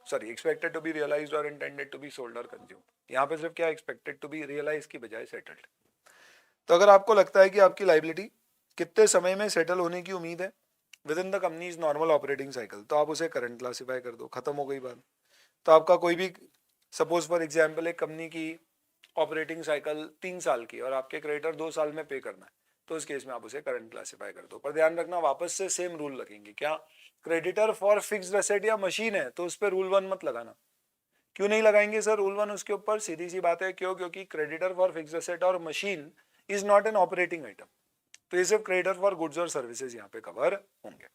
sorry expected to be realized और इंटेंडेड टू बी सोल्ड और कंज्यूम। यहाँ पे सिर्फ क्या एक्सपेक्टेड टू बी रियलाइज की बजाय सेटल्ड। तो अगर आपको लगता है कि आपकी लाइबिलिटी कितने समय में सेटल होने की उम्मीद है within the companies normal operating cycle, तो आप उसे करंट क्लासिफाई कर दो, खत्म हो गई बात। तो आपका कोई भी, सपोज फॉर एग्जाम्पल एक कंपनी की ऑपरेटिंग साइकिल 3 साल की और आपके क्रेडिटर 2 साल में पे करना है, तो उस केस में आप उसे करंट क्लासिफाई कर दो। पर ध्यान रखना वापस से सेम रूल लगेंगे। क्या? क्रेडिटर फॉर फिक्स्ड एसेट या मशीन है तो उस पर रूल 1 मत लगाना। क्यों नहीं लगाएंगे सर रूल 1 उसके ऊपर? सीधी सी बात है, क्यों? क्योंकि क्रेडिटर फॉर फिक्स्ड एसेट और machine is not an operating item, तो ये सिर्फ क्रेडिटर फॉर गुड्स और सर्विसेज यहाँ पे कवर होंगे।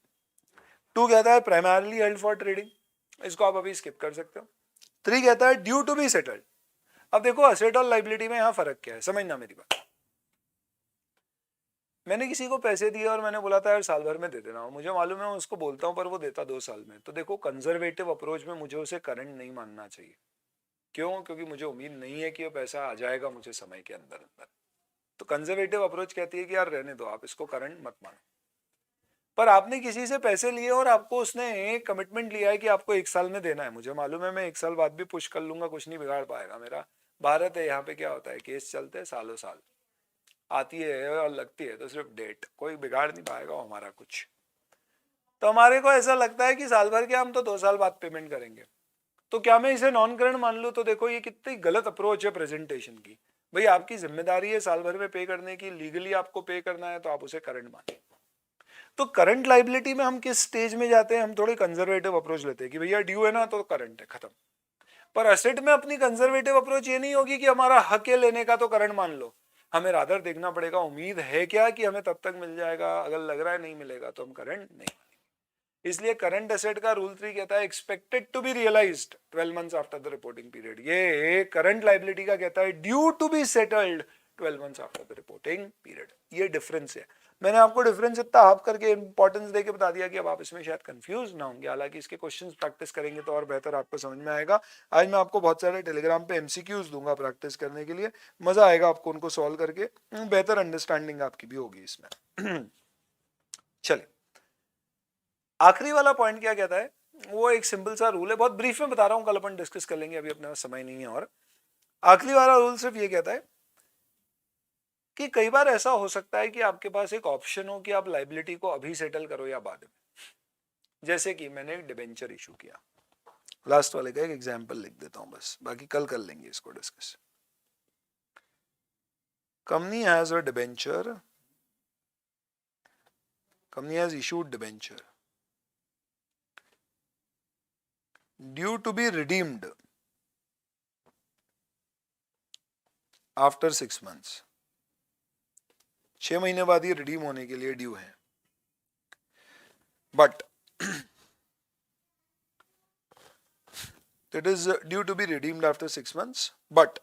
2 कहता है प्राइमरली हेल्ड फॉर ट्रेडिंग, इसको आप अभी स्किप कर सकते हो। 3 कहता है ड्यू टू बी सेटल्ड। अब देखो एसेट और लाइबिलिटी में यहाँ फर्क क्या है, समझना मेरी बात। मैंने किसी को पैसे दिए और मैंने बोला था यार साल भर में दे देना, मुझे मालूम है उसको बोलता हूँ पर वो देता 2 साल में, तो देखो कंजर्वेटिव अप्रोच में मुझे उसे करंट नहीं मानना चाहिए। क्यों? क्योंकि मुझे उम्मीद नहीं है कि वो पैसा आ जाएगा मुझे समय के अंदर अंदर। तो कंजर्वेटिव अप्रोच कहती है कि यार रहने दो, आप इसको करंट मत मानो। पर आपने किसी से पैसे लिए और आपको उसने कमिटमेंट लिया है कि आपको 1 साल में देना है, मुझे मालूम है मैं 1 साल बाद भी पुश कर लूंगा, कुछ नहीं बिगाड़ पाएगा मेरा। भारत है, यहाँ पे क्या होता है, केस चलते हैं सालों साल, आती है और लगती है तो सिर्फ डेट, कोई बिगाड़ नहीं पाएगा हमारा कुछ। तो हमारे को ऐसा लगता है कि साल भर के हम तो 2 साल बाद पेमेंट करेंगे। तो क्या मैं इसे नॉन करंट मान लूं? तो देखो ये कितनी गलत अप्रोच है प्रेजेंटेशन की। भाई आपकी जिम्मेदारी है साल भर में पे करने की, लीगली आपको पे करना है तो आप उसे करंट माने। तो करंट लाइबिलिटी में हम किस स्टेज में जाते हैं? हम थोड़ी कंजर्वेटिव अप्रोच लेते हैं कि भैया ड्यू है ना तो करंट है, खत्म। पर असेट में अपनी कंजर्वेटिव अप्रोच ये नहीं होगी कि हमारा हक है लेने का तो करंट मान लो। हमें रादर देखना पड़ेगा उम्मीद है क्या कि हमें तब तक मिल जाएगा, अगर लग रहा है नहीं मिलेगा तो हम करंट नहीं। इसलिए करंट एसेट का रूल 3 कहता है expected to be realized 12 months after the reporting period. ये करंट लाइबिलिटी का कहता है due to be settled 12 months after the reporting period. ये डिफरेंस है। मैंने आपको डिफरेंस इतना हाफ करके इंपॉर्टेंस देके बता दिया कि अब आप इसमें शायद कंफ्यूज ना होंगे। हालांकि इसके क्वेश्चंस प्रैक्टिस करेंगे तो और बेहतर आपको समझ में आएगा। आज मैं आपको बहुत सारे टेलीग्राम पे एमसीक्यूज दूंगा प्रैक्टिस करने के लिए, मजा आएगा आपको उनको सॉल्व करके, बेहतर अंडरस्टैंडिंग आपकी भी होगी इसमें। चलिए आखिरी वाला पॉइंट क्या कहता है? वो एक सिंपल सा रूल है, बहुत ब्रीफ में बता रहा हूं, कल अपन डिस्कस कर लेंगे, अभी अपने पास समय नहीं है। और आखिरी वाला रूल सिर्फ ये कहता है कि कई बार ऐसा हो सकता है कि आपके पास एक ऑप्शन हो कि आप लाइबिलिटी को अभी सेटल करो या बाद में। जैसे कि मैंने एक डिबेंचर इशू किया, लास्ट वाले का एक एग्जांपल लिख देता हूं बस, बाकी कल कर लेंगे इसको discuss. Company has a debenture, company has issued debenture due to be redeemed after 6 months। 6 महीने बाद ये रिडीम होने के लिए ड्यू है, but it is due to be redeemed after 6 months, but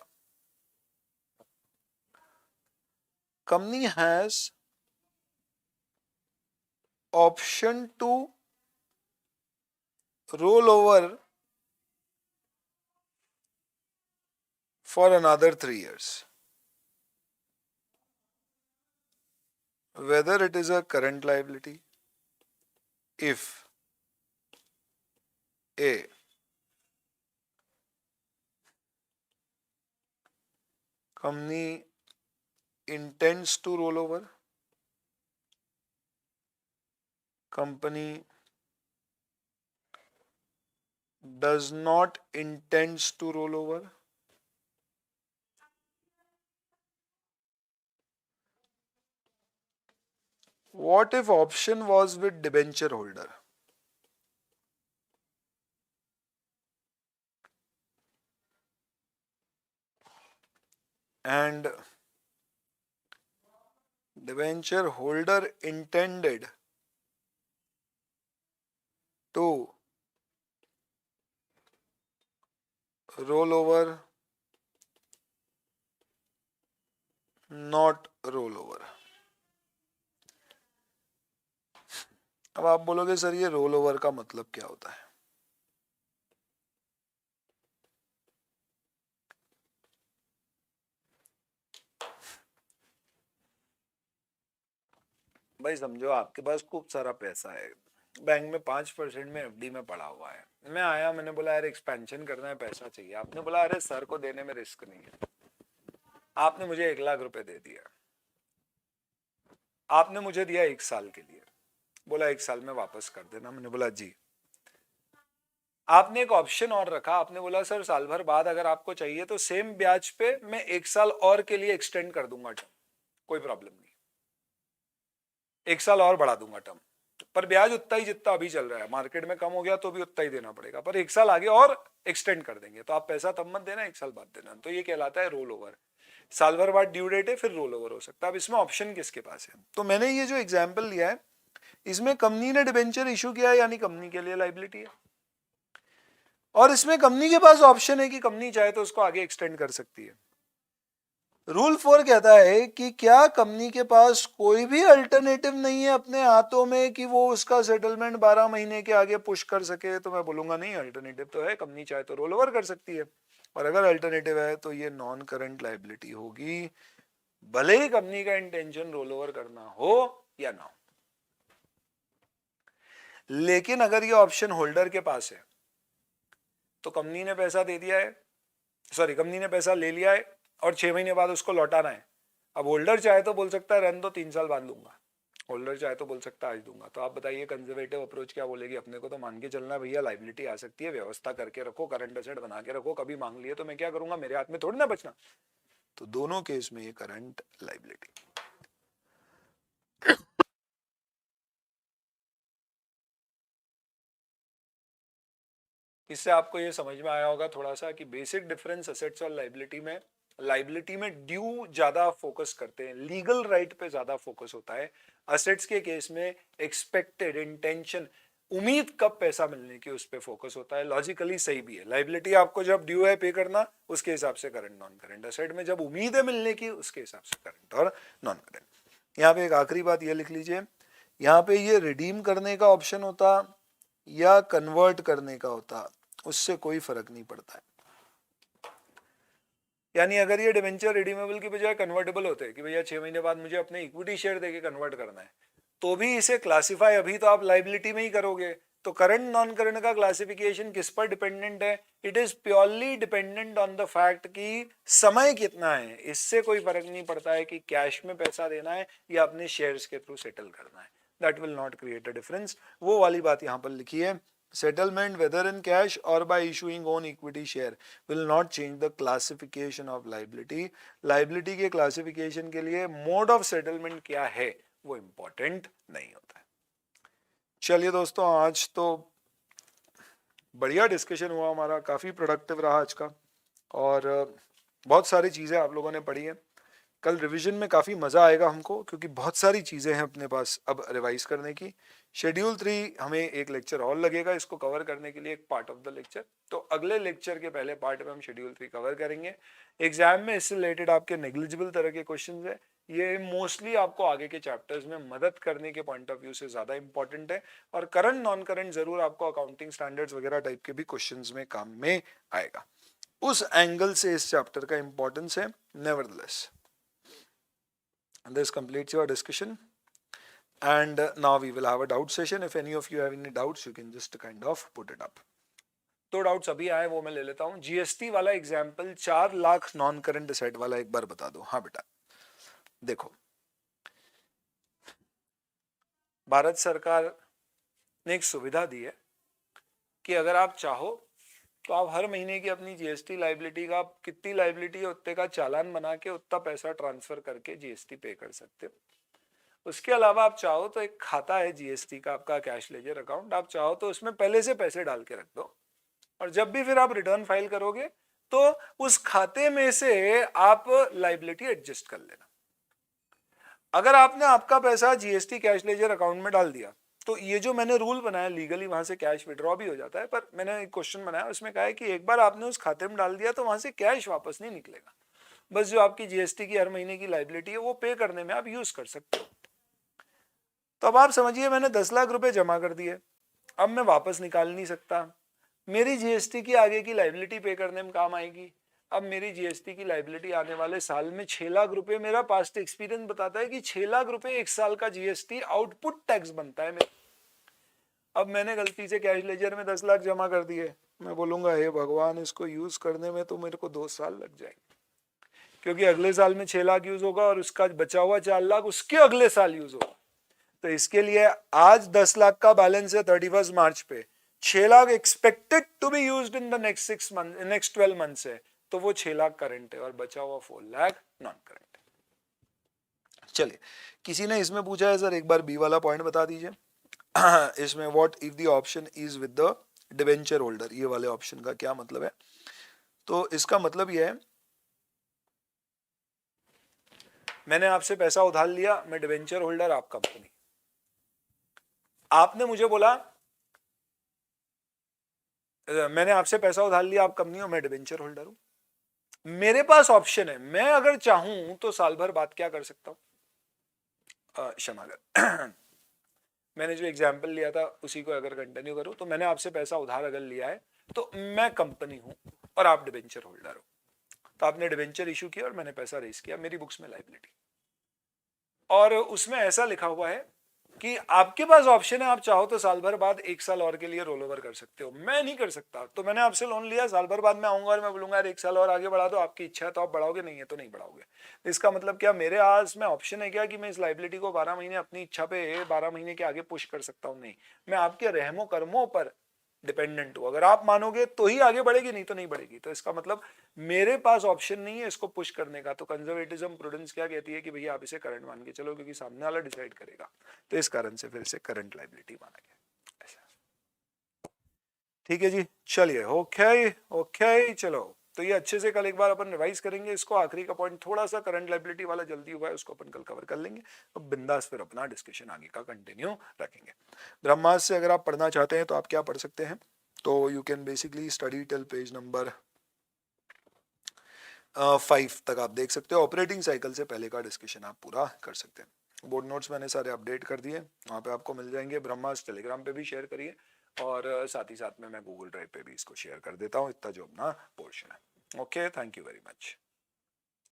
company has option to roll over for another 3 years, whether it is a current liability if A, company intends to roll over, company does not intends to roll over, what if option was with debenture holder? And debenture holder intended to roll over, not roll over। अब आप बोलोगे sir ये roll over का मतलब क्या होता है? भाई समझो आपके पास खूब सारा पैसा है, बैंक में 5% में एफडी में पड़ा हुआ है। मैं आया, मैंने बोला यार एक्सपेंशन करना है, पैसा चाहिए। आपने बोला अरे सर को देने में रिस्क नहीं है। आपने मुझे 1 लाख रुपए दे दिया, आपने मुझे दिया 1 साल के लिए, बोला 1 साल में वापस कर देना। मैंने बोला जी। आपने एक ऑप्शन और रखा, आपने बोला सर साल भर बाद अगर आपको चाहिए तो सेम ब्याज पे मैं 1 साल और के लिए एक्सटेंड कर दूंगा टर्म, कोई प्रॉब्लम नहीं, 1 साल और बढ़ा दूंगा टर्म, पर ब्याज उतना ही जितना अभी चल रहा है, मार्केट में कम हो गया तो भी उतना ही देना पड़ेगा, पर 1 साल आगे और एक्सटेंड कर देंगे। तो आप पैसा तब मत देना, 1 साल बाद देना। तो ये कहलाता है रोल ओवर। साल भर बाद ड्यू डेट है, फिर रोल ओवर हो सकता है। अब इसमें ऑप्शन किसके पास है? तो मैंने ये जो एग्जाम्पल लिया है इसमें कंपनी ने डिबेंचर इशू किया है, यानी कंपनी के लिए लाइबिलिटी है, और इसमें कंपनी के पास ऑप्शन है कि कंपनी चाहे तो उसको आगे एक्सटेंड कर सकती है। रूल 4 कहता है कि क्या कंपनी के पास कोई भी अल्टरनेटिव नहीं है अपने हाथों में कि वो उसका सेटलमेंट 12 महीने के आगे पुश कर सके? तो मैं बोलूंगा नहीं, अल्टरनेटिव तो है, कंपनी चाहे तो रोल ओवर कर सकती है, और अगर अल्टरनेटिव है तो ये नॉन करंट लाइबिलिटी होगी, भले ही कंपनी का इंटेंशन रोल ओवर करना हो या ना हो। लेकिन अगर ये ऑप्शन होल्डर के पास है तो कंपनी ने पैसा दे दिया है, सॉरी कंपनी ने पैसा ले लिया है और 6 महीने बाद उसको लौटाना है। अब होल्डर चाहे तो बोल सकता है रहने दो, 3 साल बाद लूंगा, होल्डर चाहे तो बोल सकता है आज दूंगा। तो आप बताइए कंजर्वेटिव अप्रोच क्या बोलेगी? अपने को तो मान के चलना भैया लाइबिलिटी आ सकती है, व्यवस्था करके रखो, करंट एसेट बना के रखो, कभी मांग लिए तो मैं क्या करूंगा, मेरे हाथ में थोड़ी ना बचना। तो दोनों केस में ये करंट लाइबिलिटी। इससे आपको ये समझ में आया होगा थोड़ा सा कि बेसिक डिफरेंस असेट्स और लाइबिलिटी में ड्यू ज्यादा फोकस करते हैं, लीगल राइट पे ज्यादा फोकस होता है। असेट्स के केस में एक्सपेक्टेड इंटेंशन, उम्मीद कब पैसा मिलने की, उस पे फोकस होता है। लॉजिकली सही भी है। लाइबिलिटी आपको जब ड्यू है पे करना, उसके हिसाब से करंट नॉन करंट। असेट में जब उम्मीद है मिलने की, उसके हिसाब से करंट और नॉन करंट। यहाँ पे एक आखिरी बात ये लिख लीजिए, यहाँ पे ये रिडीम करने का ऑप्शन होता या कन्वर्ट करने का होता, उससे कोई फर्क नहीं पड़ता है। यानी अगर ये डिवेंचर रिडीमेबल की बजाय कन्वर्टेबल होते कि भैया 6 महीने बाद मुझे अपने इक्विटी शेयर देके कन्वर्ट करना है, तो भी इसे क्लासिफाई अभी तो आप लाइबिलिटी में ही करोगे। तो करंट नॉन करंट का क्लासिफिकेशन किस पर डिपेंडेंट है? It is purely dependent on the fact कि समय कितना है। इससे कोई फर्क नहीं पड़ता है कि कैश में पैसा देना है या अपने शेयर्स के थ्रू सेटल करना है। That will not create a difference. वो वाली बात यहाँ पर लिखी है, settlement whether in cash or by issuing own equity share will not change the classification of liability. liability के classification के लिए mode of settlement क्या है वो important नहीं होता है। चलिए दोस्तों, आज तो बढ़िया डिस्कशन हुआ हमारा, काफी प्रोडक्टिव रहा आज का, और बहुत सारी चीजें आप लोगों ने पढ़ी हैं। कल रिवीजन में काफ़ी मज़ा आएगा हमको, क्योंकि बहुत सारी चीज़ें हैं अपने पास अब रिवाइज करने की। शेड्यूल 3 हमें एक लेक्चर और लगेगा इसको कवर करने के लिए, एक पार्ट ऑफ द लेक्चर। तो अगले लेक्चर के पहले पार्ट में हम शेड्यूल 3 कवर करेंगे। एग्जाम में इससे रिलेटेड आपके नेग्लिजिबल तरह के क्वेश्चन है, ये मोस्टली आपको आगे के चैप्टर्स में मदद करने के पॉइंट ऑफ व्यू से ज़्यादा इंपॉर्टेंट है। और करंट नॉन करंट ज़रूर आपको अकाउंटिंग स्टैंडर्ड्स वगैरह टाइप के भी क्वेश्चन में काम में आएगा। उस एंगल से इस चैप्टर का इंपॉर्टेंस है। Nevertheless, this completes your discussion, and now we will have a doubt session. If any of you have any doubts, you can just kind of put it up. तो doubts अभी आए वो मैं ले लेता हूँ। जीएसटी वाला example 4 lakh non current asset वाला एक बार बता दो। हाँ बेटा, देखो भारत सरकार ने एक सुविधा दी है कि अगर आप चाहो तो आप हर महीने की अपनी जीएसटी लाइबिलिटी का, कितनी लाइबिलिटी है उतने का चालान बना के उतना पैसा ट्रांसफर करके जीएसटी पे कर सकते हो। उसके अलावा आप चाहो तो एक खाता है जीएसटी का, आपका कैश लेजर अकाउंट, आप चाहो तो उसमें पहले से पैसे डाल के रख दो, और जब भी फिर आप रिटर्न फाइल करोगे तो उस खाते में से आप लाइबिलिटी एडजस्ट कर लेना। अगर आपने आपका पैसा जीएसटी कैश लेजर अकाउंट में डाल दिया, तो ये जो मैंने रूल बनाया लीगली, वहां से कैश विड्रॉ भी हो जाता है, पर मैंने एक क्वेश्चन बनाया उसमें कहा है कि एक बार आपने उस खाते में डाल दिया तो वहां से कैश वापस नहीं निकलेगा, बस जो आपकी जीएसटी की हर महीने की लाइबिलिटी है वो पे करने में आप यूज कर सकते हो। तो अब आप समझिए, मैंने 10 लाख रुपए जमा कर दिए, अब मैं वापस निकाल नहीं सकता, मेरी जीएसटी की आगे की लाइबिलिटी पे करने में काम आएगी। अब मेरी जीएसटी की लाइबिलिटी आने वाले साल में 6 लाख रुपए, मेरा पास्ट एक्सपीरियंस बताता है कि 6 लाख रुपए एक साल का जीएसटी आउटपुट टैक्स बनता है मेरा। अब मैंने गलती से कैश लेजर में 10 लाख जमा कर दिए, मैं बोलूंगा हे भगवान, इसको यूज करने में तो मेरे को 2 साल लग जाएंगे, क्योंकि अगले साल में 6 लाख यूज होगा और उसका बचा हुआ 4 लाख उसके अगले साल यूज होगा। तो इसके लिए आज 10 लाख का बैलेंस है 31 मार्च पे, 6 lakh expected to be used in the next 12 months है, तो वो 6 लाख करंट है और बचा हुआ 4 लाख नॉन करंट है। चलिए, किसी ने इसमें पूछा है सर एक बार बी वाला पॉइंट बता दीजिए। इसमें what if the option is with the debenture holder, ये वाले ऑप्शन का क्या मतलब है? तो इसका मतलब यह है, मैंने आपसे पैसा उधार लिया, मैं डिबेंचर होल्डर, आप कंपनी, आपने मुझे बोला, मैंने आपसे पैसा उधार लिया, आप कंपनी हो, मैं डिबेंचर होल्डर हूं, मेरे पास ऑप्शन है, मैं अगर चाहूं तो साल भर बाद क्या कर सकता हूं, क्षमा कर मैंने जो एग्जाम्पल लिया था उसी को अगर कंटिन्यू करूं, तो मैंने आपसे पैसा उधार अगर लिया है तो मैं कंपनी हूं और आप डिबेंचर होल्डर हो, तो आपने डिबेंचर इशू किया और मैंने पैसा रेज किया, मेरी बुक्स में लाइबिलिटी, और उसमें ऐसा लिखा हुआ है कि आपके पास ऑप्शन है, आप चाहो तो साल भर बाद 1 साल और के लिए रोल ओवर कर सकते हो, मैं नहीं कर सकता। तो मैंने आपसे लोन लिया, साल भर बाद मैं आऊंगा और मैं बोलूंगा यार 1 साल और आगे बढ़ा दो, आपकी इच्छा है तो आप बढ़ाओगे, नहीं है तो नहीं बढ़ाओगे। इसका मतलब क्या मेरे पास में ऑप्शन है क्या कि मैं इस लाइबिलिटी को 12 महीने अपनी इच्छा पे 12 महीने के आगे पुश कर सकता हूँ? नहीं, मैं आपके रहमो कर्मों पर डिपेंडेंट हो, अगर आप मानोगे तो ही आगे बढ़ेगी, नहीं तो नहीं बढ़ेगी। तो इसका मतलब मेरे पास ऑप्शन नहीं है इसको पुश करने का। तो कंजर्वेटिज्म प्रूडेंस क्या कहती है कि भैया आप इसे करंट मान के चलो, क्योंकि सामने वाला डिसाइड करेगा। तो इस कारण से फिर इसे करंट लायबिलिटी माना गया। ऐसा, ठीक है जी, चलिए ओके ओके। चलो, तो ये अच्छे से कल एक बार अपन रिवाइज करेंगे इसको। आखिरी का पॉइंट थोड़ा सा करंट लायबिलिटी वाला जल्दी हुआ है, उसको अपन कल कवर कर लेंगे। अब बिंदास फिर अपना डिस्कशन आगे का कंटिन्यू रखेंगे। ब्रह्मास्त्र से अगर आप पढ़ना चाहते हैं तो आप क्या पढ़ सकते हैं? तो you can basically study till page number 5 तक आप देख सकते हो। ऑपरेटिंग साइकिल से पहले का डिस्कशन आप पूरा कर सकते हैं। बोर्ड नोट्स मैंने सारे अपडेट कर दिए, वहाँ पे आपको मिल जाएंगे। ब्रह्मास्त्र टेलीग्राम पे भी शेयर करिए, और साथ ही साथ में मैं गूगल ड्राइव पे भी इसको शेयर कर देता हूँ, इतना जो अपना पोर्शन है। Okay, thank you very much.